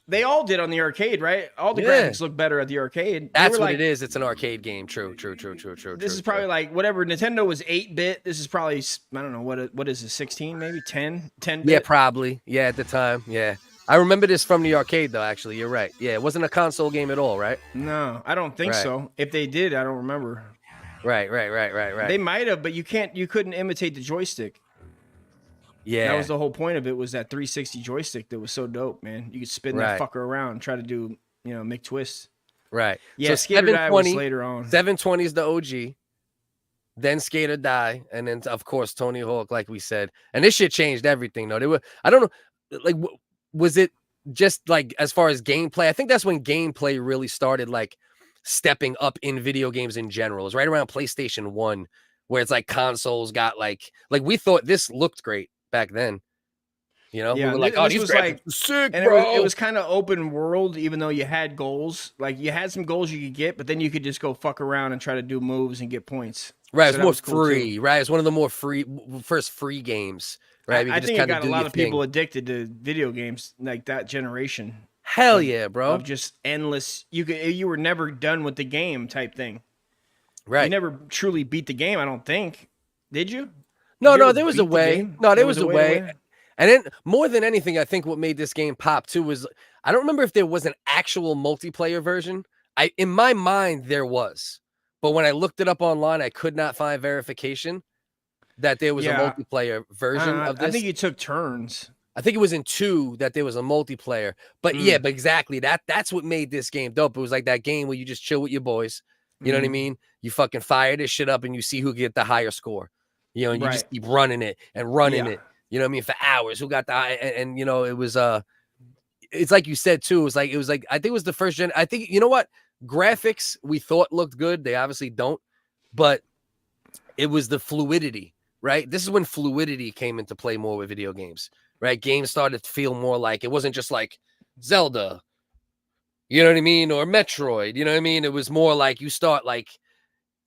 They all did on the arcade, right? All the
Yeah.
graphics look better at the arcade. They
That's
were
what
like,
it is. It's an arcade game. True.
This is probably like whatever Nintendo was 8-bit. This is probably, I don't know what is it, 16 maybe 10-bit.
Yeah, probably. Yeah, at the time. Yeah. I remember this from the arcade, though, actually. You're right. Yeah, it wasn't a console game at all, right?
No, I don't think
Right.
so. If they did, I don't remember.
Right.
They might have, but you couldn't imitate the joystick.
Yeah.
That was the whole point of it, was that 360 joystick that was so dope, man. You could spin that
Right.
fucker around and try to do, McTwist.
Right.
Yeah,
so
Skater Die was
720
later on.
720 is the OG. Then Skater Die, and then of course Tony Hawk, like we said. And this shit changed everything, though. I don't know, like, was it just like as far as gameplay? I think that's when gameplay really started like stepping up in video games in general. It was right around PlayStation 1, where it's like consoles got like we thought this looked great back then. You know, we were like, oh,
this
these
was
graphics are sick,
and
bro.
it was kind of open world, even though you had goals. Like you had some goals you could get, but then you could just go fuck around and try to do moves and get points.
Right,
So
it's
that
more
was cool, too.
free, right? It's one of the more first free games, right?
I think it got a lot of people addicted to video games, like that generation.
Hell yeah, bro!
Of just endless. You were never done with the game type thing.
Right.
You never truly beat the game. I don't think. Did you?
No,
Did you ever
there was a
beat the
way.
game?
No, there was a
to
way.
win?
And then more than anything, I think what made this game pop too was I don't remember if there was an actual multiplayer version. In my mind there was, but when I looked it up online, I could not find verification that there was a multiplayer version of this.
I think you took turns.
I think it was in 2 that there was a multiplayer. But yeah, but exactly that's what made this game dope. It was like that game where you just chill with your boys. You know what I mean? You fucking fire this shit up and you see who get the higher score. You know, and you just keep running it and running it. You know what I mean? For hours. Who got the high? And you know, it was it's like you said too. It was like I think it was the first gen. I think, you know what? Graphics we thought looked good. They obviously don't, but it was the fluidity, right? This is when fluidity came into play more with video games, right? Games started to feel more like, it wasn't just like Zelda, you know what I mean? Or Metroid, you know what I mean? It was more like you start like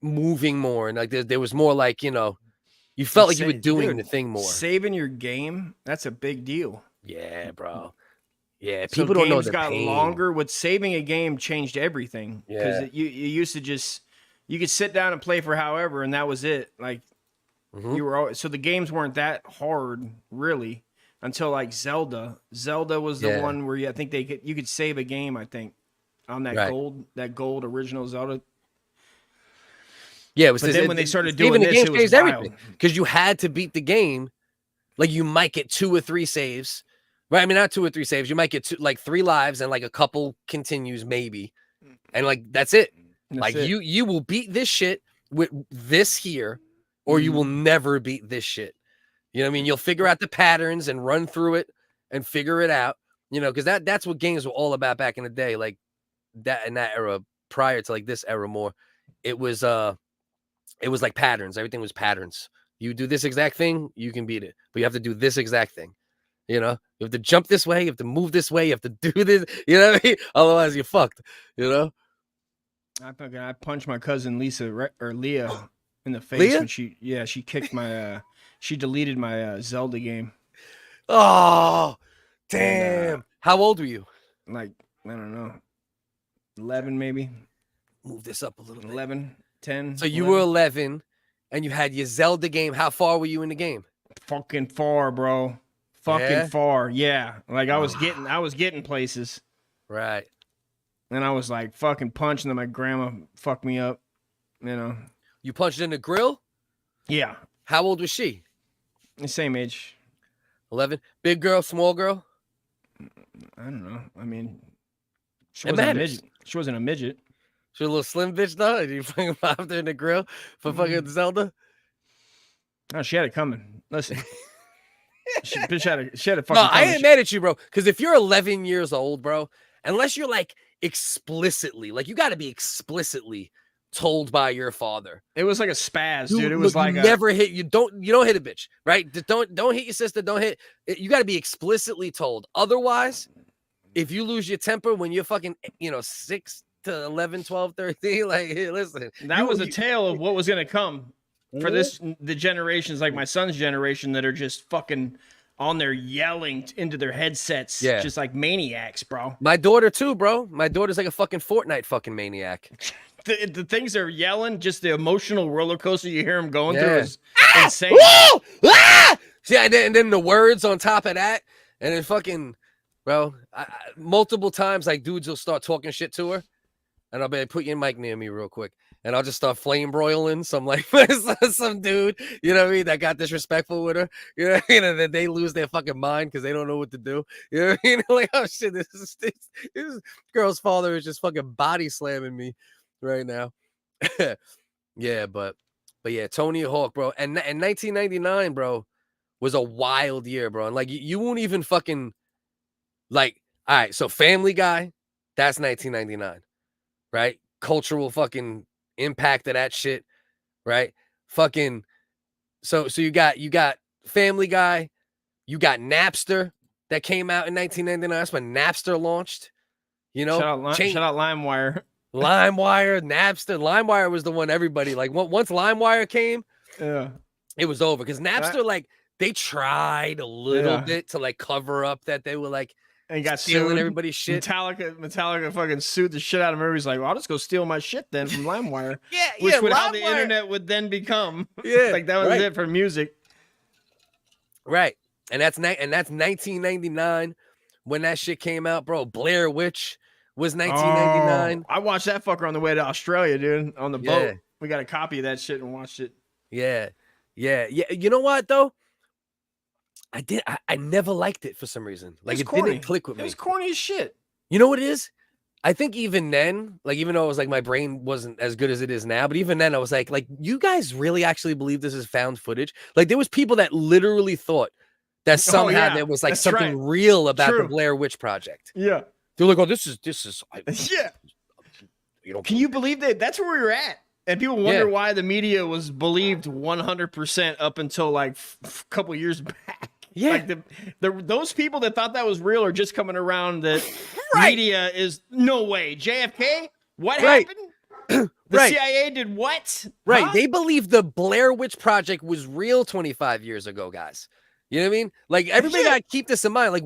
moving more, and like there was more like, you know, you felt like you were doing the thing more.
Saving your game, that's a big deal.
Yeah, bro. Yeah,
So
people don't know
games
the
got
pain.
longer. With saving a game changed everything.
Yeah.
Because you used to just, you could sit down and play for however, and that was it. Like you were always, so the games weren't that hard really until like Zelda. Zelda was the one where I think you could save a game. I think on that gold original Zelda.
Yeah, it was.
But then when they started doing
even the
this,
game
it was
changed
wild.
everything because you had to beat the game. Like you might get 2 or 3 saves, right? I mean, not 2 or 3 saves. You might get 3 lives and like a couple continues maybe, and like that's it. Like you will beat this shit with this here, or you will never beat this shit. You know what I mean? You'll figure out the patterns and run through it and figure it out. You know, because that's what games were all about back in the day. Like that in that era, prior to like this era more, it was it was like patterns. Everything was patterns. You do this exact thing, you can beat it. But you have to do this exact thing. You know, you have to jump this way, you have to move this way, you have to do this. You know what I mean? Otherwise, you're fucked. You know.
I punched my cousin Leah in the face
Leah?
when she kicked my she deleted my Zelda game.
Oh, damn!
And,
how old were you?
Like I don't know, 11 maybe.
Move this up a little bit.
11, 10.
So you
11.
were 11, and you had your Zelda game. How far were you in the game?
Fucking far, bro. Fucking
Yeah?
far. Yeah, like I was getting places.
Right.
And I was like fucking punching, and then my grandma fucked me up. You know.
You punched in the grill?
Yeah.
How old was she?
The same age.
11. Big girl, small girl?
I don't know. I mean, she
It
wasn't a
matters.
midget. She wasn't a midget.
She was a little slim bitch though, and you fucking popped her in the grill for fucking Zelda?
No, she had it coming. Listen. she had a fucking
No, I
coming.
ain't mad at you, bro. Because if you're 11 years old, bro, unless you're like explicitly, like you got to be explicitly told by your father.
It was like a spaz, dude. It was
Look,
like
you
a,
never hit. You don't hit a bitch, right? Don't hit your sister. Don't hit. You got to be explicitly told. Otherwise, if you lose your temper when you're fucking, 6 to 11, 12, 13, like, hey, listen.
that was a tale of what was gonna come for the generations like my son's generation that are just fucking on there yelling into their headsets,
Yeah.
just like maniacs, bro.
My daughter too, bro. My daughter's like a fucking Fortnite fucking maniac.
The things they're yelling, just the emotional roller coaster you hear them going through
Yeah.
is insane.
Woo! Ah! See, and then the words on top of that, and then fucking, bro, multiple times, like, dudes will start talking shit to her, and I'll be like, put your mic near me real quick, and I'll just start flame broiling some, like, some dude, you know what I mean, that got disrespectful with her, you know, that they lose their fucking mind because they don't know what to do, you know what I mean, like, oh, shit, this girl's father is just fucking body slamming me right now. Yeah, but yeah, Tony Hawk, bro, and 1999, bro, was a wild year, bro. And like you won't even fucking like, all right, so Family Guy, that's 1999, right? Cultural fucking impact of that shit, right? Fucking so you got Family Guy, you got Napster that came out in 1999. That's when Napster launched. You know,
Shout out LimeWire.
LimeWire, Napster. LimeWire was the one everybody like. Once LimeWire came,
Yeah.
it was over because Napster, like, they tried a little bit to like cover up that they were like
And got
stealing
sued.
everybody's shit.
Metallica fucking sued the shit out of him. He's like, well, I'll just go steal my shit then from LimeWire.
Yeah,
Which would how the
LimeWire-
internet would then become.
Yeah,
like that was
right.
it for music.
Right. And that's 1999 when that shit came out, bro. Blair Witch was 1999.
Oh, I watched that fucker on the way to Australia, dude, on the
Yeah.
boat. We got a copy of that shit and watched it.
Yeah. You know what though? I never liked it for some reason. Like it didn't click with me.
It was corny as shit.
You know what it is? I think even then, like, even though it was like my brain wasn't as good as it is now, but even then I was like, you guys really actually believe this is found footage? Like there was people that literally thought that somehow there was like something real about the Blair Witch Project.
Yeah.
They're like, oh, this is
Yeah. Can you believe that? That's where we were at. And people wonder why the media was believed 100% up until like a couple years back.
Yeah.
Like those people that thought that was real are just coming around that media is no way. JFK? What happened? The CIA did what?
Right.
Huh?
They believe the Blair Witch Project was real 25 years ago, guys. You know what I mean? Like everybody got to keep this in mind. Like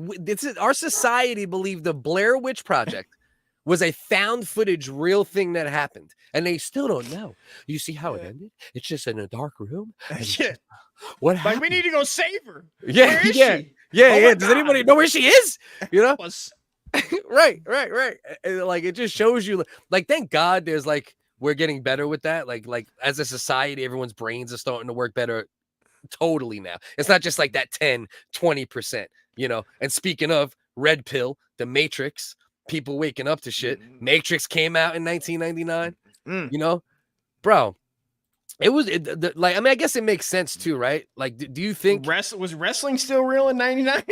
our society believed the Blair Witch Project was a found footage real thing that happened. And they still don't know. You see how it ended? It's just in a dark room.
Shit.
What
Like
happened?
we need to go save her.
Yeah,
Where is
yeah,
she?
yeah,
Oh
yeah.
my
Does
God.
anybody know where she is? You know?
Right.
Right. And, like it just shows you, like, thank God there's like we're getting better with that. Like as a society, everyone's brains are starting to work better. Totally now. It's not just like that 10, 20%, you know. And speaking of Red Pill, The Matrix, people waking up to shit. Matrix came out in 1999. You know, bro. It was like, I mean, I guess it makes sense too, right? Like, do you think
was wrestling still real in 99?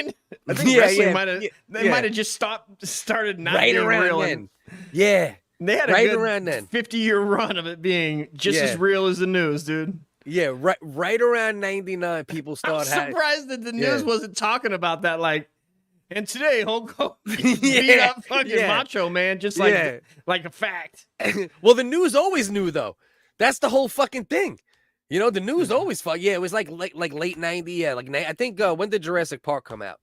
I think
Yeah,
wrestling
yeah,
might have
yeah.
might have just started not
right
being
around
real.
then? Yeah.
They had a
right
good
around then.
50-year run of it being just as real as the news, dude.
Yeah, right around 99, people
I'm
start
surprised that the news wasn't talking about that. Like, and today, Hulk Hogan beat up fucking Macho Man, just like a fact.
Well, the news always knew though. That's the whole fucking thing. You know, the news always fuck. Yeah, it was like late 90. Yeah, I think when did Jurassic Park come out?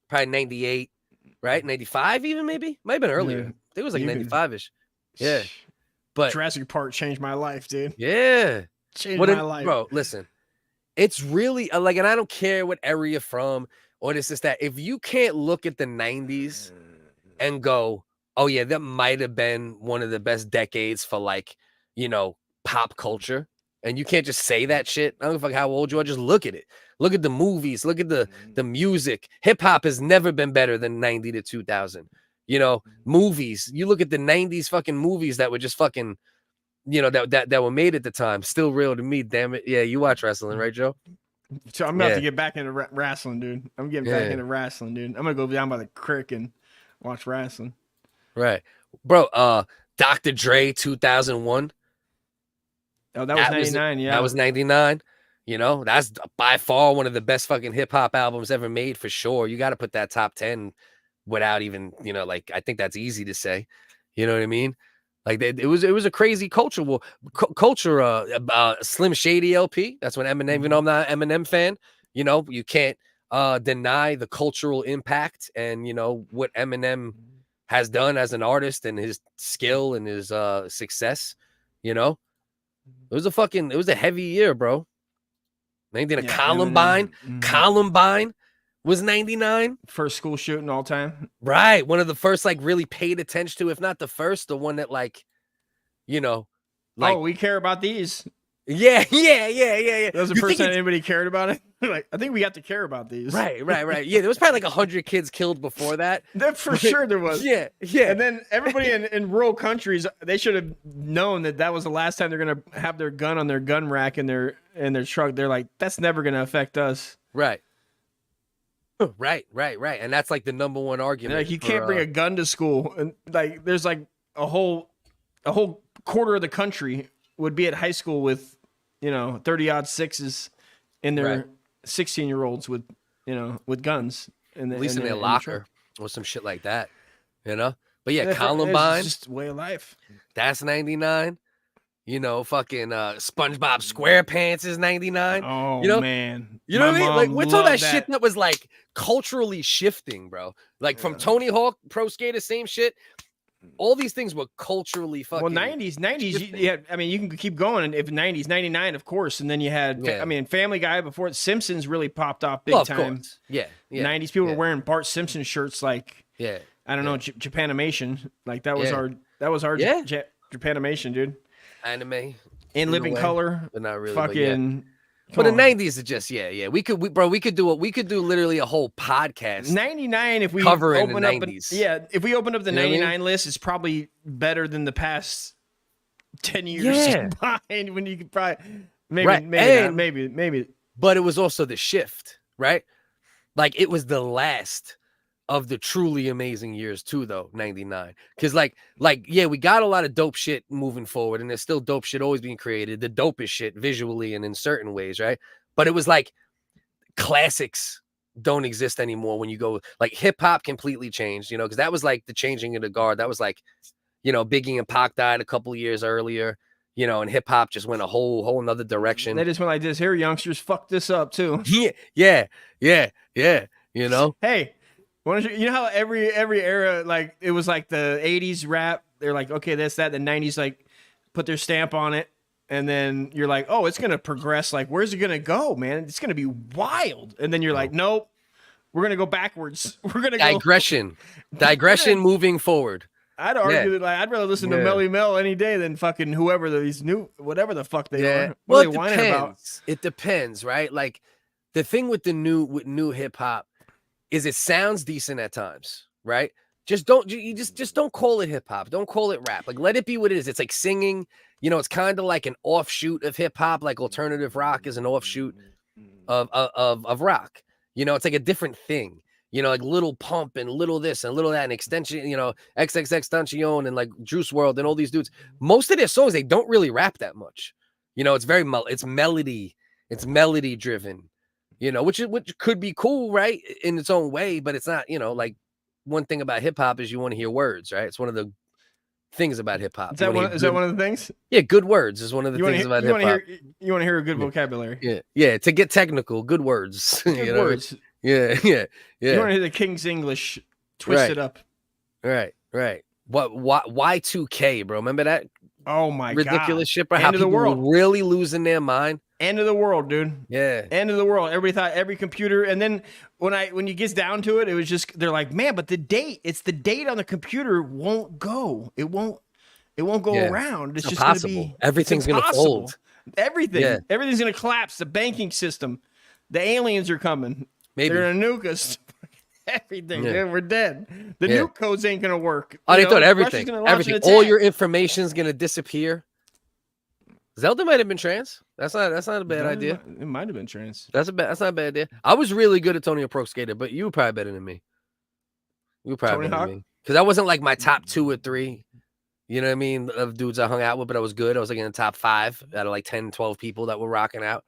Probably 98, right? 95 even maybe? Might have been earlier. I think it was like 95-ish. Yeah. But
Jurassic Park changed my life, dude.
Yeah.
Changed my life.
Bro, listen. It's really and I don't care what area you're from or this is that. If you can't look at the 90s and go, oh yeah, that might have been one of the best decades for pop culture. And you can't just say that shit. I don't give a fuck how old you are. Just look at it. Look at the movies. Look at the music. Hip hop has never been better than 90 to 2000. Movies. You look at the 90s fucking movies that were just fucking, that were made at the time. Still real to me, damn it. Yeah, you watch wrestling, right, Joe?
So I'm about to get back into wrestling, dude. I'm getting back into wrestling, dude. I'm gonna go down by the creek and watch wrestling.
Right, bro. Dr. Dre, 2001.
Oh, that was 99. Yeah,
that was 99. That's by far one of the best fucking hip hop albums ever made for sure. You got to put that top 10 without even, I think that's easy to say. You know what I mean? Like it was a crazy culture. Slim Shady LP. That's when Eminem. I'm not an Eminem fan. You can't deny the cultural impact and what Eminem has done as an artist and his skill and his success. It was a heavy year, bro. 99. Columbine. Columbine was 99.
First school shooting all time.
Right. One of the first really paid attention to, if not the first, the one that
oh, we care about these.
Yeah.
That was the first time anybody cared about it. I think we got to care about these.
Right. Yeah, there was probably 100 kids killed before that.
That for sure there was.
Yeah.
And then everybody in rural countries, they should have known that was the last time they're gonna have their gun on their gun rack in their truck. They're like, that's never gonna affect us.
Right. Right. And that's the number one argument.
You can't bring a gun to school, and there's a whole quarter of the country would be at high school with 30-odd sixes in their 16-year-olds with guns,
at least in their locker or some shit like that, But yeah, Columbine,
it's just way of life.
That's 99. Fucking SpongeBob SquarePants is 99.
Oh man,
you know what I mean? What's all that shit that was culturally shifting, bro? From Tony Hawk Pro Skater, same shit. All these things were culturally fucking.
Well, 90s. Yeah, I mean, you can keep going. If 90s, 99, of course, and then you had, Family Guy before it. Simpsons really popped off big time.
Course. Yeah.
90s people were wearing Bart Simpson shirts, I don't know, Japanimation. That was our Japanimation, dude.
Anime
in living color,
but not really.
Fucking.
But the 90s is just we could do literally a whole podcast.
99 if we
covering
open
the
up
90s.
If we open up the 99 list, it's probably better than the past 10 years combined. When you could probably maybe.
But it was also the shift, right? It was the last of the truly amazing years too, though. 99, because we got a lot of dope shit moving forward, and there's still dope shit always being created, the dopest shit visually and in certain ways, right? But it was classics don't exist anymore. When you go hip-hop completely changed, because that was the changing of the guard. That was Biggie and Pac died a couple of years earlier, and hip-hop just went a whole another direction.
They just went like this. Here, youngsters, fuck this up too.
Yeah.
Hey, you know how every era, it was the 80s rap, they're okay, that's that. The 90s put their stamp on it, and then you're oh, it's gonna progress. Where's it gonna go, man? It's gonna be wild. And then you're nope, we're gonna go backwards. We're gonna
digression moving forward.
I'd argue that I'd rather listen to Melly Mel any day than fucking whoever these new whatever the fuck they are. What are they whining about?
It depends, right? The thing with new hip hop is it sounds decent at times, right? Just don't call it hip hop. Don't call it rap. Let it be what it is. It's singing. It's kind of an offshoot of hip hop. Alternative rock is an offshoot of rock. It's a different thing. You know, like Little Pump and Little this and Little that and Extension, you know, XXXTentacion and like Juice WRLD and all these dudes. Most of their songs, they don't really rap that much. You know, it's very it's melody driven. You know, which could be cool, right, in its own way, but it's not. You know, like one thing about hip hop is you want to hear words, right? It's one of the things about hip hop.
Is that one of the things?
Yeah, good words is one of the things about hip hop.
You want to hear a good vocabulary?
Yeah. To get technical, good words.
Good words.
Yeah.
You want to hear the King's English twisted up.
Right. What? Y2K, bro? Remember that?
Oh my
ridiculous
God.
shit, bro. How people were really losing their mind.
End of the world, dude.
Yeah.
End of the world. Everybody thought every computer, and then when you get down to it, it was just they're like, man, but the date on the computer won't go. It won't go around. It's just
impossible.
Gonna be
everything's gonna fold.
Everything.
Yeah.
Everything's gonna collapse. The banking system. The aliens are coming.
Maybe
they're gonna nuke us. Everything.
Yeah.
Dude, we're dead. The nuke codes ain't gonna work.
Oh, they thought everything. All your information's gonna disappear. Zelda might have been trans. That's not a bad idea.
It might have been trans.
That's not a bad idea. I was really good at Tony Hawk Pro Skater, but you were probably better than me. You were probably better than me. Because I wasn't like my top 2 or 3, you know what I mean, of dudes I hung out with, but I was good. I was like in the top 5 out of like 10, 12 people that were rocking out,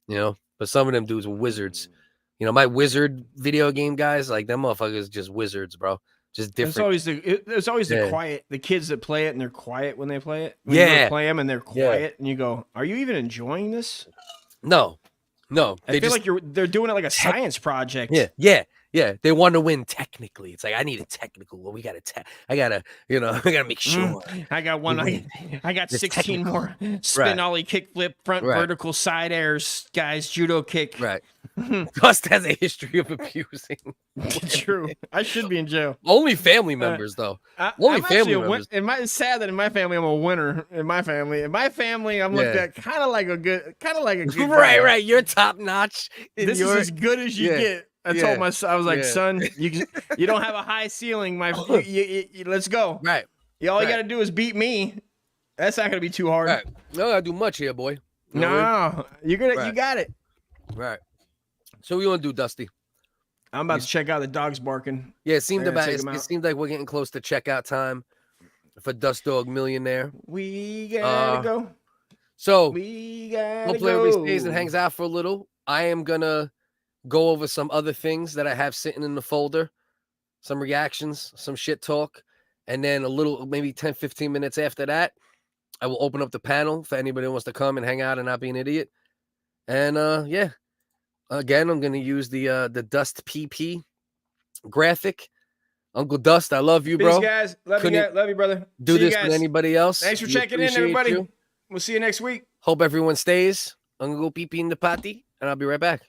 you know. But some of them dudes were wizards. You know, my wizard video game guys, like them motherfuckers just wizards, bro. Just different.
It's always the quiet, the kids that play it and they're quiet when they play it. When you go play them and they're quiet and you go, are you even enjoying this?
No.
I feel like they're doing it like a science project.
Yeah. They want to win technically. It's like, I need a technical. Well, I gotta make sure.
I got one. I got 16 more spin ollie kickflip, front vertical side airs, guys, judo kick.
Right. Dust has a history of abusing.
True. I should be in jail.
Only family members, though. Only family members.
It's sad that in my family I'm a winner. In my family, I'm looked at kind of like a good
right. You're top notch.
This is as good as you get. I told my son, I was like, son, you don't have a high ceiling. Let's go.
Right.
All you got to do is beat me. That's not going to be too hard.
Right. No, I do much here, boy.
No, you got it.
Right. So what you want to do, Dusty?
I'm about to check out the dogs barking.
Yeah, it seemed like we're getting close to checkout time for Dust Dog Millionaire.
We gotta go.
So
we gotta
hopefully everybody stays and hangs out for a little. I am gonna go over some other things that I have sitting in the folder, some reactions, some shit talk, and then a little, maybe 10, 15 minutes after that, I will open up the panel for anybody who wants to come and hang out and not be an idiot. And again, I'm gonna use the Dust PP graphic. Uncle Dust, I love you, bro.
Peace, guys. Love you, brother.
Do this with anybody else.
Thanks for checking in, everybody. We'll see you next week.
Hope everyone stays. I'm gonna go pee in the potty, and I'll be right back.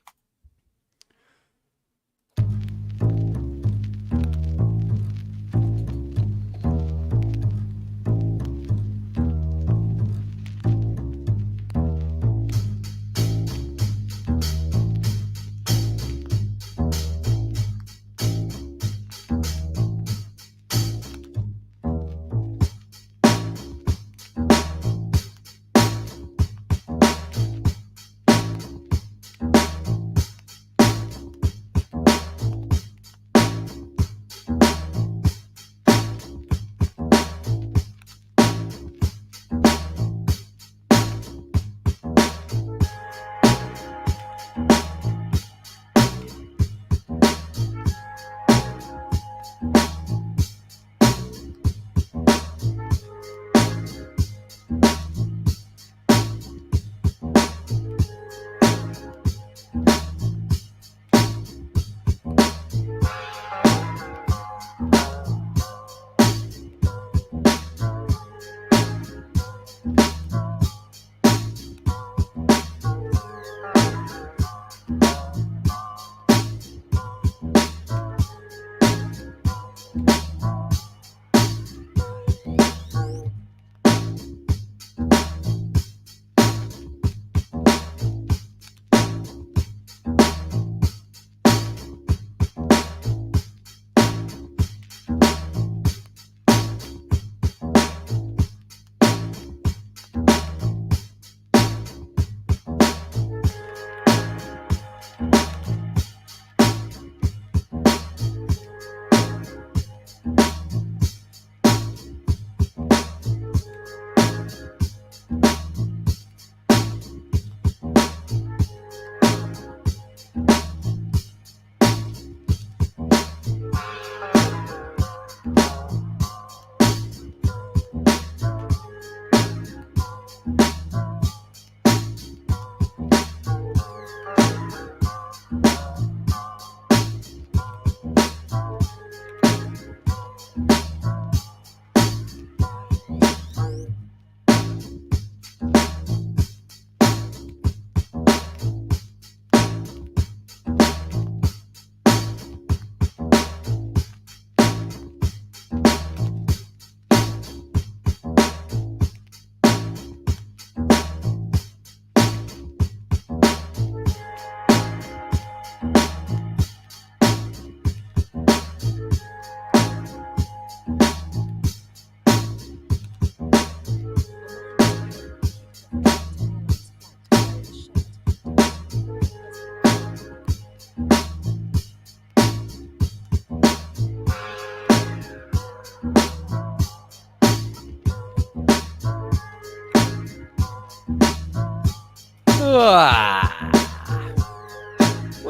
We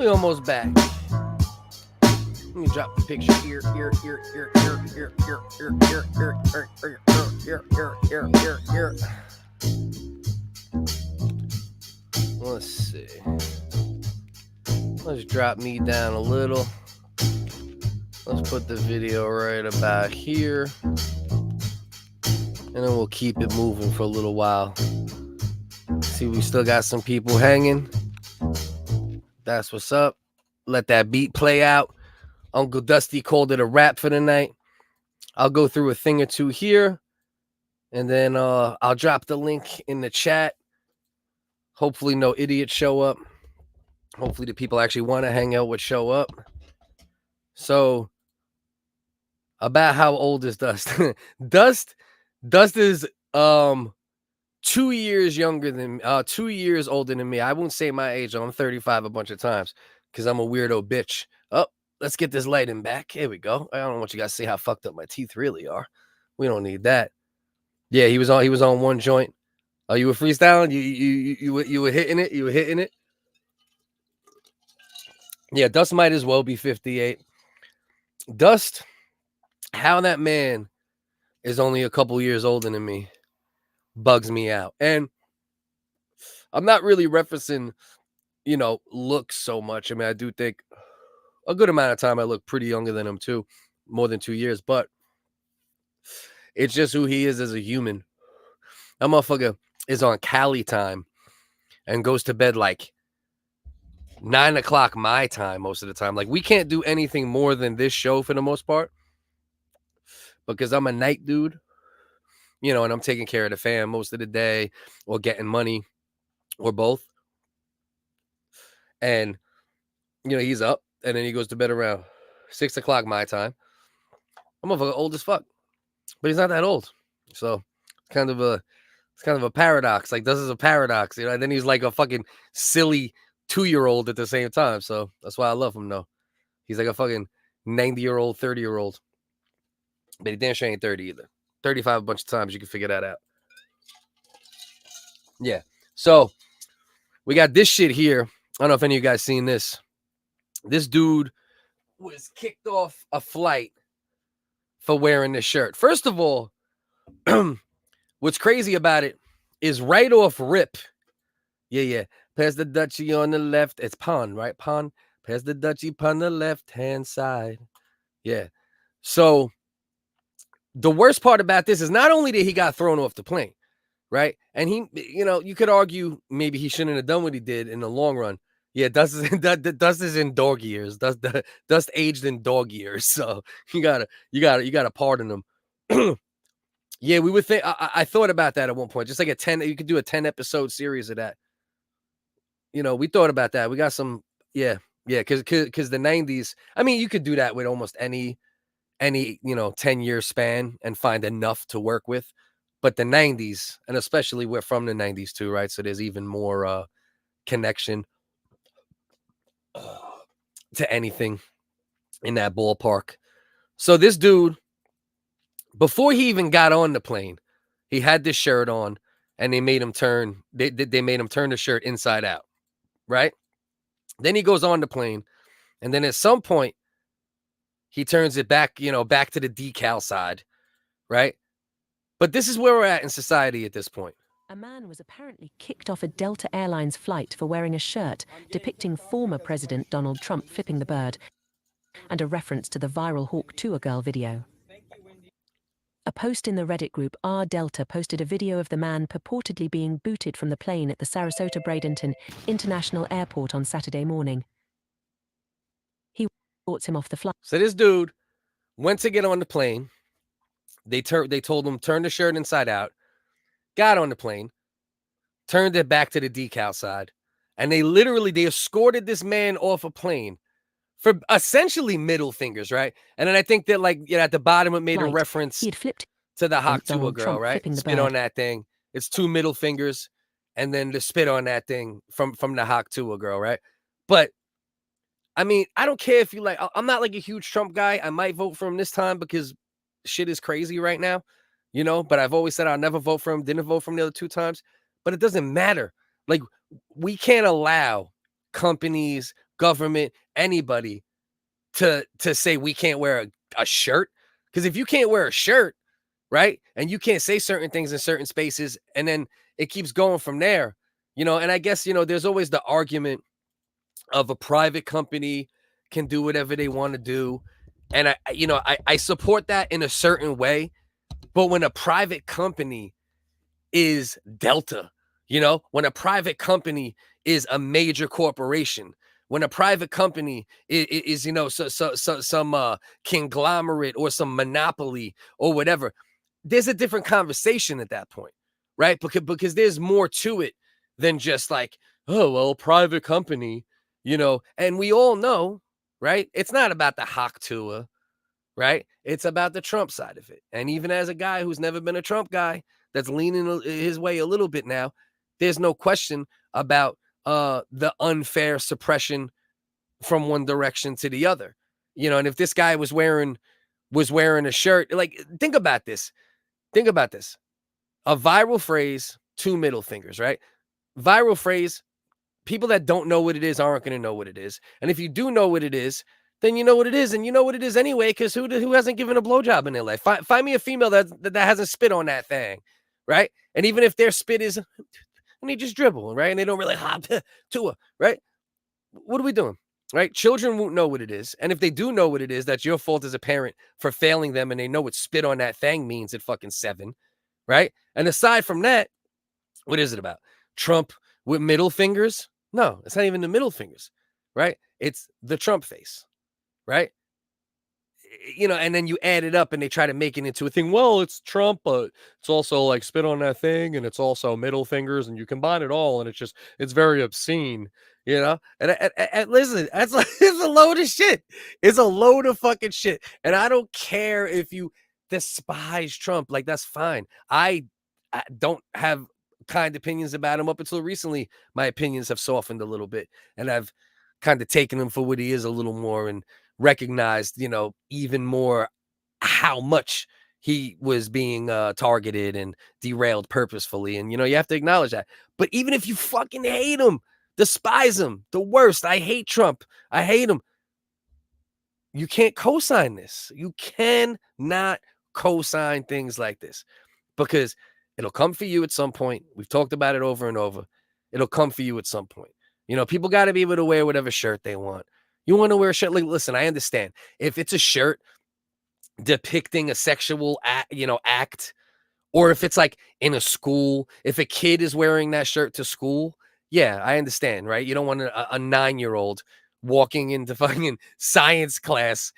almost back. Let me drop the picture here. Let's see. Let's drop me down a little. Let's put the video right about here. And then we'll keep it moving for a little while. See, we still got some people hanging. That's what's up. Let that beat play out. Uncle Dusty called it a wrap for the night. I'll go through a thing or two here. And then I'll drop the link in the chat. Hopefully no idiots show up. Hopefully the people I actually want to hang out with show up. So, about how old is Dust? Dust is 2 years younger than 2 years older than me. I won't say my age. I'm 35 a bunch of times because I'm a weirdo bitch. Oh, let's get this lighting back. Here we go. I don't want you guys to see how fucked up my teeth really are. We don't need that. Yeah, he was on one joint. Oh, you were freestyling? You were hitting it? You were hitting it? Yeah, Dust might as well be 58. Dust, how that man is only a couple years older than me bugs me out. And I'm not really referencing, looks so much. I mean, I do think a good amount of time I look pretty younger than him too, more than 2 years, but it's just who he is as a human. That motherfucker is on Cali time and goes to bed like 9 o'clock my time most of the time. Like, we can't do anything more than this show for the most part because I'm a night dude, and I'm taking care of the fam most of the day or getting money or both. And, he's up and then he goes to bed around 6 o'clock my time. I'm motherfucker old as fuck, but he's not that old. So it's kind of a paradox. Like, this is a paradox, and then he's like a fucking silly 2-year-old at the same time. So that's why I love him, though. He's like a fucking 90-year-old, 30-year-old. But he damn sure ain't 30 either. 35 a bunch of times. You can figure that out. Yeah. So we got this shit here. I don't know if any of you guys seen this. This dude was kicked off a flight for wearing this shirt. First of all, what's crazy about it is right off rip. Yeah. Pass the Dutchie on the left. It's Pon, right? Pon. Pass the Dutchie on the left-hand side. Yeah. So the worst part about this is not only that he got thrown off the plane, right? And he, you could argue maybe he shouldn't have done what he did in the long run. Yeah, Dust is in dog years. Dust aged in dog years. So you gotta pardon him. Yeah, we would think. I thought about that at one point. Just like you could do a 10 episode series of that. We thought about that. We got some. Yeah, because the 90s. I mean, you could do that with almost any 10-year span and find enough to work with. But the 90s, and especially we're from the 90s too, right? So there's even more connection to anything in that ballpark. So this dude, before he even got on the plane, he had this shirt on, and they made him turn. They made him turn the shirt inside out, right? Then he goes on the plane, and then at some point, he turns it back, back to the decal side, right? But this is where we're at in society at this point.
A man was apparently kicked off a Delta Airlines flight for wearing a shirt depicting former President Donald Trump flipping the bird and a reference to the viral Hawk Tuah girl video. A post in the Reddit group R Delta posted a video of the man purportedly being booted from the plane at the Sarasota-Bradenton International Airport on Saturday morning. He brought him off the flight.
So this dude went to get on the plane. They told him turn the shirt inside out. Got on the plane, turned it back to the decal side, and they escorted this man off a plane for essentially middle fingers, right? And then I think that at the bottom it made a reference to the Hawk Tuah girl, right? Spit on that thing. It's 2 middle fingers, and then the spit on that thing from the Hawk Tuah girl, right? But I mean, I don't care if you I'm not like a huge Trump guy. I might vote for him this time because shit is crazy right now. But I've always said I'll never vote for him. Didn't vote for him the other 2 times. But it doesn't matter. Like, we can't allow companies, government, anybody to say we can't wear a shirt. Because if you can't wear a shirt, right, and you can't say certain things in certain spaces, and then it keeps going from there, and I guess, there's always the argument of a private company can do whatever they want to do. And I support that in a certain way. But when a private company is Delta, when a private company is a major corporation, when a private company is some conglomerate or some monopoly or whatever, there's a different conversation at that point, right? Because there's more to it than just like, oh, well, private company, and we all know, right? It's not about the Hawk Tuah, right? It's about the Trump side of it. And even as a guy who's never been a Trump guy, that's leaning his way a little bit now, there's no question about the unfair suppression from one direction to the other. And if this guy was wearing a shirt, like, think about this. A viral phrase, 2 middle fingers, right? Viral phrase, people that don't know what it is aren't going to know what it is. And if you do know what it is, then you know what it is, and you know what it is anyway, because who hasn't given a blowjob in their life? Find me a female that hasn't spit on that thing, right? And even if their spit is, and they just dribble, right? And they don't really hop to right? What are we doing, right? Children won't know what it is. And if they do know what it is, that's your fault as a parent for failing them, and they know what spit on that thing means at fucking 7, right? And aside from that, what is it about? Trump with middle fingers? No, it's not even the middle fingers, right? It's the Trump face, right? And then you add it up and they try to make it into a thing. Well, it's Trump, but it's also like spit on that thing, and it's also middle fingers, and you combine it all, and it's very obscene, And listen, it's a load of shit. It's a load of fucking shit. And I don't care if you despise Trump, like, that's fine. I don't have kind opinions about him. Up until recently, my opinions have softened a little bit, and I've kind of taken him for what he is a little more, and recognized, even more how much he was being targeted and derailed purposefully. And, you have to acknowledge that. But even if you fucking hate him, despise him, the worst, I hate Trump, I hate him, you can't co-sign this. You cannot co-sign things like this, because it'll come for you at some point. We've talked about it over and over. It'll come for you at some point. People got to be able to wear whatever shirt they want. You want to wear a shirt? Like, listen, I understand. If it's a shirt depicting a sexual act, or if it's like in a school, if a kid is wearing that shirt to school, yeah, I understand, right? You don't want a 9-year-old walking into fucking science class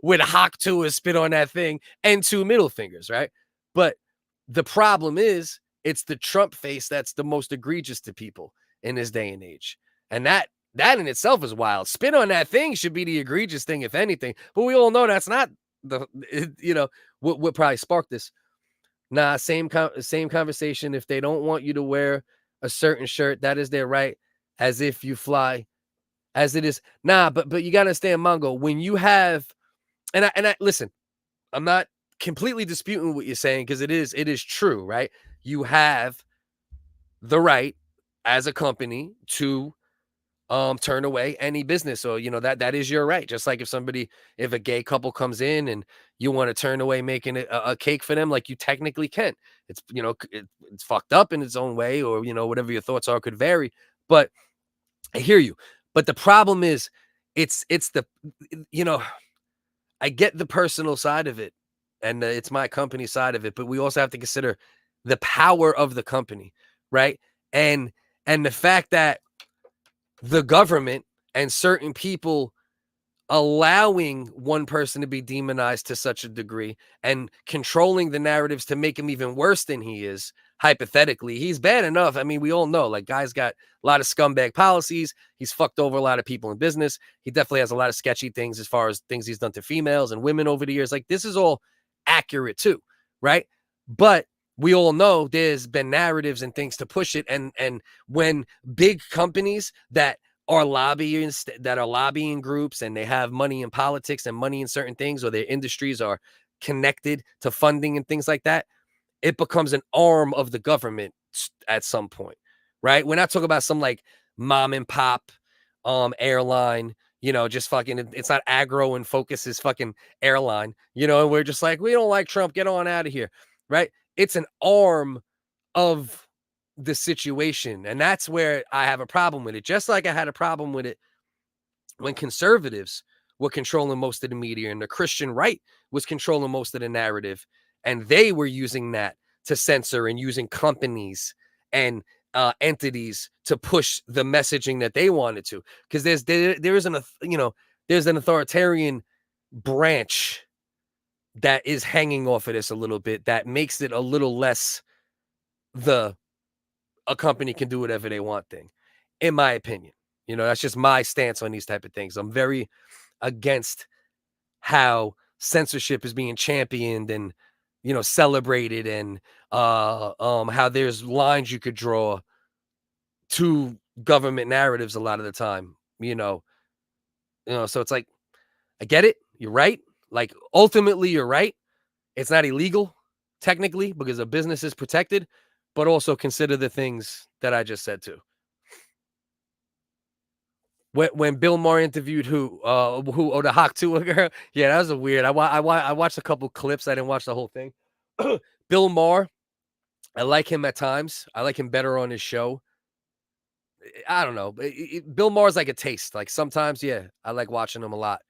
with Hawk Tuah spit on that thing and 2 middle fingers, right? But the problem is, it's the Trump face that's the most egregious to people in this day and age. And that in itself is wild. Spit on that thing should be the egregious thing, if anything. But we all know that's not what probably sparked this. Nah, same conversation. If they don't want you to wear a certain shirt, that is their right, as if you fly, as it is. Nah, but you gotta understand, Mongo, when you have, and I listen, I'm not completely disputing what you're saying, because it is true, right? You have the right as a company to turn away any business. So, that is your right. Just like if a gay couple comes in and you want to turn away making a cake for them, like, you technically can. It's, it's fucked up in its own way, or, whatever your thoughts are could vary. But I hear you. But the problem is, it's the, I get the personal side of it, and it's my company side of it, but we also have to consider the power of the company, right? And the fact that the government and certain people allowing one person to be demonized to such a degree and controlling the narratives to make him even worse than he is, hypothetically. He's bad enough. I mean, we all know, like, guy's got a lot of scumbag policies. He's fucked over a lot of people in business. He definitely has a lot of sketchy things as far as things he's done to females and women over the years. Like, this is all accurate too, right? But we all know there's been narratives and things to push it. And when big companies that are lobbying groups, and they have money in politics and money in certain things, or their industries are connected to funding and things like that, it becomes an arm of the government at some point, right? We're not talking about some like mom and pop airline, just fucking, it's not aggro and Focus's fucking airline, and we're just like, we don't like Trump, get on out of here, right? It's an arm of the situation. And that's where I have a problem with it. Just like I had a problem with it when conservatives were controlling most of the media and the Christian right was controlling most of the narrative. And they were using that to censor and using companies and entities to push the messaging that they wanted to. Because there's an authoritarian branch that is hanging off of this a little bit that makes it a little less a company can do whatever they want thing, in my opinion. That's just my stance on these type of things. I'm very against how censorship is being championed and, celebrated, and how there's lines you could draw to government narratives a lot of the time, so it's like, I get it. You're right. Like, ultimately, you're right. It's not illegal, technically, because a business is protected, but also consider the things that I just said too. When Bill Maher interviewed the Hawk Tuah girl, yeah, that was a weird. I watched a couple clips. I didn't watch the whole thing. Bill Maher, I like him at times. I like him better on his show. I don't know. Bill Maher's like a taste. Like sometimes, yeah, I like watching him a lot,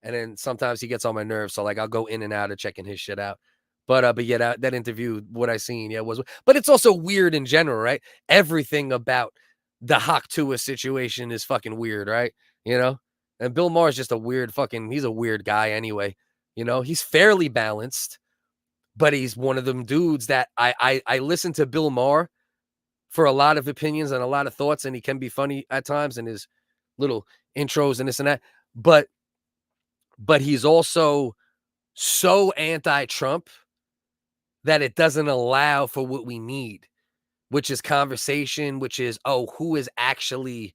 and then sometimes he gets on my nerves. So like I'll go in and out of checking his shit out. But yeah, that interview, what I seen, yeah, was. But it's also weird in general, right? Everything about the Hawk Tuah situation is fucking weird, right? And Bill Maher is just a weird he's a weird guy anyway. He's fairly balanced, but he's one of them dudes that I listen to Bill Maher for a lot of opinions and a lot of thoughts, and he can be funny at times in his little intros and this and that. But he's also so anti-Trump that it doesn't allow for what we need, which is conversation, which is, who is actually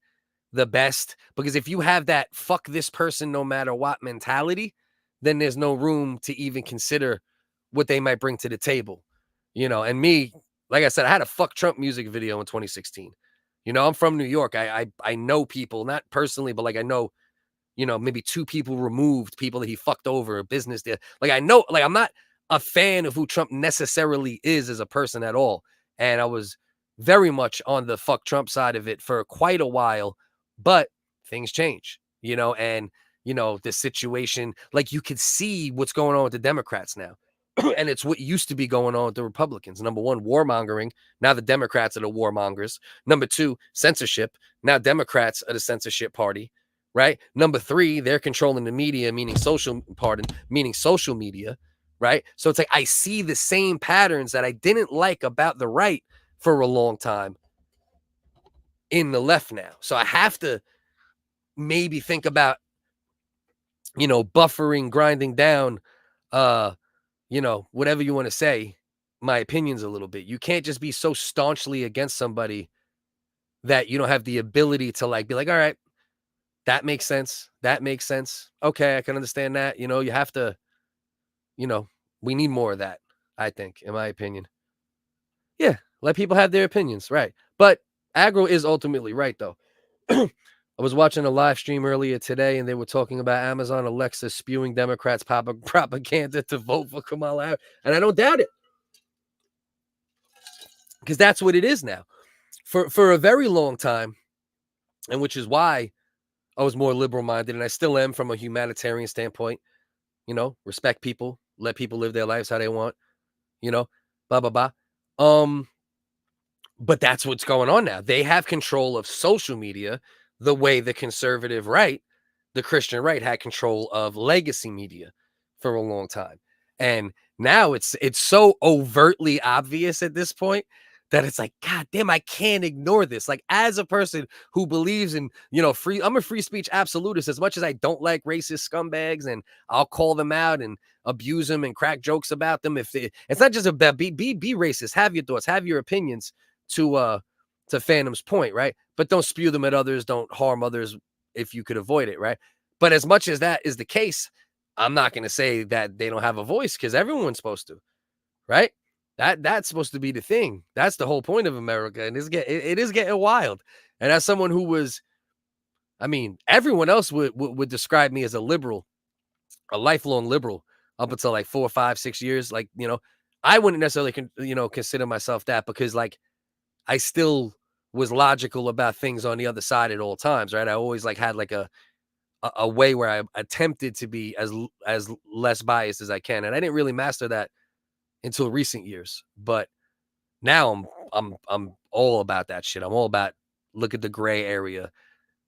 the best? Because if you have that fuck this person no matter what mentality, then there's no room to even consider what they might bring to the table. And me, like I said, I had a fuck Trump music video in 2016. I'm from New York. I know people, not personally, but like I know, maybe 2 people removed, people that he fucked over, business there. Like I know, like I'm not a fan of who Trump necessarily is as a person at all. And I was very much on the fuck Trump side of it for quite a while, but things change, and, the situation, like you could see what's going on with the Democrats now. And it's what used to be going on with the Republicans. Number 1, warmongering. Now the Democrats are the warmongers. Number 2, censorship. Now Democrats are the censorship party, right? Number 3, they're controlling the media, meaning social media. Right. So it's like I see the same patterns that I didn't like about the right for a long time in the left now. So I have to maybe think about, buffering, grinding down, whatever you want to say, my opinions a little bit. You can't just be so staunchly against somebody that you don't have the ability to like be like, all right, that makes sense. That makes sense. Okay, I can understand that. You have to, we need more of that, I think, in my opinion. Yeah, let people have their opinions, right? But aggro is ultimately right, though. I was watching a live stream earlier today, and they were talking about Amazon Alexa spewing Democrats' propaganda to vote for Kamala Harris, and I don't doubt it, because that's what it is now. For a very long time, and which is why I was more liberal-minded, and I still am from a humanitarian standpoint. Respect people. Let people live their lives how they want, blah, blah, blah. But that's what's going on now. They have control of social media the way the conservative right, the Christian right, had control of legacy media for a long time. And now it's so overtly obvious at this point that it's like, God damn, I can't ignore this. Like, as a person who believes in, I'm a free speech absolutist, as much as I don't like racist scumbags and I'll call them out and abuse them and crack jokes about them. It's not just about be racist, have your thoughts, have your opinions, to Phantom's point, right? But don't spew them at others, don't harm others if you could avoid it, right? But as much as that is the case, I'm not going to say that they don't have a voice, because everyone's supposed to, right? That's supposed to be the thing. That's the whole point of America, and it is getting wild. And as someone who was, I mean, everyone else would describe me as a liberal, a lifelong liberal, up until like 4, 5, 6 years. Like, I wouldn't necessarily consider myself that, because like I still was logical about things on the other side at all times, right? I always like had like a way where I attempted to be as less biased as I can, and I didn't really master that until recent years. But now I'm all about that shit. I'm all about, look at the gray area,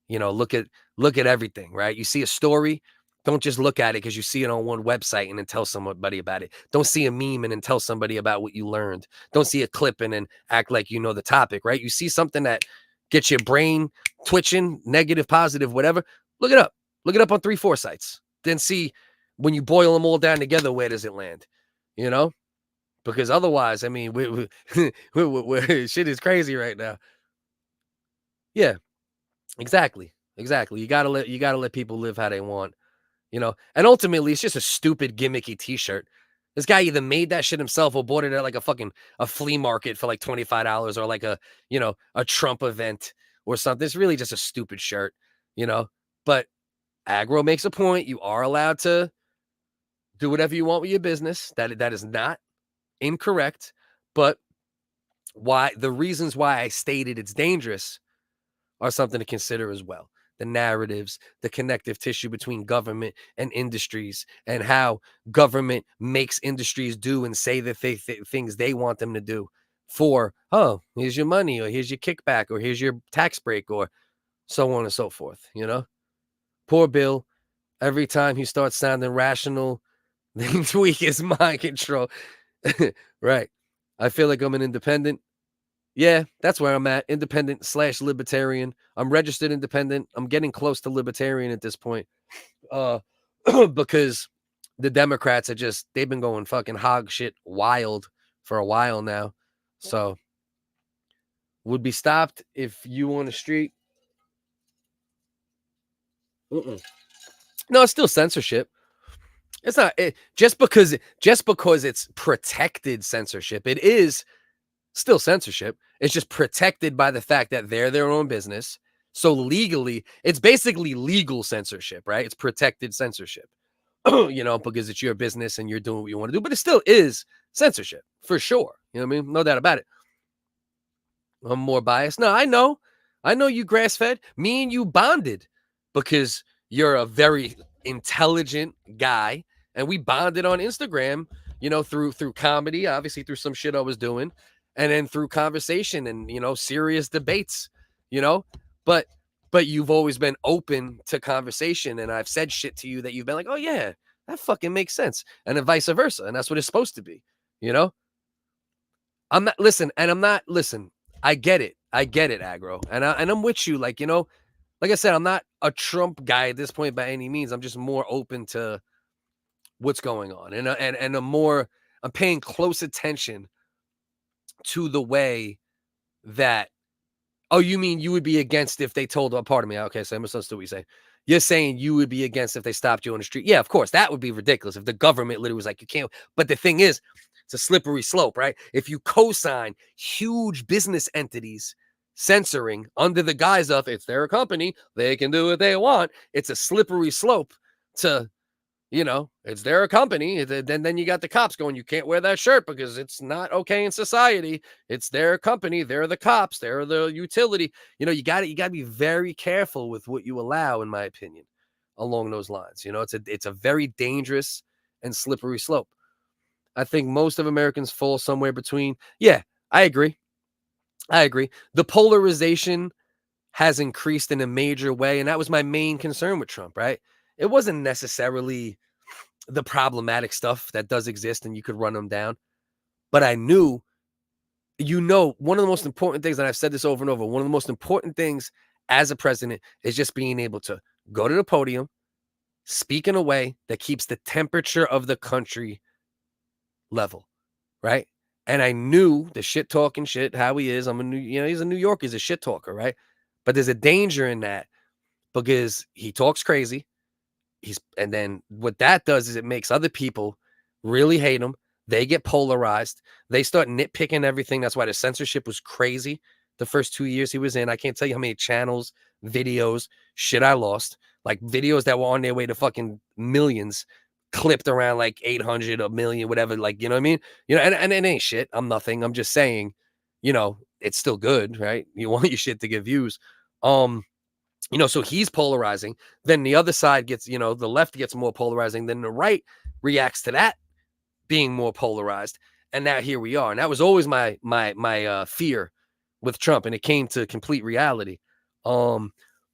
look at everything, right? You see a story, don't just look at it because you see it on one website and then tell somebody about it. Don't see a meme and then tell somebody about what you learned. Don't see a clip and then act like you know the topic, right? You see something that gets your brain twitching, negative, positive, whatever, look it up. Look it up on 3, 4 sites. Then see, when you boil them all down together, where does it land? Because otherwise, I mean, shit is crazy right now. Yeah, exactly. You gotta let people live how they want. And ultimately, it's just a stupid gimmicky T-shirt. This guy either made that shit himself or bought it at like a flea market for like $25, or like a Trump event or something. It's really just a stupid shirt, But Aggro makes a point. You are allowed to do whatever you want with your business. That is not incorrect. But the reasons why I stated it's dangerous are something to consider as well. The narratives, the connective tissue between government and industries, and how government makes industries do and say the things they want them to do for, here's your money, or here's your kickback, or here's your tax break, or so on and so forth. Poor Bill, every time he starts sounding rational, they tweak his mind control. Right. I feel like I'm an independent. Yeah, that's where I'm at. Independent/libertarian. I'm registered independent. I'm getting close to libertarian at this point. Because the Democrats they've been going fucking hog shit wild for a while now. So would be stopped if you on the street. No, it's still censorship. It's not just because it's protected censorship. It is still censorship. It's just protected by the fact that they're their own business. So legally, it's basically legal censorship, right? It's protected censorship, because it's your business and you're doing what you want to do. But it still is censorship for sure. You know what I mean? No doubt about it. I'm more biased. No, I know you grass-fed. Me and you bonded because you're a very intelligent guy, and we bonded on Instagram, through comedy, obviously through some shit I was doing, and then through conversation and, serious debates, but you've always been open to conversation, and I've said shit to you that you've been like, oh yeah, that fucking makes sense. And then vice versa. And that's what it's supposed to be, I get it, Aggro. And I'm with you. Like, like I said, I'm not a Trump guy at this point by any means. I'm just more open to what's going on. And I'm paying close attention to the way that, oh, you mean you would be against if they told, pardon me. Okay, so I misunderstood what you say. You're saying you would be against if they stopped you on the street. Yeah, of course. That would be ridiculous if the government literally was like, you can't. But the thing is, it's a slippery slope, right? If you co-sign huge business entities censoring under the guise of it's their company, they can do what they want, it's a slippery slope to, it's their company. Then you got the cops going, you can't wear that shirt because it's not okay in society. It's their company. They're the cops. They're the utility. You got to be very careful with what you allow, in my opinion, along those lines. It's a very dangerous and slippery slope. I think most of Americans fall somewhere between. Yeah, I agree. The polarization has increased in a major way, and that was my main concern with Trump, right? It wasn't necessarily the problematic stuff that does exist and you could run them down. But I knew, one of the most important things, and I've said this over and over, one of the most important things as a president is just being able to go to the podium, speak in a way that keeps the temperature of the country level, right? And I knew the shit talking shit, how he is. He's a New Yorker, he's a shit talker, right? But there's a danger in that because he talks crazy. And then what that does is it makes other people really hate him. They get polarized. They start nitpicking everything. That's why the censorship was crazy the first 2 years he was in. I can't tell you how many channels, videos, shit I lost. Like videos that were on their way to fucking millions, clipped around like 800, a million, whatever. Like, you know what I mean? You know, and it ain't shit. I'm nothing. I'm just saying, you know, it's still good, right? You want your shit to get views. You know, so he's polarizing. Then the other side gets, you know, the left gets more polarizing. Then the right reacts to that being more polarized. And now here we are. And that was always my fear with Trump, and it came to complete reality. But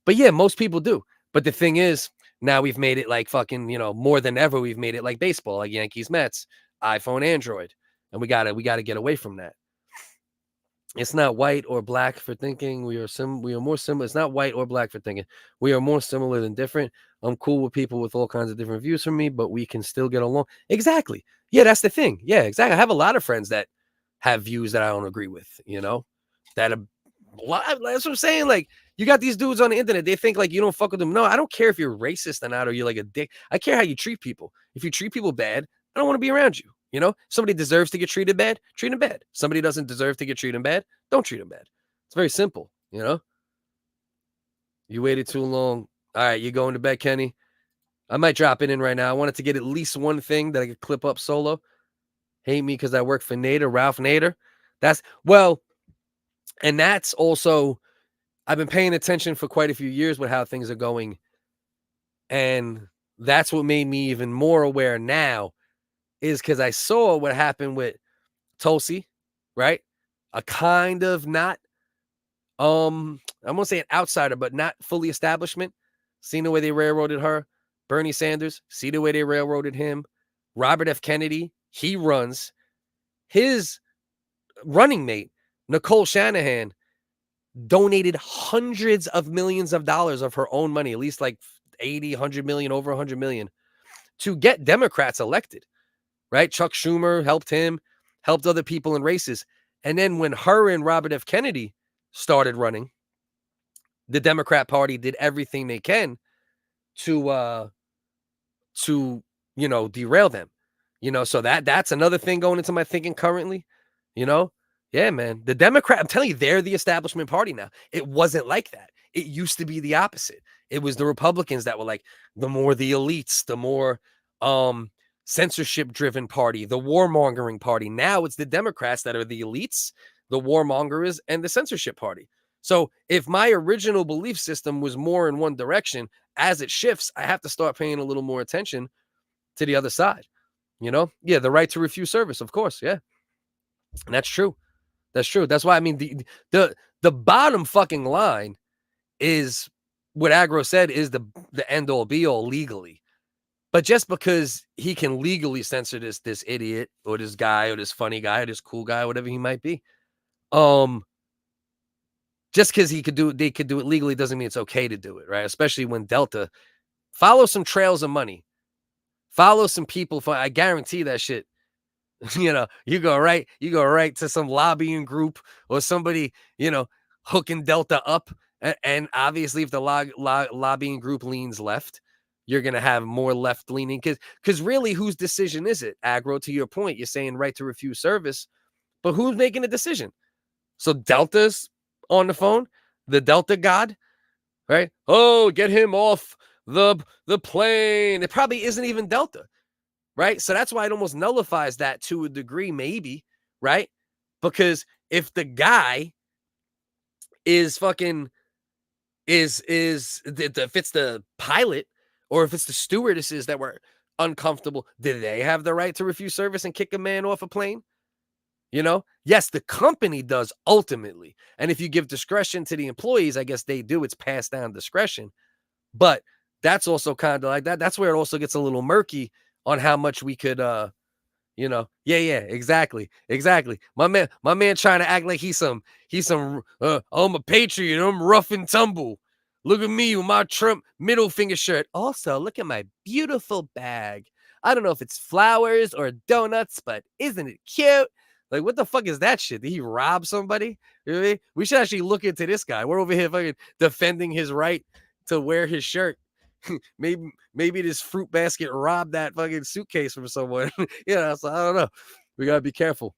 yeah, most people do. But the thing is, now we've made it like fucking, you know, more than ever, we've made it like baseball, like Yankees, Mets, iPhone, Android. And we gotta get away from that. It's not white or black for thinking. We are more similar. It's not white or black for thinking. We are more similar than different. I'm cool with people with all kinds of different views from me, but we can still get along. Exactly. Yeah, that's the thing. Yeah, exactly. I have a lot of friends that have views that I don't agree with, you know, that are, that's what I'm saying. Like, you got these dudes on the internet. They think like you don't fuck with them. No, I don't care if you're racist or not, or you're like a dick. I care how you treat people. If you treat people bad, I don't want to be around you. You know, somebody deserves to get treated bad, treat them bad. Somebody doesn't deserve to get treated bad, don't treat them bad. It's very simple, you know? You waited too long. All right, you going to bed, Kenny? I might drop it in right now. I wanted to get at least one thing that I could clip up solo. Hate me because I work for Nader, Ralph Nader. And that's also, I've been paying attention for quite a few years with how things are going. And that's what made me even more aware now, is because I saw what happened with Tulsi, right? A kind of not, I won't say an outsider, but not fully establishment. Seen the way they railroaded her. Bernie Sanders, see the way they railroaded him. Robert F. Kennedy, he runs. His running mate, Nicole Shanahan, donated hundreds of millions of dollars of her own money, at least like 80, 100 million, over 100 million, to get Democrats elected. Right? Chuck Schumer helped him, helped other people in races. And then when her and Robert F. Kennedy started running, the Democrat Party did everything they can to you know, derail them. You know, so that's another thing going into my thinking currently. You know? Yeah, man. The Democrat, I'm telling you, they're the establishment party now. It wasn't like that. It used to be the opposite. It was the Republicans that were like the more the elites, the more censorship-driven party, the warmongering party. Now it's the Democrats that are the elites, the warmongers, and the censorship party. So if my original belief system was more in one direction, as it shifts, I have to start paying a little more attention to the other side. You know? Yeah, the right to refuse service, of course. Yeah. And that's true. That's true. That's why, I mean, the bottom fucking line is what Agro said is the end all be all legally. But just because he can legally censor this idiot or this guy or this funny guy or this cool guy, whatever he might be, just because they could do it legally doesn't mean it's okay to do it, right? Especially when Delta, follow some trails of money, follow some people. I guarantee that shit. You know, you go right to some lobbying group or somebody, you know, hooking Delta up, and obviously if the lobbying group leans left, you're going to have more left leaning because really whose decision is it? Agro, to your point, you're saying right to refuse service, but who's making the decision? So Delta's on the phone, the Delta god, right? Oh, get him off the plane. It probably isn't even Delta, right? So that's why it almost nullifies that to a degree, maybe, right? Because if the guy is fucking if it's the pilot, or if it's the stewardesses that were uncomfortable, did they have the right to refuse service and kick a man off a plane? You know, yes, the company does ultimately. And if you give discretion to the employees, I guess they do. It's passed down discretion. But that's also kind of like that. That's where it also gets a little murky on how much we could, you know, yeah, exactly. My man trying to act like he's some, I'm a patriot. I'm rough and tumble. Look at me with my Trump middle finger shirt. Also, look at my beautiful bag. I don't know if it's flowers or donuts, but isn't it cute? Like, what the fuck is that shit? Did he rob somebody? Really? We should actually look into this guy. We're over here fucking defending his right to wear his shirt. maybe this fruit basket robbed that fucking suitcase from someone. You know, so I don't know. We gotta be careful.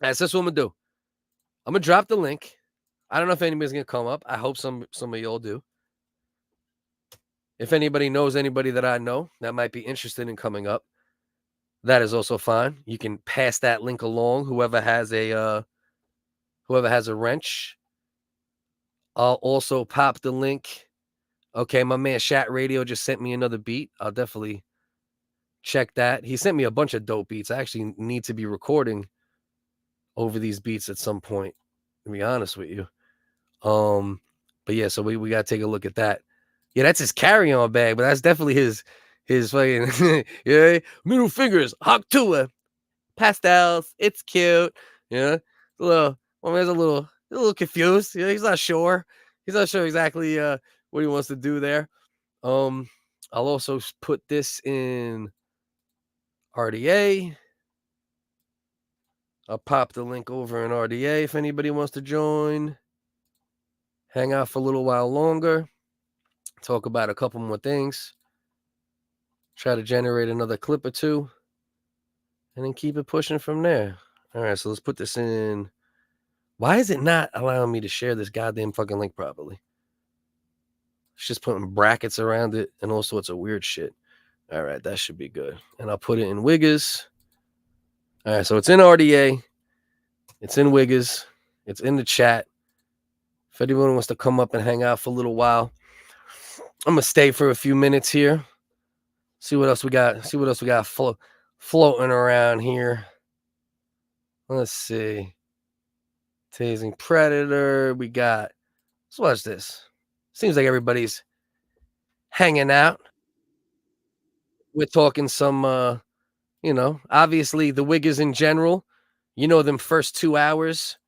That's just what I'm gonna do. I'm gonna drop the link. I don't know if anybody's gonna come up. I hope some of y'all do. If anybody knows anybody that I know that might be interested in coming up, that is also fine. You can pass that link along. Whoever has a wrench. I'll also pop the link. Okay, my man Shat Radio just sent me another beat. I'll definitely check that. He sent me a bunch of dope beats. I actually need to be recording over these beats at some point, to be honest with you. But yeah, so we gotta take a look at that. Yeah, that's his carry-on bag, but that's definitely his fucking yeah, middle fingers, hawk Tuah, pastels, it's cute. Yeah, a little confused. Yeah, he's not sure. He's not sure exactly what he wants to do there. I'll also put this in RDA. I'll pop the link over in RDA if anybody wants to join. Hang out for a little while longer. Talk about a couple more things. Try to generate another clip or two. And then keep it pushing from there. All right, so let's put this in. Why is it not allowing me to share this goddamn fucking link properly? It's just putting brackets around it and all sorts of weird shit. All right, that should be good. And I'll put it in Wiggers. All right, so it's in RDA. It's in Wiggers. It's in the chat. If anyone wants to come up and hang out for a little while, I'm going to stay for a few minutes here. See what else we got. See what else we got floating around here. Let's see. Tasing Predator. We got. Let's watch this. Seems like everybody's hanging out. We're talking some, obviously the Wiggers in general. Them first 2 hours,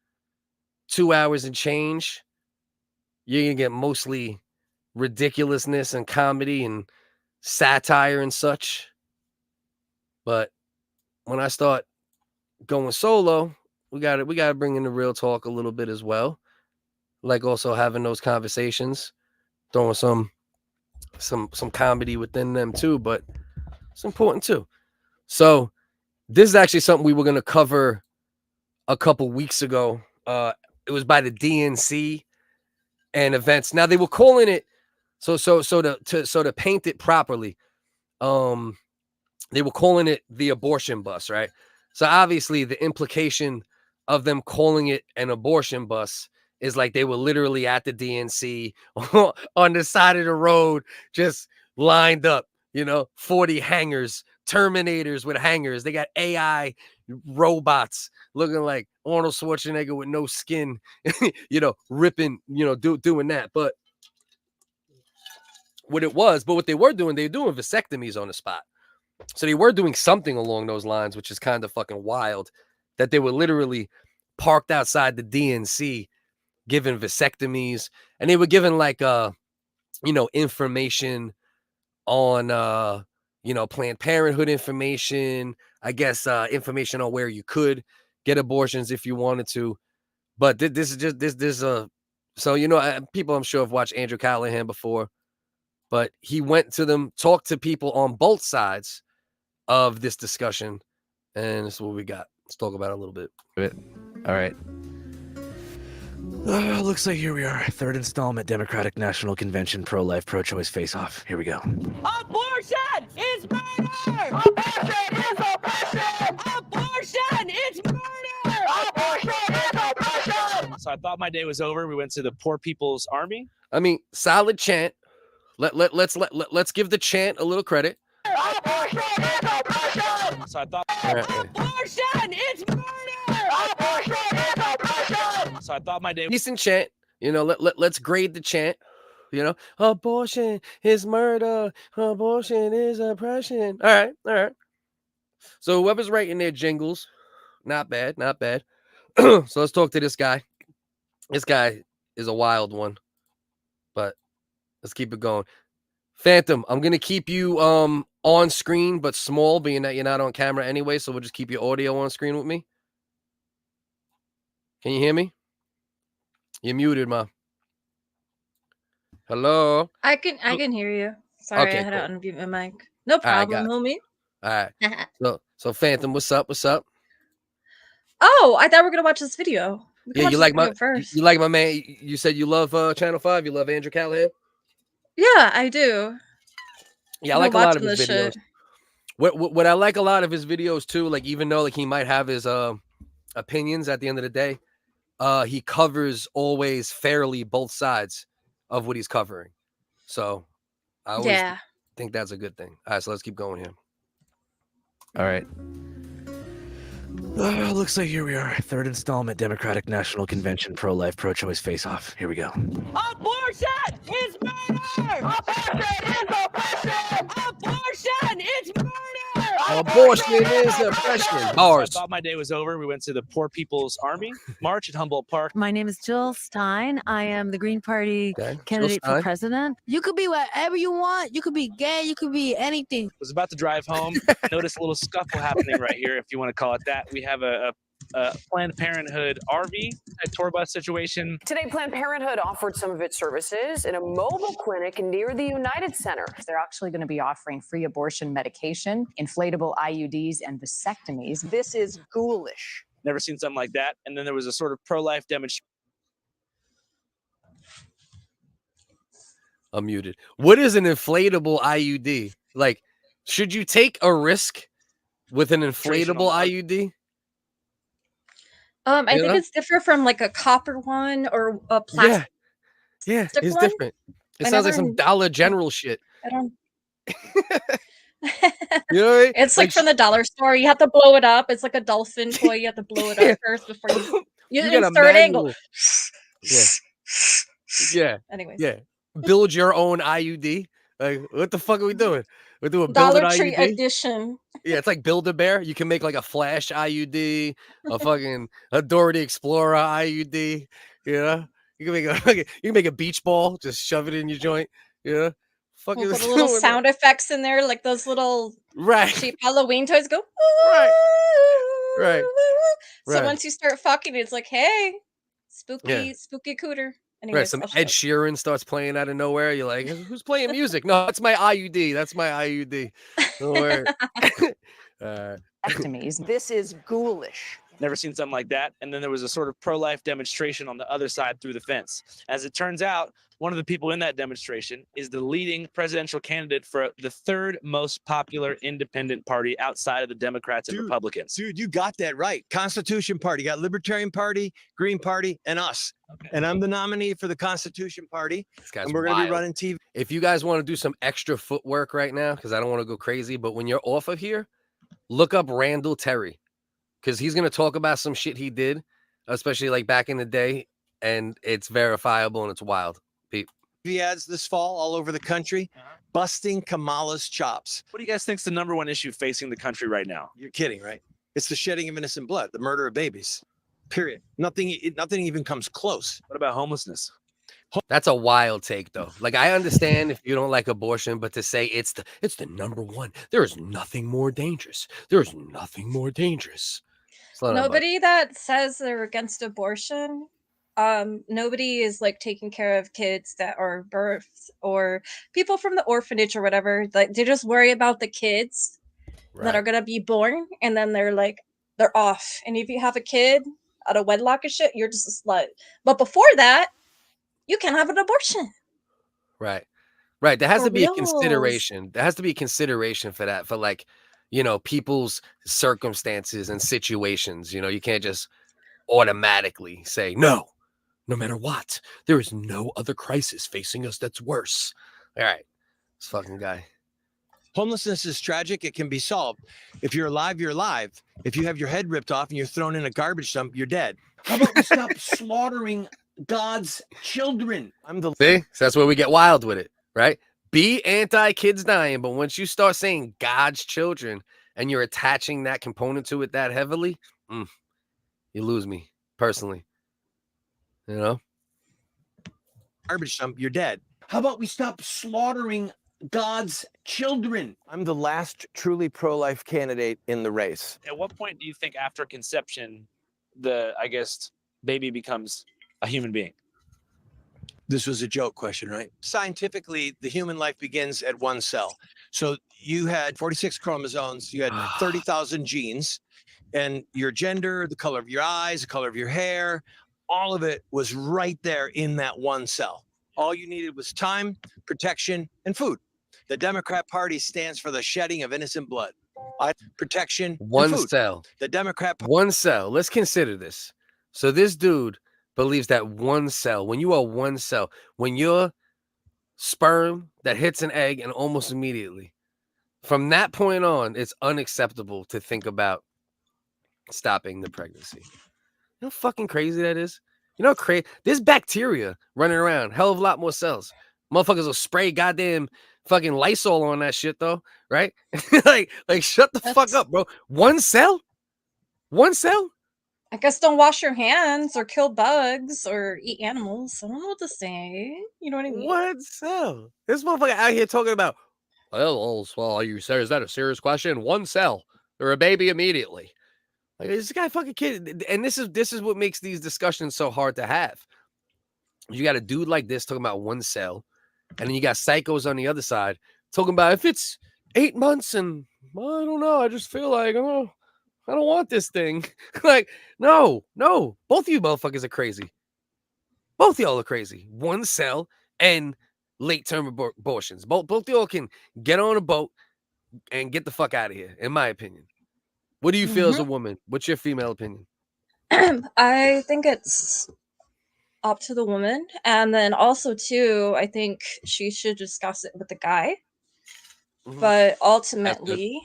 2 hours and change. You're going to get mostly ridiculousness and comedy and satire and such. But when I start going solo, we got to bring in the real talk a little bit as well. Like also having those conversations, throwing some comedy within them too, but it's important too. So this is actually something we were going to cover a couple weeks ago. It was by the DNC and events. Now they were calling it so to paint it properly. They were calling it the abortion bus, right? So obviously the implication of them calling it an abortion bus is like they were literally at the DNC on the side of the road, just lined up, 40 hangers, Terminators with hangers. They got AI robots looking like Arnold Schwarzenegger with no skin, ripping, doing that. But what they were doing vasectomies on the spot. So they were doing something along those lines, which is kind of fucking wild, that they were literally parked outside the DNC giving vasectomies, and they were given like information on Planned Parenthood information, I guess information on where you could get abortions if you wanted to. But this is just so people I'm sure have watched Andrew Callahan before, but he went to them, talked to people on both sides of this discussion, and this is what we got. Let's talk about it a little bit.
All right. Looks like here we are. Third installment Democratic National Convention pro-life, pro-choice face-off. Here we go.
Abortion is murder! Abortion is oppression! Abortion is murder! Abortion is oppression!
So I thought my day was over. We went to the Poor People's Army.
I mean, solid chant. Let's give the chant a little credit.
Abortion is oppression!
So I thought
abortion is murder! Abortion is oppression!
So I thought my day.
Decent chant. Let's grade the chant. Abortion is murder. Abortion is oppression. All right. So whoever's writing their jingles, not bad. So let's talk to this guy. This guy is a wild one, but let's keep it going. Phantom, I'm gonna keep you on screen but small, being that you're not on camera anyway. So we'll just keep your audio on screen with me. Can you hear me? You're muted, Ma. Hello.
I can hear you. Sorry,
Okay,
I had
cool.
to unmute my mic. No
All right,
problem, homie.
All right. So Phantom, what's up?
Oh, I thought we were gonna watch this video. We can
Yeah,
watch
you
this
like
video
my
first.
you like my man. You said you love Channel 5. You love Andrew Callahan.
Yeah, I do.
Yeah, I
I've been
like a lot of
watching
his
this
videos.
shit.
What I like a lot of his videos too, like even though like he might have his opinions at the end of the day, he covers always fairly both sides of what he's covering. So I always
Yeah.
think that's a good thing. All right, so let's keep going here.
All right. Looks like here we are. Third installment Democratic National Convention pro-life, pro-choice face-off. Here we go.
Abortion is murder! Abortion is oppression! Abortion is murder!
Abortion is oppression. Boars.
I thought my day was over. We went to the Poor People's Army March at Humboldt Park.
My name is Jill Stein. I am the Green Party
Okay.
candidate for
Stein.
president. You could be whatever you want. You could be gay. You could be anything.
Was about to drive home. Noticed a little scuffle happening right here, if you want to call it that. We have a Planned Parenthood RV, a tour bus situation.
Today, Planned Parenthood offered some of its services in a mobile clinic near the United Center.
They're actually going to be offering free abortion medication, inflatable IUDs, and vasectomies.
This is ghoulish.
Never seen something like that. And then there was a sort of pro-life demonstration.
I'm muted. What is an inflatable IUD? Like, should you take a risk with an inflatable IUD?
I
You
think
know?
it's different from like a copper one or a plastic.
Yeah, it's
one?
different. It
I
sounds like
never-
some Dollar General shit.
I don't.
You know what I mean?
It's like from the dollar store. You have to blow it up. It's like a dolphin toy. You have to blow it up first before you
You got a
insert it and go.
manual. Yeah.
Anyways.
Yeah. Build your own IUD. Like, what the fuck are we doing? We're doing build
Dollar
an
Tree
IUD.
edition.
Yeah, it's like Build-A-Bear. You can make like a Flash IUD, a fucking a Dora the Explorer IUD. You know, you can make a beach ball, just shove it in your joint. You know, fucking
We'll put a little sound effects in there, like those little
Right.
cheap Halloween toys go.
Right.
So
Right.
once you start fucking, it's like, hey, spooky,
Yeah.
spooky cooter.
Right,
Anyways,
some
I'll shut
Ed
up.
Sheeran starts playing out of nowhere. You're like, who's playing music? No, that's my IUD. That's my IUD. Don't worry.
Vasectomies. This is ghoulish.
Never seen something like that. And then there was a sort of pro-life demonstration on the other side through the fence. As it turns out, one of the people in that demonstration is the leading presidential candidate for the third most popular independent party outside of the Democrats and Republicans.
Dude, you got that right. Constitution Party. You got Libertarian Party, Green Party, and us. And I'm the nominee for the Constitution Party.
This guy's
And we're going to be
wild.
running TV.
If you guys want to do some extra footwork right now, because I don't want to go crazy, but when you're off of here, look up Randall Terry, because he's going to talk about some shit he did, especially like back in the day, and it's verifiable and it's wild. Pete.
TV ads this fall all over the country, busting Kamala's chops.
What do you guys think's the number one issue facing the country right now?
You're kidding, right? It's the shedding of innocent blood, the murder of babies. Period. Nothing even comes close.
What about homelessness?
That's a wild take, though. Like, I understand if you don't like abortion, but to say it's the number one, there is nothing more dangerous. There is nothing more dangerous. Slow down, bud.
Nobody that says they're against abortion, nobody is like taking care of kids that are births or people from the orphanage or whatever. Like they just worry about the kids that are gonna be born, and then they're off. And if you have a kid out of wedlock and shit, you're just a slut. But before that, you can have an abortion.
Right. Right. There has
For
to be a
reals.
consideration. There has to be a consideration for that, for like, you know, people's circumstances and situations. You know, you can't just automatically say, no matter what, there is no other crisis facing us that's worse. All right. This fucking guy.
Homelessness is tragic. It can be solved. If you're alive, you're alive. If you have your head ripped off and you're thrown in a garbage dump, you're dead. How about we stop slaughtering God's children?
See? So that's where we get wild with it, right? Be anti-kids dying, but once you start saying God's children and you're attaching that component to it that heavily, you lose me personally. You know?
Garbage dump, you're dead. How about we stop slaughtering God's children? I'm the last truly pro-life candidate in the race.
At what point do you think after conception, baby becomes a human being?
This was a joke question, right? Scientifically, the human life begins at one cell. So you had 46 chromosomes, you had 30,000 genes, and your gender, the color of your eyes, the color of your hair, all of it was right there in that one cell. All you needed was time, protection, and food. The Democrat Party stands for the shedding of innocent blood. Protection,
One
and food.
cell.
The Democrat
One cell. Let's consider this. So this dude believes that one cell, when you are one cell, when your sperm that hits an egg and almost immediately, from that point on, it's unacceptable to think about stopping the pregnancy. You know how fucking crazy that is? You know how crazy? There's bacteria running around, hell of a lot more cells. Motherfuckers will spray goddamn fucking Lysol on that shit though, right? like shut the fuck up, bro. One cell? One cell?
I guess don't wash your hands or kill bugs or eat animals. I don't know what to say. You know what I mean?
One cell. This motherfucker out here talking about, well, you say, is that a serious question? One cell or a baby immediately. Like this guy fucking kid. And this is what makes these discussions so hard to have. You got a dude like this talking about one cell, and then you got psychos on the other side talking about if it's 8 months and well, I don't know, I just feel like I don't want this thing. Like, no, both of you motherfuckers are crazy. Both y'all are crazy. One cell and late-term abortions. Both y'all can get on a boat and get the fuck out of here, in my opinion. What do you feel as a woman? What's your female opinion?
I think it's up to the woman. And then also, too, I think she should discuss it with the guy. But ultimately,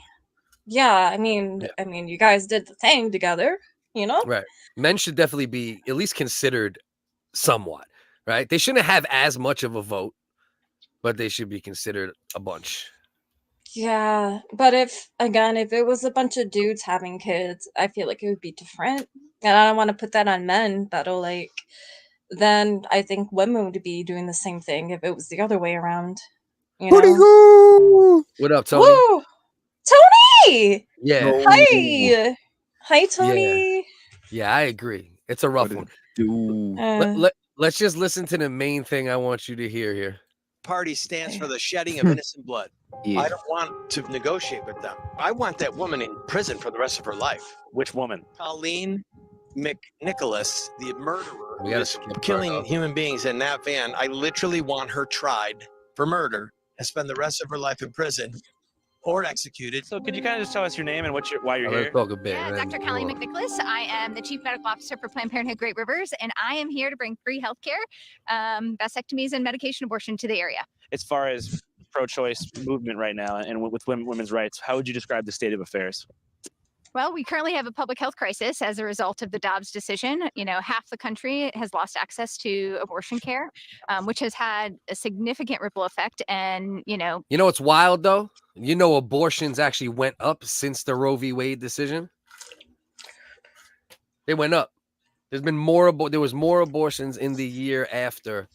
yeah, I mean, you guys did the thing together, you know?
Right. Men should definitely be at least considered somewhat, right? They shouldn't have as much of a vote, but they should be considered a bunch.
Yeah, but if it was a bunch of dudes having kids, I feel like it would be different. And I don't want to put that on men that'll then I think women would be doing the same thing if it was the other way around. You know?
What up, Tony?
Woo! Tony!
Yeah.
Hi! Hi, Tony.
Yeah, I agree. It's a rough one. Let's just listen to the main thing I want you to hear here.
Party stands for the shedding of innocent blood. I don't want to negotiate with them. I want that woman in prison for the rest of her life.
Which woman?
Colleen McNicholas, the murderer who is killing human beings in that van. I literally want her tried for murder and spend the rest of her life in prison or executed.
So could you kind of just tell us your name and why you're here?
Talk a bit.
Dr. Colleen McNicholas. I am the Chief Medical Officer for Planned Parenthood Great Rivers, and I am here to bring free healthcare, vasectomies, and medication abortion to the area.
As far as pro-choice movement right now and with women's rights, how would you describe the state of affairs?
Well, we currently have a public health crisis as a result of the Dobbs decision. You know, half the country has lost access to abortion care, which has had a significant ripple effect. And, you know
what's wild though? You know, abortions actually went up since the Roe v. Wade decision. They went up. There was more abortions in the year after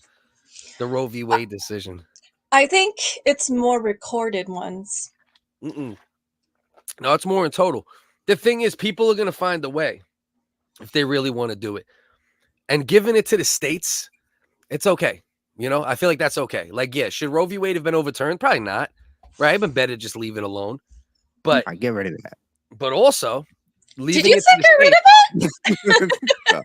the Roe v. Wade decision.
I think it's more recorded ones.
No, it's more in total. The thing is, people are going to find a way if they really want to do it. And giving it to the states, it's okay. You know, I feel like that's okay. Like, yeah, should Roe v. Wade have been overturned? Probably not. Right? It'd been better to just leave it alone. But
I get rid of that.
But also, leaving
Did you
it
say
to
get
the
rid of it?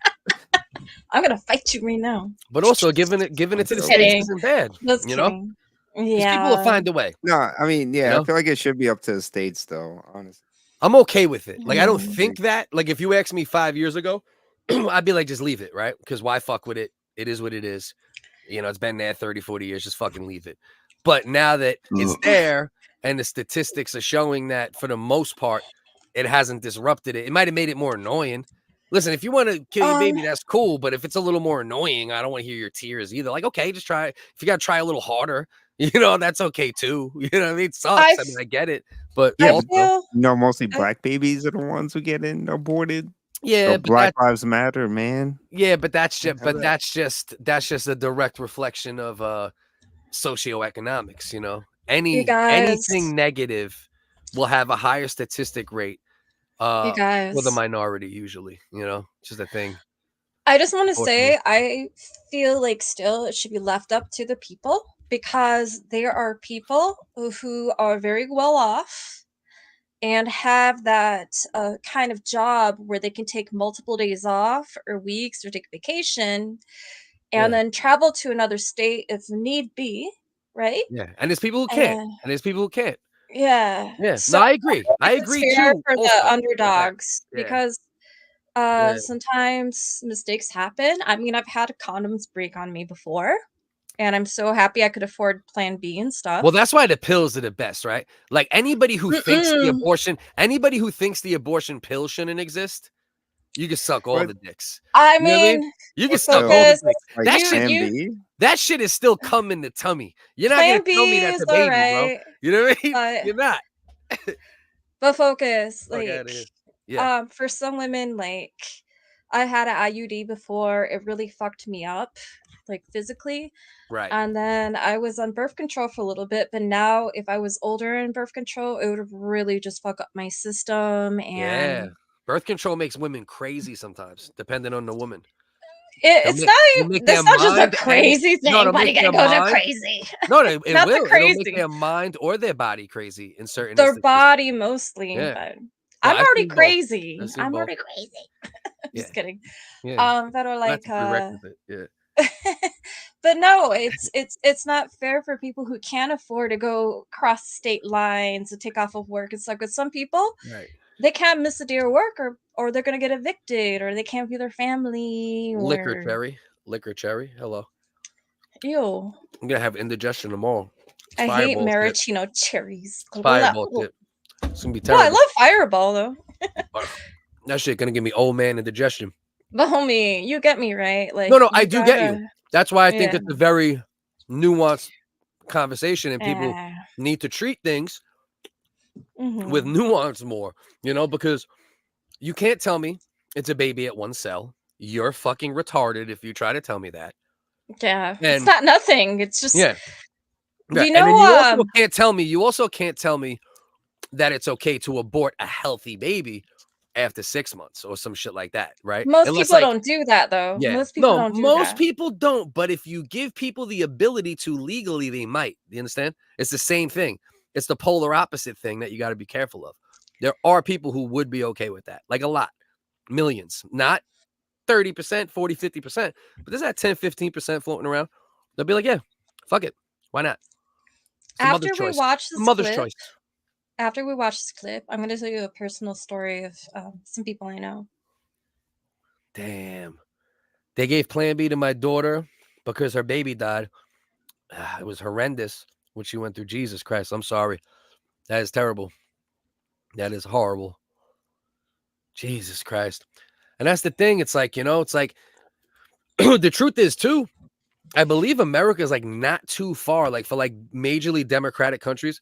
I'm gonna fight you right now.
But also giving it to the states isn't bad.
Just
you know?
kidding.
'Cause
Yeah.
people will find a way.
No, I mean, yeah,
You know?
I feel like it should be up to the states, though. Honestly,
I'm okay with it. Like, I don't think that. Like, if you asked me 5 years ago, I'd be like, just leave it, right? Because why fuck with it? It is what it is. You know, it's been there 30, 40 years. Just fucking leave it. But now that it's there and the statistics are showing that for the most part, it hasn't disrupted it. It might have made it more annoying. Listen, if you want to kill your baby, that's cool. But if it's a little more annoying, I don't want to hear your tears either. Like, okay, just try. If you got to try a little harder, you know, that's okay too. You know what I mean? It sucks. I mean, I get it. But
yeah,
also,
mostly black babies are the ones who get aborted.
Yeah,
so Black Lives Matter, man.
Yeah, but that's just a direct reflection of socioeconomics. You know, anything negative will have a higher statistic rate for the minority usually. You know, it's just a thing.
I just want to say, I feel like still it should be left up to the people because there are people who are very well off and have that kind of job where they can take multiple days off or weeks or take vacation and then travel to another state if need be, right?
Yeah, and there's people who can't, and there's people who can't.
Yeah.
Yeah,
So
no, I agree. I
it's
agree
fair
too.
for
Also,
the
with that.
underdogs
Yeah.
because
Yeah.
sometimes mistakes happen. I mean, I've had condoms break on me before, and I'm so happy I could afford Plan B and stuff.
Well, that's why the pills are the best, right? Like anybody who thinks the abortion pill shouldn't exist, you can suck all the dicks.
I
You know what
mean,
You can
it's
suck all the
because
dicks. That shit is still cum in the tummy. You're not
Plan
gonna tell me
B
that's
is
a baby, bro.
alright,
You know what I mean?
but
You're not.
but focus,
Fuck outta
like,
here. Yeah.
for some women, like, I had an IUD before, it really fucked me up, like, physically,
Right.
and then I was on birth control for a little bit, but now if I was older in birth control, it would really just fuck up my system,
Yeah.
and
Birth control makes women crazy sometimes, depending on the woman.
it's not even that's not just a crazy thing,
it'll
why
make
you gotta
their
go that
mind-
crazy?
No, it
Not the
will. It'll make
crazy.
their mind or their body crazy in certain
Their
instances.
body mostly,
Yeah.
but
No,
I'm
I've
already
seen both.
crazy.
I've seen
I'm
both.
already crazy. Just kidding.
Yeah.
That are like,
That's a prerequisite. Yeah.
but no, it's not fair for people who can't afford to go cross state lines to take off of work. It's like with some people,
Right.
they can't miss a day of work or they're gonna get evicted or they can't view their family
Liquor
or
cherry. Hello.
ew.
I'm gonna have indigestion tomorrow. It's
I hate
Fireball shit.
maraschino cherries.
Fireball
Blah.
shit. It's gonna be
No, I
terrible.
love Fireball though.
That shit gonna give me old man indigestion.
But homie, you get me right. Like
No, I
you
do get you.
gotta-
That's why I think
yeah.
it's a very nuanced conversation, and people
Eh.
need to treat things with
Mhm.
nuance more, because you can't tell me it's a baby at one cell. You're fucking retarded if you try to tell me that.
Yeah, it's
And-
not nothing. It's just
Yeah.
You
and
know,
then you also can't tell me that it's okay to abort a healthy baby after 6 months or some shit like that, right?
most
Unless,
people
like-
don't do that though.
Yeah.
Most people
No,
don't do
most
that.
people don't. But if you give people the ability to legally, they might. You understand? It's the same thing. It's the polar opposite thing that you got to be careful of. There are people who would be okay with that, like a lot, millions, not 30%, 40, 50%, but there's that 10, 15% floating around. They'll be like, yeah, fuck it. Why not? It's the
After
mother's
we
choice.
watch this
Mother's
clip,
choice.
after we watch this clip, I'm gonna tell you a personal story of some people I know.
Damn. They gave Plan B to my daughter because her baby died. It was horrendous what she went through. Jesus Christ. I'm sorry. That is terrible. That is horrible. Jesus Christ. And that's the thing. It's like, it's like the truth is too, I believe America is like not too far, like for like majorly democratic countries,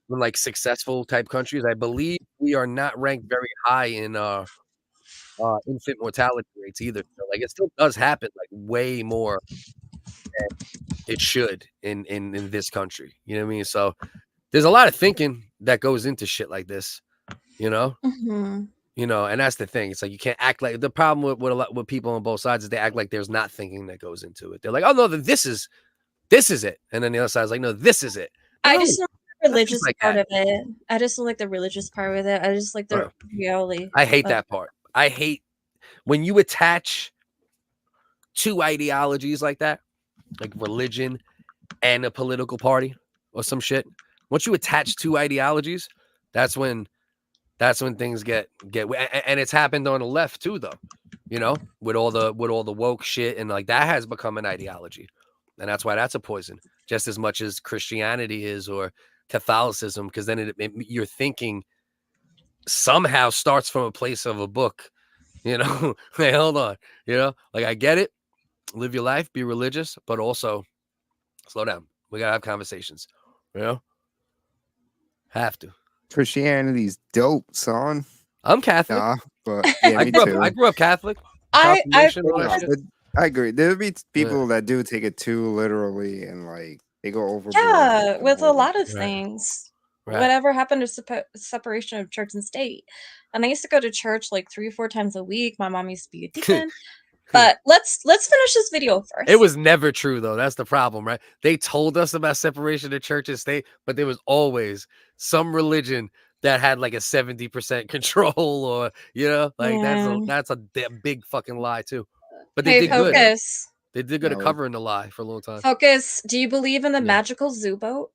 like successful type countries. I believe we are not ranked very high in infant mortality rates either. So, like it still does happen like way more than it should in this country. You know what I mean? So there's a lot of thinking that goes into shit like this,
Mhm.
And that's the thing. It's like you can't act like the problem with people on both sides is they act like there's not thinking that goes into it. They're like, oh no, this is it, and then the other side's like, no, this is it.
I
No,
just don't like the
nothing's
religious
like
part
that.
of it. I just don't like the religious part with it. I just like the
Bro,
reality.
I hate
of-
that part. I hate when you attach two ideologies like that, like religion and a political party or some shit. Once you attach two ideologies, that's when things get and it's happened on the left too, though. With all the woke shit, and like that has become an ideology, and that's why that's a poison, just as much as Christianity is or Catholicism, because then your thinking somehow starts from a place of a book. Hey, hold on. Like I get it. Live your life, be religious, but also slow down. We gotta have conversations. Have to.
Christianity's dope, son.
I'm Catholic.
Nah, but yeah, me too.
I grew up Catholic.
I
agree. There'll be people that do take it too literally and like they go overboard.
Yeah,
the
with a
whole-
lot of
Right.
things.
Right.
Whatever happened to separation of church and state? And I used to go to church like 3 or 4 times a week. My mom used to be a deacon. But let's finish this video first.
It was never true though. That's the problem, right? They told us about separation of church and state, but there was always some religion that had like a 70% control, or like that's a big fucking lie too. But they
Hey,
did good.
Focus.
They did good at covering the lie for a long time.
Focus. Do you believe in the magical zoo boat?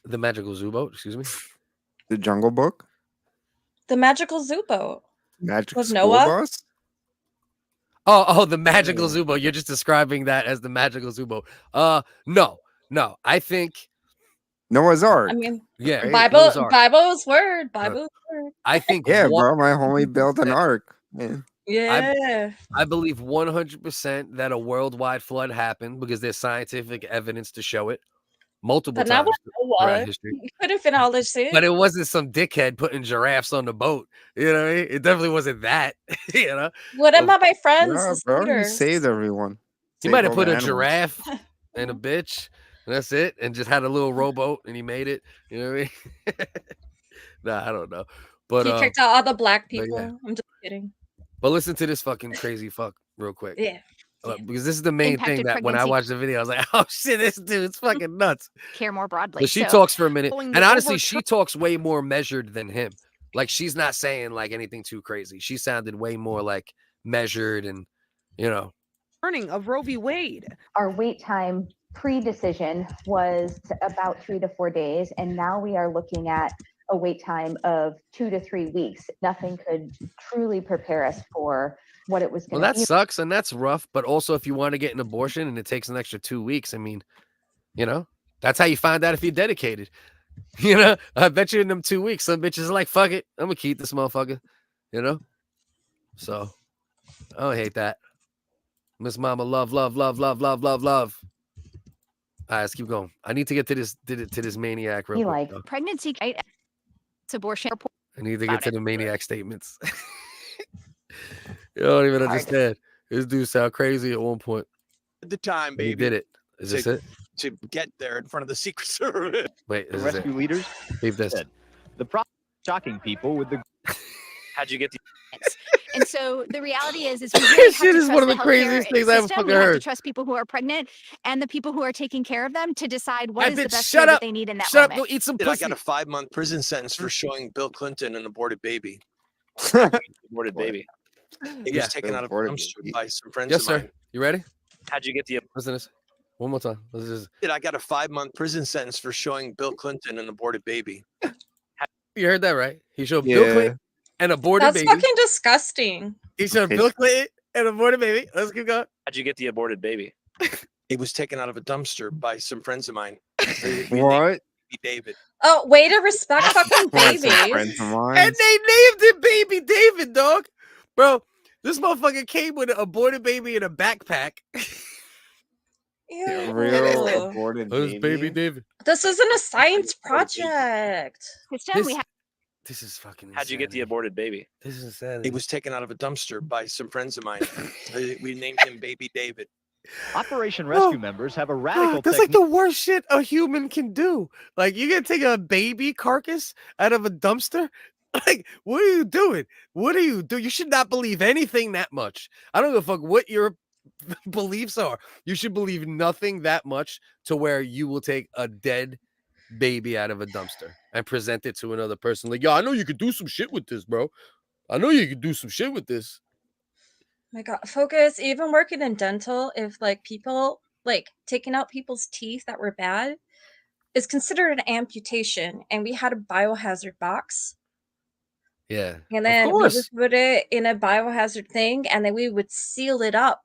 The magical zoo boat, excuse me.
The Jungle Book?
The magical zoo boat.
Magic
Was
School
Noah?
Bus?
Oh, the magical zoo boat. You're just describing that as the magical zoo boat. No. I think
Noah's Ark.
I mean,
yeah,
Bible's
Ark.
word. Bible's word.
I think
bro, my homie built an ark. Man.
Yeah.
I believe 100% that a worldwide flood happened because there's scientific evidence to show it multiple
But not
times
with
throughout
Noah.
history.
You couldn't fit all this in.
But it wasn't some dickhead putting giraffes on the boat. You know what I mean? It definitely wasn't that.
What about my friends?
Yeah,
the
bro, he
scooters?
saved everyone.
He
Saved
might have
all
put
the
a
animals.
giraffe and a bitch, and that's it, and just had a little rowboat, and he made it. You know what I mean? Nah, I don't know. But
He kicked out all the black
but
people.
yeah.
I'm just kidding.
But listen to this fucking crazy fuck real quick.
Yeah.
Because this is the main
Impacted
thing that when I
pregnancy.
watched the video, I was like, oh shit, this dude's fucking nuts.
Care more broadly.
But she
So,
talks for a minute.
pulling
And
the
honestly,
over-
she talks way more measured than him. Like, she's not saying like anything too crazy. She sounded way more like measured and,
Turning of Roe v. Wade.
Our wait time pre-decision was about 3 to 4 days, and now we are looking at a wait time of 2 to 3 weeks. Nothing could truly prepare us for what it was
well,
going
that
to be.
sucks and that's rough. But also, if you want to get an abortion and it takes an extra 2 weeks, I mean, that's how you find out if you're dedicated. I bet you in them 2 weeks, some bitches are like, fuck it, I'm gonna keep this motherfucker. So I don't hate that. Miss Mama, love. All right, let's keep going. I need to get to this maniac real quick. Though.
pregnancy, abortion.
I need to get
about
to
it.
the maniac statements. You don't even understand. This dude sound crazy at one point.
At the time,
And
baby.
he did it. Is this it?
To get there in front of the Secret Service.
Wait,
The
is this
rescue
it?
leaders
Leave this.
said the problem shocking people with the.
How'd you get the?
And so the reality is we really have
Shit
to
is
trust
one of the
healthcare
craziest things I ever
system.
fucking
We have to
heard.
trust people who are pregnant and the people who are taking care of them to decide what
Hey,
is the
bitch,
best
shut
care
up.
that they need in that
Shut up.
moment.
Go eat some
I
pussy.
got a 5-month prison sentence for showing Bill Clinton an aborted baby.
Aborted baby.
It was taken out of a
Aborted
dumpster by some friends
Yes,
of
sir.
mine.
You ready?
How'd you get the?
Listen to this. One more time. This is.
I got a 5-month prison sentence for showing Bill Clinton an aborted baby.
You heard that right? He showed Bill
Yeah.
Clinton an aborted
That's
baby.
fucking disgusting.
He showed Bill Clinton an aborted baby. Let's keep going.
How'd you get the aborted baby?
It was taken out of a dumpster by some friends of mine.
What?
David.
Oh, way to respect fucking
Friends
babies.
of mine.
And they named it Baby David, dog. Bro, this motherfucker came with an aborted baby in a backpack.
Ew.
Real aborted
That was
baby.
Baby David.
This isn't a science project.
System, we have
This is fucking
How'd you get the
insanity.
aborted baby?
This is insanity.
It was taken out of a dumpster by some friends of mine. We named him Baby David.
Operation Rescue members have a radical
That's like
technique.
the worst shit a human can do. Like, you gonna take a baby carcass out of a dumpster? Like, what are you doing? What do you do? You should not believe anything that much. I don't give a fuck what your beliefs are. You should believe nothing that much to where you will take a dead baby out of a dumpster and present it to another person. Like, yo, I know you could do some shit with this, bro. I know you could do some shit with this.
My God, Focus. Even working in dental, if like people like taking out people's teeth that were bad is considered an amputation, and we had a biohazard box.
Yeah.
And then we
course.
just put it in a biohazard thing, and then we would seal it up.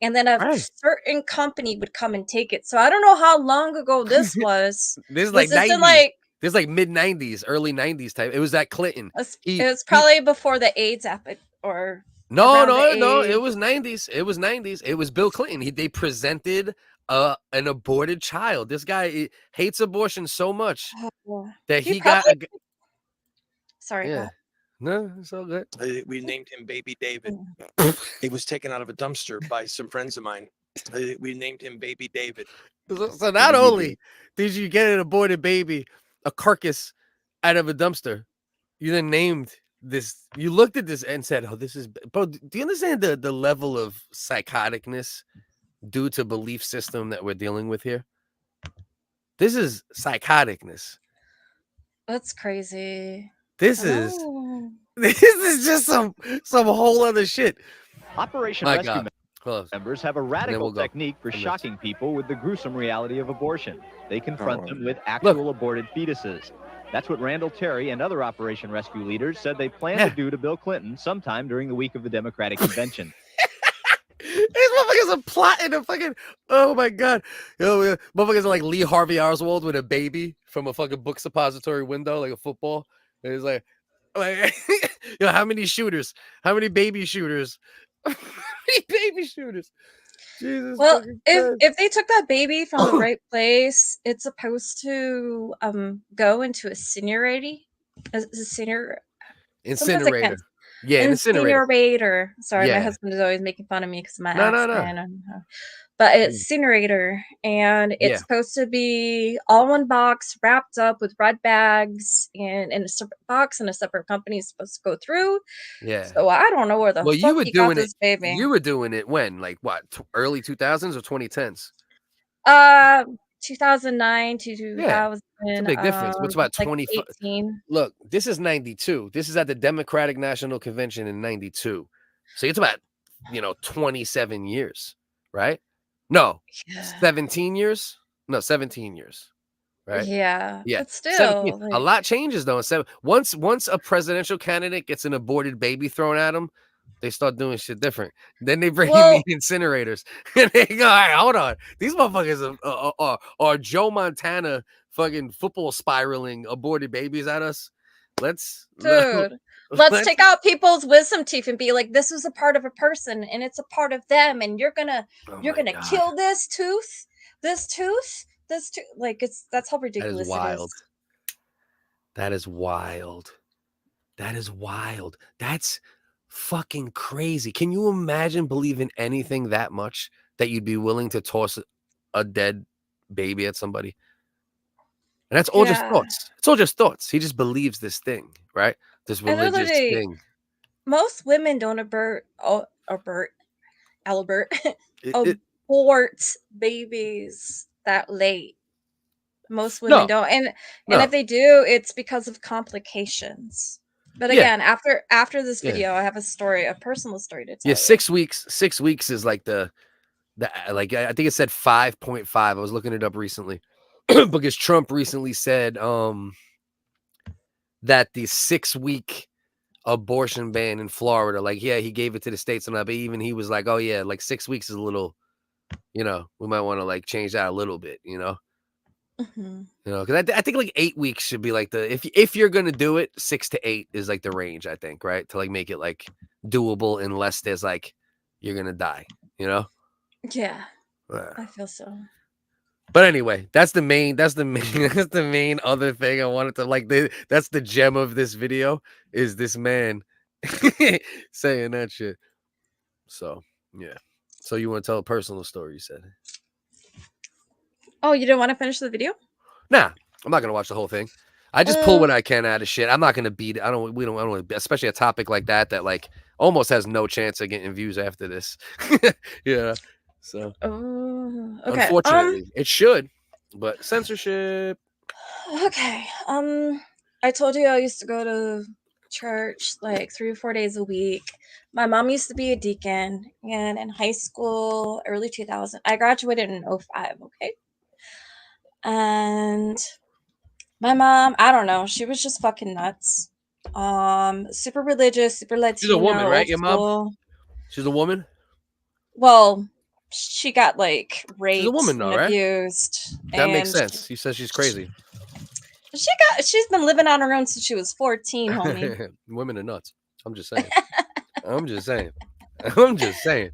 And then a
Right.
certain company would come and take it. So I don't know how long ago this was.
This is
Was
like
this in
90s.
like
This is like mid 90s, early 90s type. It was that Clinton.
it was probably before the AIDS epic or
No,
around
no,
the
no.
AIDS.
It was 90s. It was 90s. It was Bill Clinton. They presented an aborted child. This guy hates abortion so much
Oh,
that
he
he got a,
probably- Sorry.
yeah. No, it's all good.
We named him Baby David. It was taken out of a dumpster by some friends of mine. We named him Baby David.
So not only did you get an aborted baby, a carcass out of a dumpster, you then named this. You looked at this and said, "Oh, this is." Bro, do you understand the level of psychoticness due to belief system that we're dealing with here? This is psychoticness.
That's crazy.
This
I
is
know.
this is just some whole other shit.
Operation
My
Rescue
God. Close.
members have a
then
radical
we'll go.
technique for
10 minutes.
shocking people with the gruesome reality of abortion. They confront
Oh.
them with actual aborted fetuses. That's what Randall Terry and other Operation Rescue leaders said they plan to do to Bill Clinton sometime during the week of the Democratic convention.
These motherfuckers are plotting a fucking. Oh my God. Yo, motherfuckers are like Lee Harvey Oswald with a baby from a fucking book suppository window, like a football. And it's like yo, how many shooters? How many baby shooters? How many baby shooters? Jesus.
Well,
fucking
if
Christ.
if they took that baby from the right place, it's supposed to go into a incinerator. Sometimes I
Incinerator.
can't.
Yeah, an incinerator.
Incinerator. Sorry, my
Yeah.
husband is always making fun of me because of my
No, no,
accent.
no.
But it's incinerator, and it's
Yeah.
supposed to be all one box, wrapped up with red bags, and in a separate box, and a separate company is supposed to go through.
Yeah.
So I don't know where the
Well, you
fuck
were
he got
doing it.
this baby.
You were doing it when? Like what? Early 2000s or 2010s?
2009 to
Yeah.
2000.
It's a big difference. What's about
like
20?
18.
Look, this is 92. This is at the Democratic National Convention in 92. So it's about, 27 years, right? No, 17 years? No, 17 years, right?
Yeah,
Yeah.
but
17.
still,
A lot changes though. Once a presidential candidate gets an aborted baby thrown at him, they start doing shit different. Then they bring in
Well-
the incinerators. And they go, all right, hold on. These motherfuckers are Joe Montana fucking football spiraling aborted babies at us. Let's
let's take out people's wisdom teeth and be like, this is a part of a person and it's a part of them, and you're gonna kill this tooth. Like that's how ridiculous
wild.
it is.
That is wild. That is wild. That's fucking crazy. Can you imagine believing anything that much that you'd be willing to toss a dead baby at somebody? And that's all just thoughts. It's all just thoughts. He just believes this thing, right? This
Another
religious
day,
thing.
most women don't abort
It-
abort babies that late. Most
No.
women don't, and
No.
if they do, it's because of complications. But
Yeah.
again, after this
Yeah.
video, I have a personal story to tell.
Yeah, 6 weeks. 6 weeks is like the like I think it said 5.5. I was looking it up recently because Trump recently said that the 6-week abortion ban in Florida, like he gave it to the states and that, but even he was like, oh yeah, like 6 weeks is a little, we might want to like change that a little bit, because I think like 8 weeks should be like if you're gonna do it, 6 to 8 is like the range, I think, right, to like make it like doable unless there's like you're gonna die,
Yeah, I feel so.
But anyway, that's the main other thing I wanted to like. That's the gem of this video is this man saying that shit. So yeah. So you want to tell a personal story? You said.
Oh, you didn't want to finish the video?
Nah, I'm not gonna watch the whole thing. I just pull what I can out of shit. I'm not gonna beat. I don't. Especially a topic like that like almost has no chance of getting views after this. Yeah. So.
Okay.
Unfortunately, it should, but censorship.
Okay. I told you I used to go to church like 3 or 4 days a week. My mom used to be a deacon, and in high school, early 2000, I graduated in 05. Okay. And my mom, I don't know, she was just fucking nuts. Super religious, super Latino.
She's a woman, right?
old
Your mom?
school.
She's a woman?
Well, she got like raped
She's a woman, though,
and
right?
abused.
That makes
and
sense. You said she's crazy.
She's been living on her own since she was 14, homie.
Women are nuts. I'm just saying. I'm just saying. I'm just saying.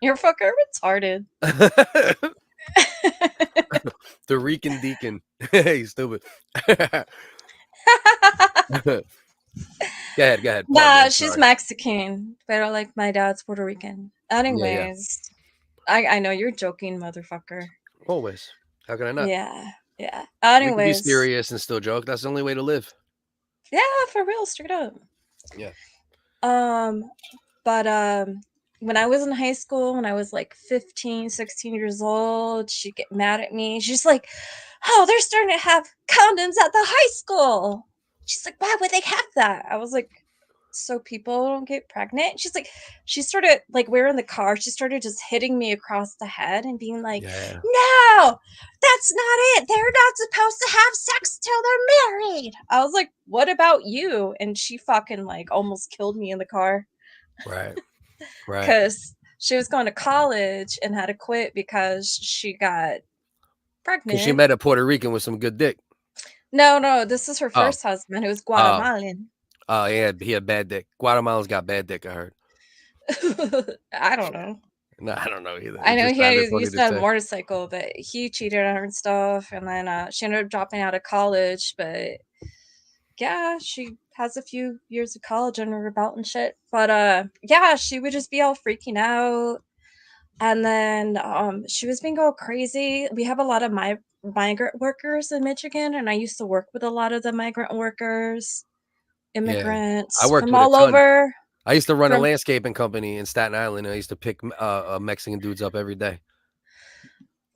You're fucking retarded.
The Rican Deacon. Hey, stupid. Go ahead.
Nah, she's Mexican, but like my dad's Puerto Rican. Anyways, I know you're joking, motherfucker.
Always. How can I not?
Yeah.
We can be
Anyways,
serious and still joke. That's the only way to live.
yeah, for real, straight up.
Yeah.
But when I was in high school, when I was like 15, 16 years old, she'd get mad at me. She's like, "Oh, they're starting to have condoms at the high school." She's like, "Why would they have that?" I was like, "So people don't get pregnant." She's like, she started like, we're in the car. She started just hitting me across the head and being like,
Yeah.
"No, that's not it. They're not supposed to have sex till they're married." I was like, "What about you?" And she fucking like almost killed me in the car.
Right. Right.
Because she was going to college and had to quit because she got
Because
pregnant.
she met a Puerto Rican with some good dick.
No, this is her
Oh.
first husband, who was Guatemalan.
Oh, yeah, he had bad dick. Guatemalans got bad dick, I heard.
I don't know.
No, I don't know either.
I
It
know
just
he
sounded funny
used
to
to have a
say.
motorcycle, but he cheated on her and stuff. And then she ended up dropping out of college. But yeah, she has a few years of college under her belt and shit. But yeah, she would just be all freaking out. And then she was being all crazy. We have a lot of migrant workers in Michigan, and I used to work with a lot of the migrant workers, immigrants
I worked
from
with a
all
ton.
over.
I used to run a
from-
landscaping company in Staten Island. I used to pick Mexican dudes up every day.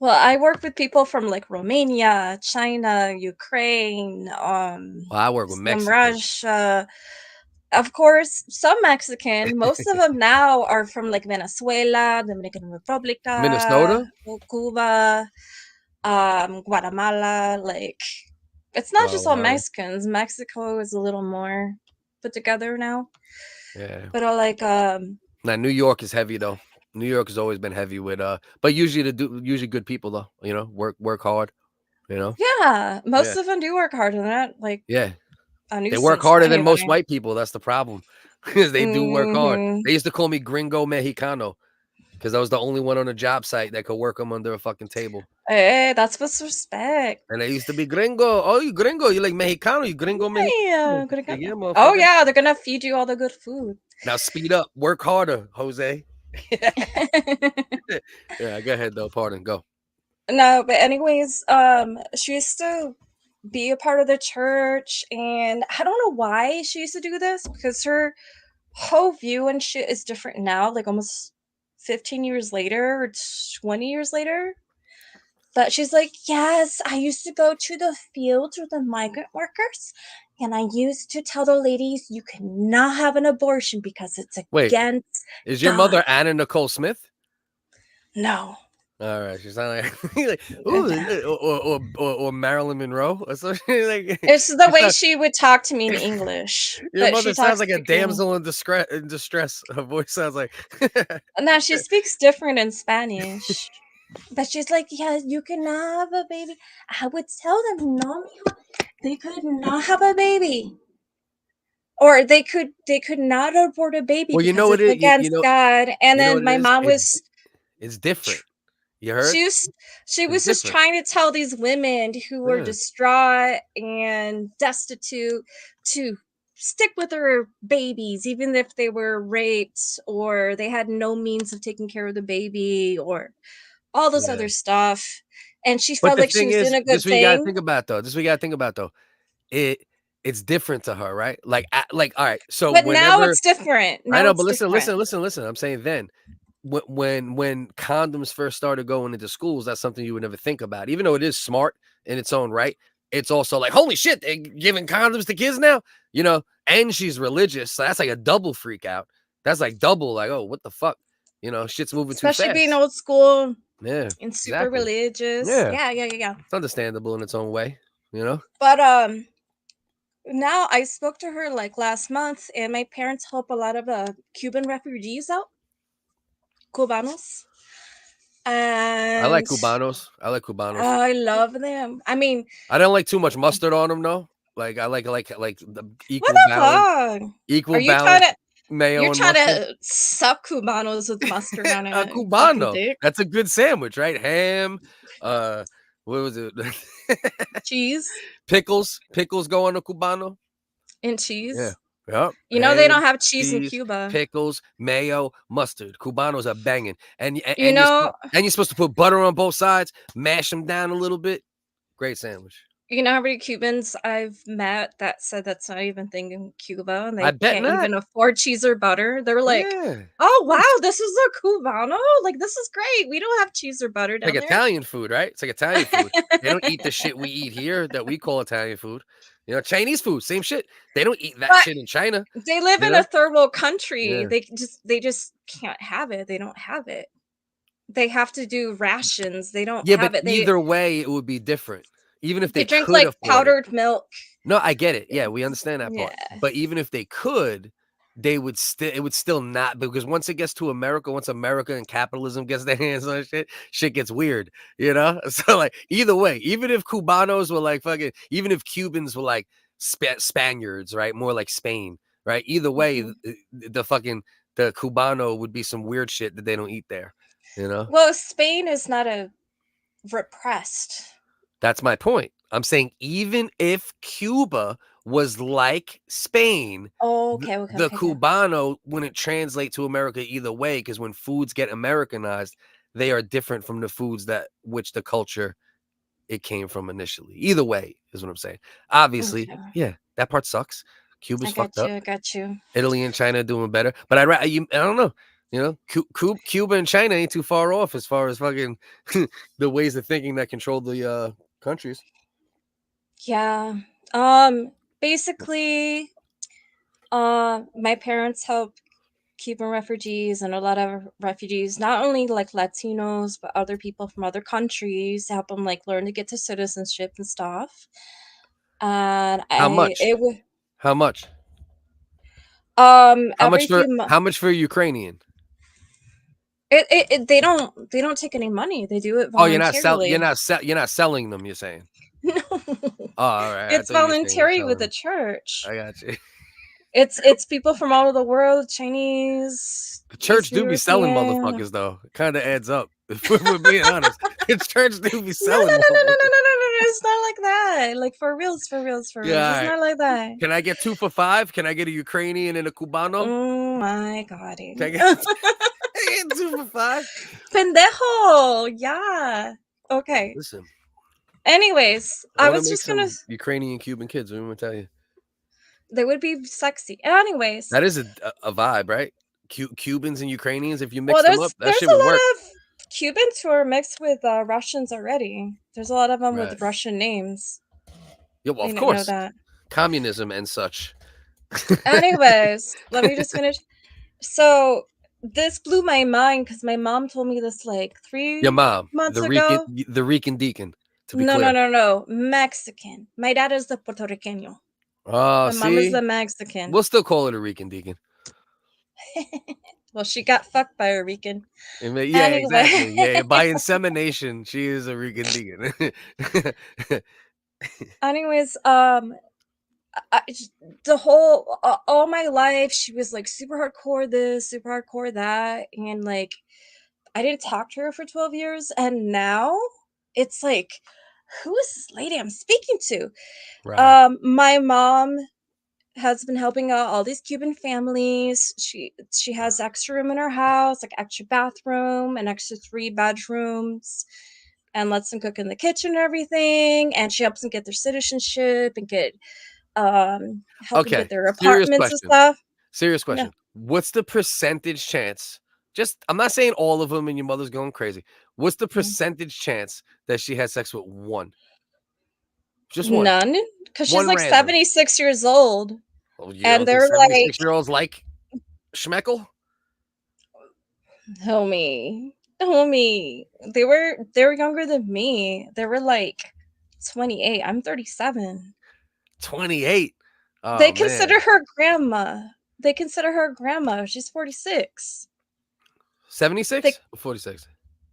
Well, I work with people from like Romania, China, Ukraine,
Well, I work with
some
Mexicans.
Russia. Of course, some Mexican. Most of them now are from like Venezuela, Dominican Republic,
Minnesota?
Cuba, Guatemala. Like, it's not just all
Guatemala.
Mexicans. Mexico is a little more put together now.
Yeah.
But like,
Now New York is heavy though. New York has always been heavy with but usually good people though. You know, work hard. You know.
yeah, most
Yeah.
of them do work harder than that. Like,
Yeah.
a
They
nuisance
work
to
harder than most
anybody.
white people. That's the problem. Because they do work hard.
Mhm.
They used to call me Gringo Mexicano because I was the only one on a job site that could work them under a fucking table.
Hey, that's what's respect.
And they used to be Gringo. Oh, you Gringo. You like Mexicano. You Gringo Mexicano.
Yeah,
Like, yeah,
oh
motherfucker.
yeah, they're gonna feed you all the good food.
Now speed up. Work harder, Jose. Yeah, go ahead though. Pardon. Go.
No, but anyways, she used to be a part of the church, and I don't know why she used to do this because her whole view and shit is different now, like almost 15 years later or 20 years later. But she's like, "Yes, I used to go to the fields with the migrant workers, and I used to tell the ladies you cannot have an abortion because it's
Wait,
against
is your
God."
mother Anna Nicole Smith?
No.
All right, she sounded like, ooh, or Marilyn Monroe or something. Like,
It's the
she
way
sound-
she would talk to me in English.
Your
But
mother
she
sounds
talks
like a
to me-
damsel in distress. Her voice sounds like.
No, she speaks different in Spanish. But she's like, "Yeah, you cannot have a baby." I would tell them, "No, mijo, they could not have a baby." Or they could not abort a baby
Well, you
because
know
it's
what it
against
you know.
God. And
You know
then
what
my
it is?
mom was
It's different. You heard?
she was
It's
just
different.
trying to tell these women who were
Yeah.
distraught and destitute to stick with their babies, even if they were raped or they had no means of taking care of the baby or all this
Yeah.
other stuff. And she
But
felt
the
like she
thing
was
is,
doing a good
this what you gotta
thing.
think about though. This what you gotta think about though. It's different to her, right? Like all right. So
But now
whenever
it's different.
I
Now
know,
it's
but listen.
different.
I'm saying then, when condoms first started going into schools, that's something you would never think about. Even though it is smart in its own right, it's also like, holy shit, they're giving condoms to kids now, you know. And she's religious, so that's like a double freak out. That's like double, like, oh, what the fuck, you know, shit's moving
Especially
too fast.
being old school
Yeah,
and super
exactly.
religious.
Yeah.
Yeah.
It's understandable in its own way, you know.
But now I spoke to her like last month, and my parents help a lot of Cuban refugees out, Cubanos. And
I like Cubanos.
I love them. I mean,
I don't like too much mustard on them, though. Like I like the equal
what the
balance.
fuck?
Equal
Are you
balance.
trying to?
Mayo
You're
and
trying
mustard.
to suck Cubanos with mustard on
A
a fucking
Cubano.
dick?
That's a good sandwich, right? Ham. What was it?
Cheese
Pickles. Pickles go on a Cubano.
and cheese.
Yeah. Yep.
You know they
Ham,
don't have cheese in Cuba.
Pickles, mayo, mustard. Cubanos are banging, and
You
you're
know-
and you're supposed to put butter on both sides, mash them down a little bit. Great sandwich.
You know how many Cubans I've met that said that's not even thinking Cuba, and
I
they
bet
can't
not.
even afford cheese or butter. They're like,
Yeah.
"Oh wow, this is a Cubano! Like this is great. We don't have cheese or butter
It's like
down there."
Italian food, right? It's like Italian food. They don't eat the shit we eat here that we call Italian food. You know, Chinese food, same shit. They don't eat that
But
shit in China.
they live
You
in
know?
a third world country.
Yeah.
They just can't have it. They don't have it. They have to do rations. They don't
Yeah,
have
but
it.
either way, it would be different. Even if
They
they
drink
could
like
afford it.
powdered milk.
No, I get it. Yeah, we understand that part.
Yeah.
But even if they could, they would still it would still not, because once it gets to America, once America and capitalism gets their hands on shit gets weird, you know? So like either way, even if Cubanos were like fucking, even if Cubans were like Spaniards, right? More like Spain, right? Either way, the fucking the Cubano would be some weird shit that they don't eat there, you know?
Well, Spain is not a repressed.
That's my point. I'm saying even if Cuba was like Spain,
Oh, okay, okay,
the
okay.
Cubano wouldn't translate to America either way, because when foods get Americanized, they are different from the foods that which the culture it came from initially. Either way is what I'm saying. Obviously,
Okay.
yeah, that part sucks. Cuba's
I got
fucked up.
you. I got you.
Italy and China are doing better, but I don't know. You know, Cuba and China ain't too far off as far as fucking the ways of thinking that control the countries.
Yeah. Basically, my parents help Cuban refugees and a lot of refugees, not only like Latinos, but other people from other countries, to help them like learn to get to citizenship and stuff. And
How much?
it would
How much?
every few months.
How much for a Ukrainian?
They don't take any money. They do it
Oh,
voluntarily.
you're not selling them, you're saying.
No.
Oh, all right.
It's voluntary with the church.
I got you.
It's people from all over the world, Chinese.
The church
East
do be selling
European.
motherfuckers though. It kind of adds up. If we're being honest. The church do be
No,
selling
no, no, no, no, no, no,
motherfuckers.
no, no, it's not like that. Like for reals, for reals, for reals.
Yeah,
It's
all
not
right.
like that.
Can I get 2 for $5? Can I get a Ukrainian and a Cubano?
Oh my god.
Can I get 2 for $5?
Pendejo. Yeah. Okay.
Listen,
Anyways, I
wanna
was
make
just gonna.
some Ukrainian Cuban kids. What am I gonna tell you?
They would be sexy. Anyways.
That is a vibe, right? Cubans and Ukrainians. If you mix
Well,
them up, that
there's
shit
a
would
lot
work.
of Cubans who are mixed with Russians already. There's a lot of them
Right.
with Russian names.
Yeah, well,
I
of
didn't know
course.
that.
Communism and such.
Anyways, let me just finish. So this blew my mind because my mom told me this like 3
Your mom,
months ago.
the Rican Deacon. To be
No,
clear.
no, Mexican. My dad is the Puerto Rican.
Oh,
My mom is
see,
the Mexican.
we'll still call it a Rican Deacon.
Well, she got fucked by a Rican.
Yeah,
Anyway.
exactly. Yeah, by insemination, she is a Rican Deacon.
Anyways, all my life she was like super hardcore this, super hardcore that, and like I didn't talk to her for 12 years, and now it's like, who is this lady I'm speaking to?
Right.
My mom has been helping out all these Cuban families. She has extra room in her house, like extra bathroom, an extra 3 bedrooms, and lets them cook in the kitchen and everything, and she helps them get their citizenship and get help them
Okay.
get their
Serious
apartments and
question.
stuff.
Serious
Yeah.
question. What's the percentage chance? Just, I'm not saying all of them and your mother's going crazy. What's the percentage chance that she had sex with one? Just one.
None, because she's
One
like
random.
76 years old,
Oh, you
and
don't
they're
think
like,
76-year-olds like schmeckle?
homie, they were younger than me. They were like 28. I'm 37.
28. Oh,
They consider
man.
her grandma. They consider her grandma. She's 46.
76 or 46?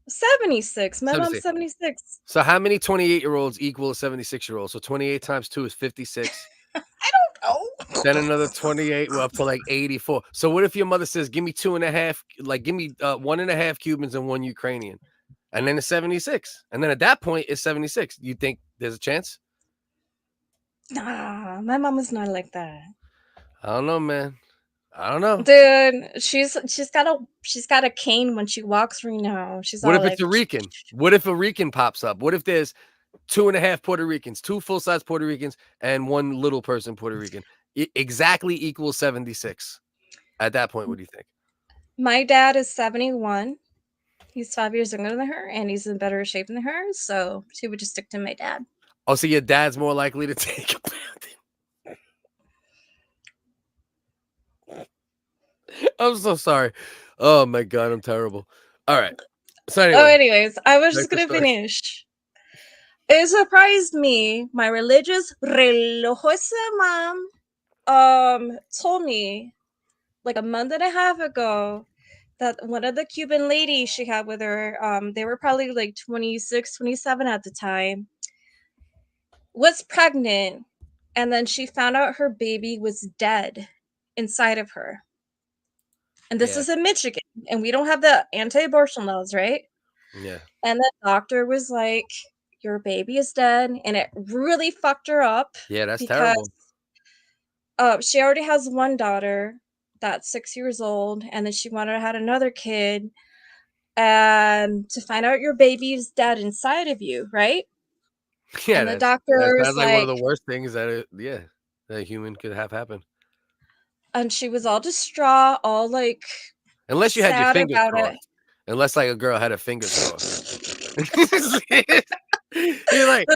76. My mom's
76.
76.
So how many 28-year-olds equal a 76-year-old? So 28 times 2 is 56.
I don't know.
Then another 28, we're up to like 84. So what if your mother says, give me 2.5, like give me 1.5 Cubans and 1 Ukrainian, and then it's 76, and then at that point it's 76. You think there's a chance?
Nah, my mom is not like that.
I don't know, man. I don't know.
Dude, she's got a cane when she walks right now. She's
What
all
if it's
like,
a Rican? What if a Rican pops up? What if there's 2.5 Puerto Ricans, 2 full-size Puerto Ricans, and 1 little person Puerto Rican. Exactly equals 76. At that point, what do you think?
My dad is 71. He's 5 years younger than her, and he's in better shape than her, so she would just stick to my dad.
Oh, so your dad's more likely to take a pounding. I'm so sorry. Oh my god, I'm terrible. All right. So anyway.
Anyways, I was just gonna finish. It surprised me. My religious religiosa mom told me like a month and a half ago that one of the Cuban ladies she had with her, they were probably like 26, 27 at the time, was pregnant, and then she found out her baby was dead inside of her. And this is in Michigan, and we don't have the anti-abortion laws, right?
Yeah.
And the doctor was like, your baby is dead, and it really fucked her up.
Yeah, that's
because,
terrible.
she already has one daughter that's 6 years old, and then she wanted to have another kid. And to find out your baby is dead inside of you, right?
Yeah,
and the doctor
that's
was
like one of
like,
the worst things that that a human could have happen.
and she was all distraught, all like
Unless you had your
sad
fingers
about
crossed.
it.
Unless like a girl had her fingers crossed. You're like,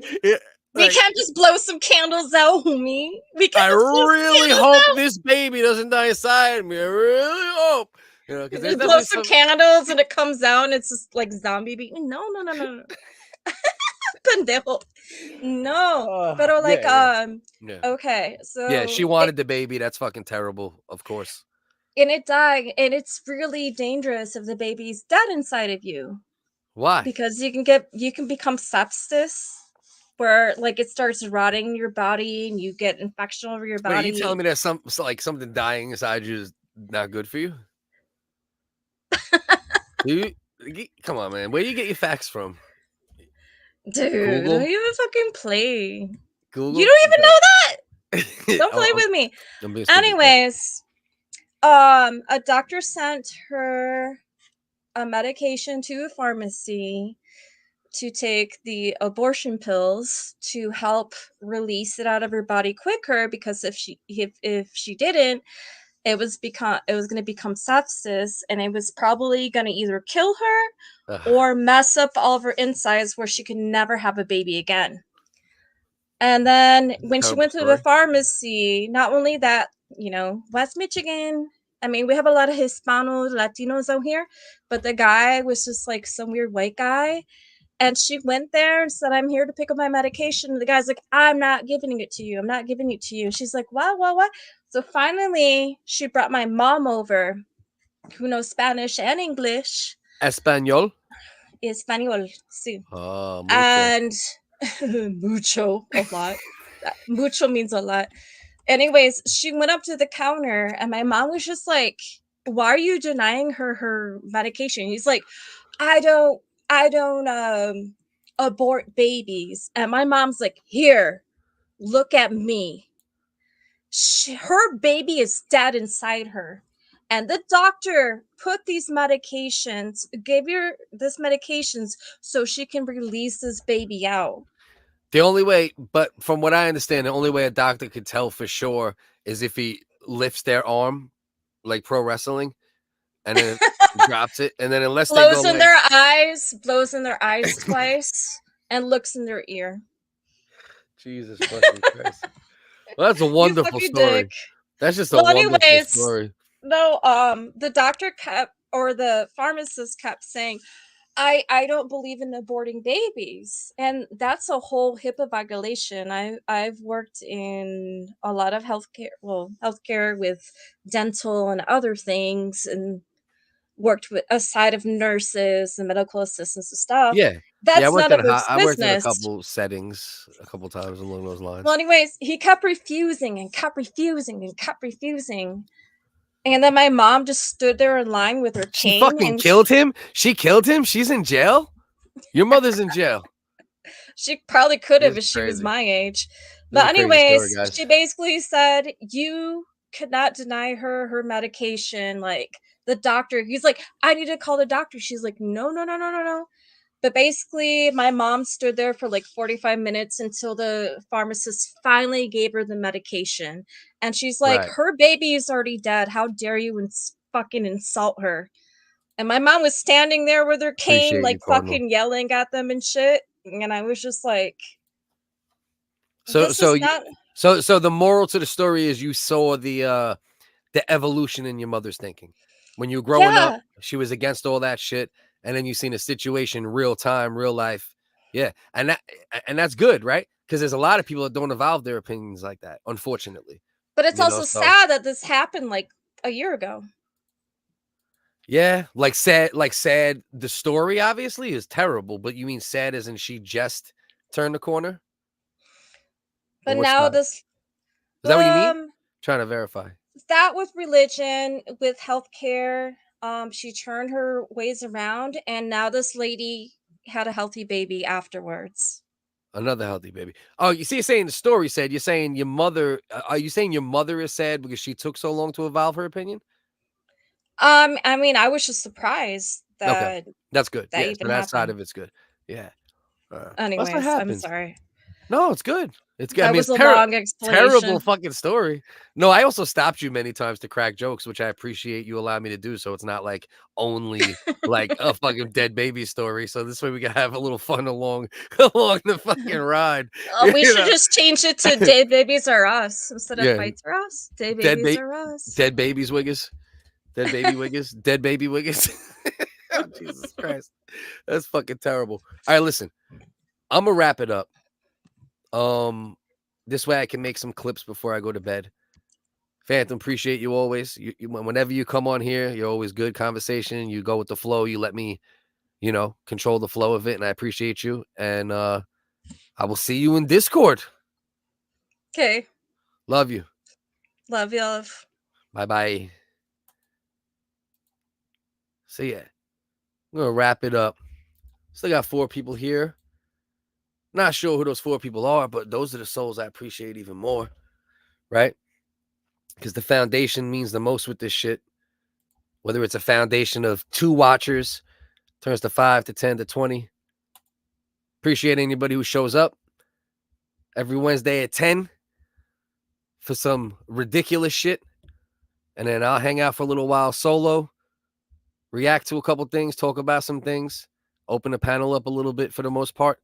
We can't just blow some candles out, homie. We can't
I
just blow some
really
candles
hope
out.
this baby doesn't die inside me. I really hope. You know, because
You
there's
blow
definitely
some
some
candles and it comes out and it's just like zombie beat. No. Pendejo. No. But like,
yeah.
okay, so
Yeah, she wanted the baby. That's fucking terrible, of course.
and it died, and it's really dangerous if the baby's dead inside of you.
Why?
Because you can become sepsis, where like it starts rotting in your body and you get infection over your
Wait, are
body.
you telling me there's something dying inside you is not good for you? Come on, man. Where do you get your facts from?
Dude,
Google?
don't even fucking play.
Google?
You don't even know that. Don't play
Oh,
with me.
I'm being stupid.
Anyways, a doctor sent her a medication to a pharmacy to take the abortion pills to help release it out of her body quicker, because if she didn't, it was going to become sepsis, and it was probably going to either kill her or mess up all of her insides where she could never have a baby again. And then when she went to the pharmacy, not only that, West Michigan, I mean, we have a lot of Hispanos, Latinos out here, but the guy was just like some weird white guy. And she went there and said, I'm here to pick up my medication. And the guy's like, I'm not giving it to you. I'm not giving it to you. She's like, what? So finally, she brought my mom over, who knows Spanish and English.
Espanol?
Espanol, sí.
Oh, mucho.
And mucho, a lot. Mucho means a lot. Anyways, she went up to the counter, and my mom was just like, why are you denying her medication? He's like, I don't abort babies. And my mom's like, here, look at me. Her baby is dead inside her. And the doctor put these medications, gave her this medications so she can release this baby out.
The only way, but from what I understand, the only way a doctor could tell for sure is if he lifts their arm, like pro wrestling, and then drops it, and then unless
blows
they
in their eyes twice, and looks in their ear.
Jesus fucking Christ! Well, that's a wonderful story.
Dick.
That's just a wonderful story.
No, the doctor the pharmacist kept saying, I don't believe in aborting babies, and that's a whole HIPAA violation. I've worked in a lot of healthcare with dental and other things, and worked with a side of nurses and medical assistants and stuff. That's
I worked
none of his
I worked in a
business.
couple settings, a couple times along those lines.
Well, anyways, he kept refusing and kept refusing and kept refusing. And then my mom just stood there in line with her cane.
She fucking killed him? She killed him? She's in jail? Your mother's in jail.
She probably could have if she was my age. But anyways, she basically said, you could not deny her medication. Like, the doctor, he's like, I need to call the doctor. She's like, no. But basically, my mom stood there for like 45 minutes until the pharmacist finally gave her the medication. And she's like,
Right.
her baby is already dead. How dare you fucking insult her? And my mom was standing there with her cane,
Appreciate
like
you, Cardinal.
fucking yelling at them and shit. And I was just like,
So
this
so
is
you,
not.
so the moral to the story is you saw the evolution in your mother's thinking. When you were growing
Yeah.
up, she was against all that shit, and then you seen a situation, real time, real life. Yeah, and that's good, right? Because there's a lot of people that don't evolve their opinions like that, unfortunately.
But it's
You know,
also
so-
sad that this happened like a year ago.
Yeah, like sad. The story obviously is terrible, but you mean sad as in she just turned the corner?
But
what's
now
not?
this.
Is that what you mean?
um,
Trying to verify.
That with religion, with healthcare, she turned her ways around, and now this lady had a healthy baby afterwards.
Another healthy baby. Oh, you see, you're saying the story said. You're saying your mother. Are you saying your mother is sad because she took so long to evolve her opinion?
I mean, I was just surprised that.
Okay, that's good.
that
Yeah,
even
so that side
happened.
of it's good. Yeah.
Anyways,
that's what
I'm
happens.
sorry.
No, it's good. It's good.
That
I mean,
was
it's
a long
terrible
explanation.
fucking story. No, I also stopped you many times to crack jokes, which I appreciate you allow me to do. So it's not like only like a fucking dead baby story. So this way we can have a little fun along the fucking ride.
We
you
should
know?
just change it to "Dead Babies Are Us" instead of
Yeah.
"Fights Are Us." Dead
Dead
babies
ba-
are us.
Dead babies wiggers. Dead baby wiggers. Dead baby wiggers. Oh, Jesus Christ. That's fucking terrible. All right, listen. I'm gonna wrap it up. This way I can make some clips before I go to bed. Phantom, appreciate you always. You whenever you come on here, you're always good conversation. You go with the flow. You let me, control the flow of it, and I appreciate you. And I will see you in Discord.
Okay,
Love you.
love you. Love.
Bye-bye. So yeah, I'm gonna wrap it up. Still got 4 people here. Not sure who those 4 people are, but those are the souls I appreciate even more, right? Because the foundation means the most with this shit. Whether it's a foundation of 2 watchers, turns to 5 to 10 to 20. Appreciate anybody who shows up every Wednesday at 10 for some ridiculous shit. And then I'll hang out for a little while solo, react to a couple things, talk about some things, open the panel up a little bit for the most part.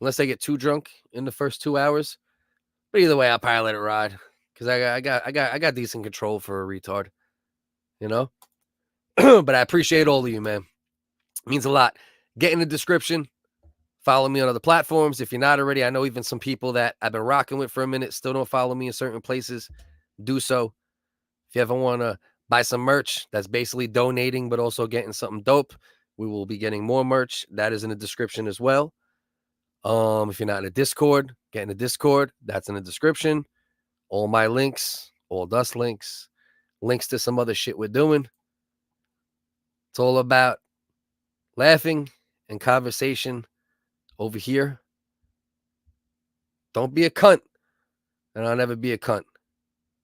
Unless I get too drunk in the first 2 hours. But either way, I'll probably let it ride. Because I got decent control for a retard. But I appreciate all of you, man. It means a lot. Get in the description. Follow me on other platforms. If you're not already, I know even some people that I've been rocking with for a minute still don't follow me in certain places. Do so. If you ever want to buy some merch, that's basically donating, but also getting something dope. We will be getting more merch. That is in the description as well. If you're not in a Discord, get in the Discord. That's in the description. All my links, all Dust links, links to some other shit we're doing. It's all about laughing and conversation over here. Don't be a cunt, and I'll never be a cunt.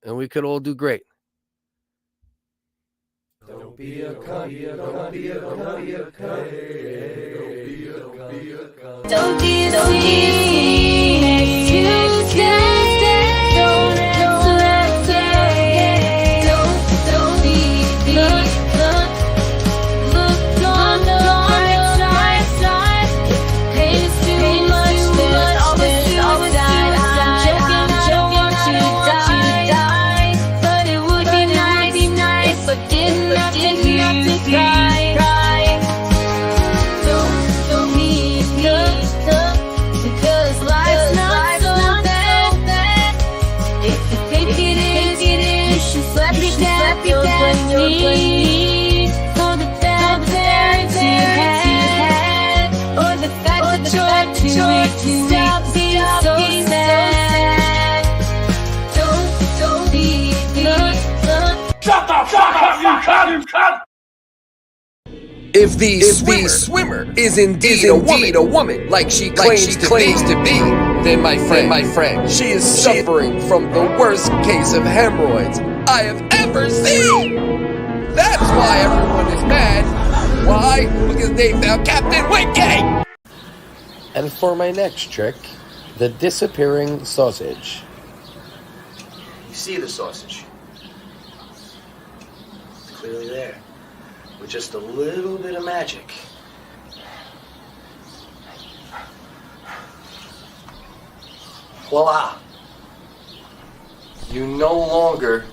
And we could all do great. Don't be a cunt. Don't be a cunt. Don't be a cunt.
Don't be a scene next Tuesday. Don't be look on the bright side. Pain's too much. There's always side. I'm joking. I don't want you to die. But it would be nice if I didn't have to hear you cry. Don't be because life's not so bad. If you think it is, you should slap your dad when you for the bad parents you had, or the fact that you're to stop being so sad. Don't be shut the fuck up, you cunt!
If the swimmer is indeed a woman, like she claims to be, then my friend, she is suffering from the worst case of hemorrhoids I have ever seen. That's why everyone is mad. Why? Because they found Captain Wingate. And for my next trick, the disappearing sausage. You see the sausage? It's clearly there. With just a little bit of magic. Voila! You no longer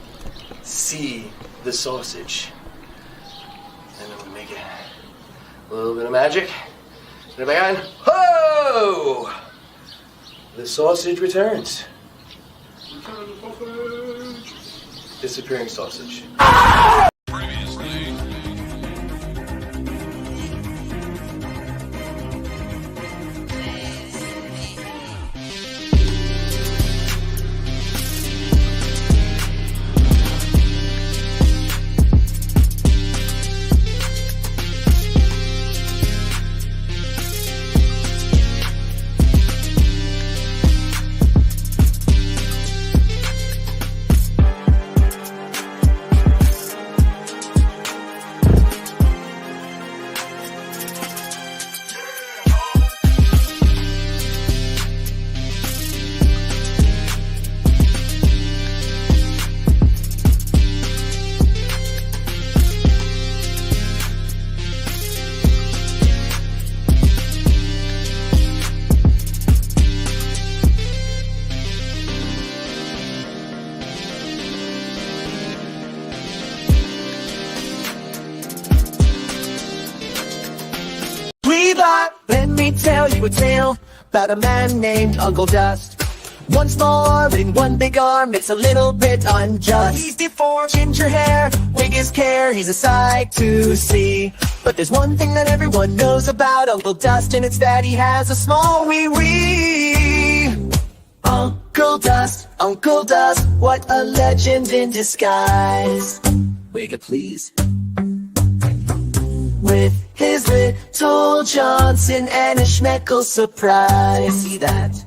see the sausage. And then we make it a little bit of magic. Put it back on. Ho! The sausage returns. Disappearing sausage.
Let me tell you a tale about a man named Uncle Dust. One small arm and one big arm, it's a little bit unjust. He's deformed, ginger hair, wig is care, he's a sight to see. But there's one thing that everyone knows about Uncle Dust, and it's that he has a small wee-wee. Uncle Dust, what a legend in disguise. Wig it please. With his little Johnson and a Schmeckle surprise. See that?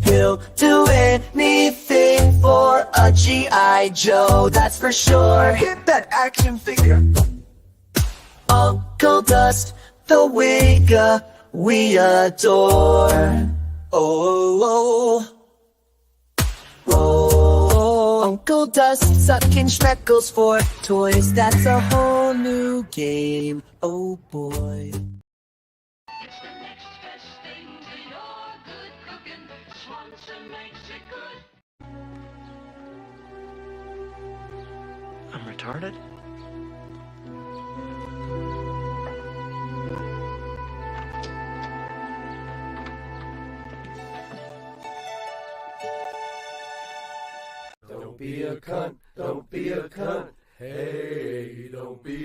He'll do anything for a G.I. Joe, that's for sure. Hit that action figure. Uncle Dust, the wig we adore. Oh, Uncle Dust sucking Schmeckles for toys. That's a whole new game. Oh boy.
I'm retarded?
Don't be a cunt, don't be a cunt. Hey, don't be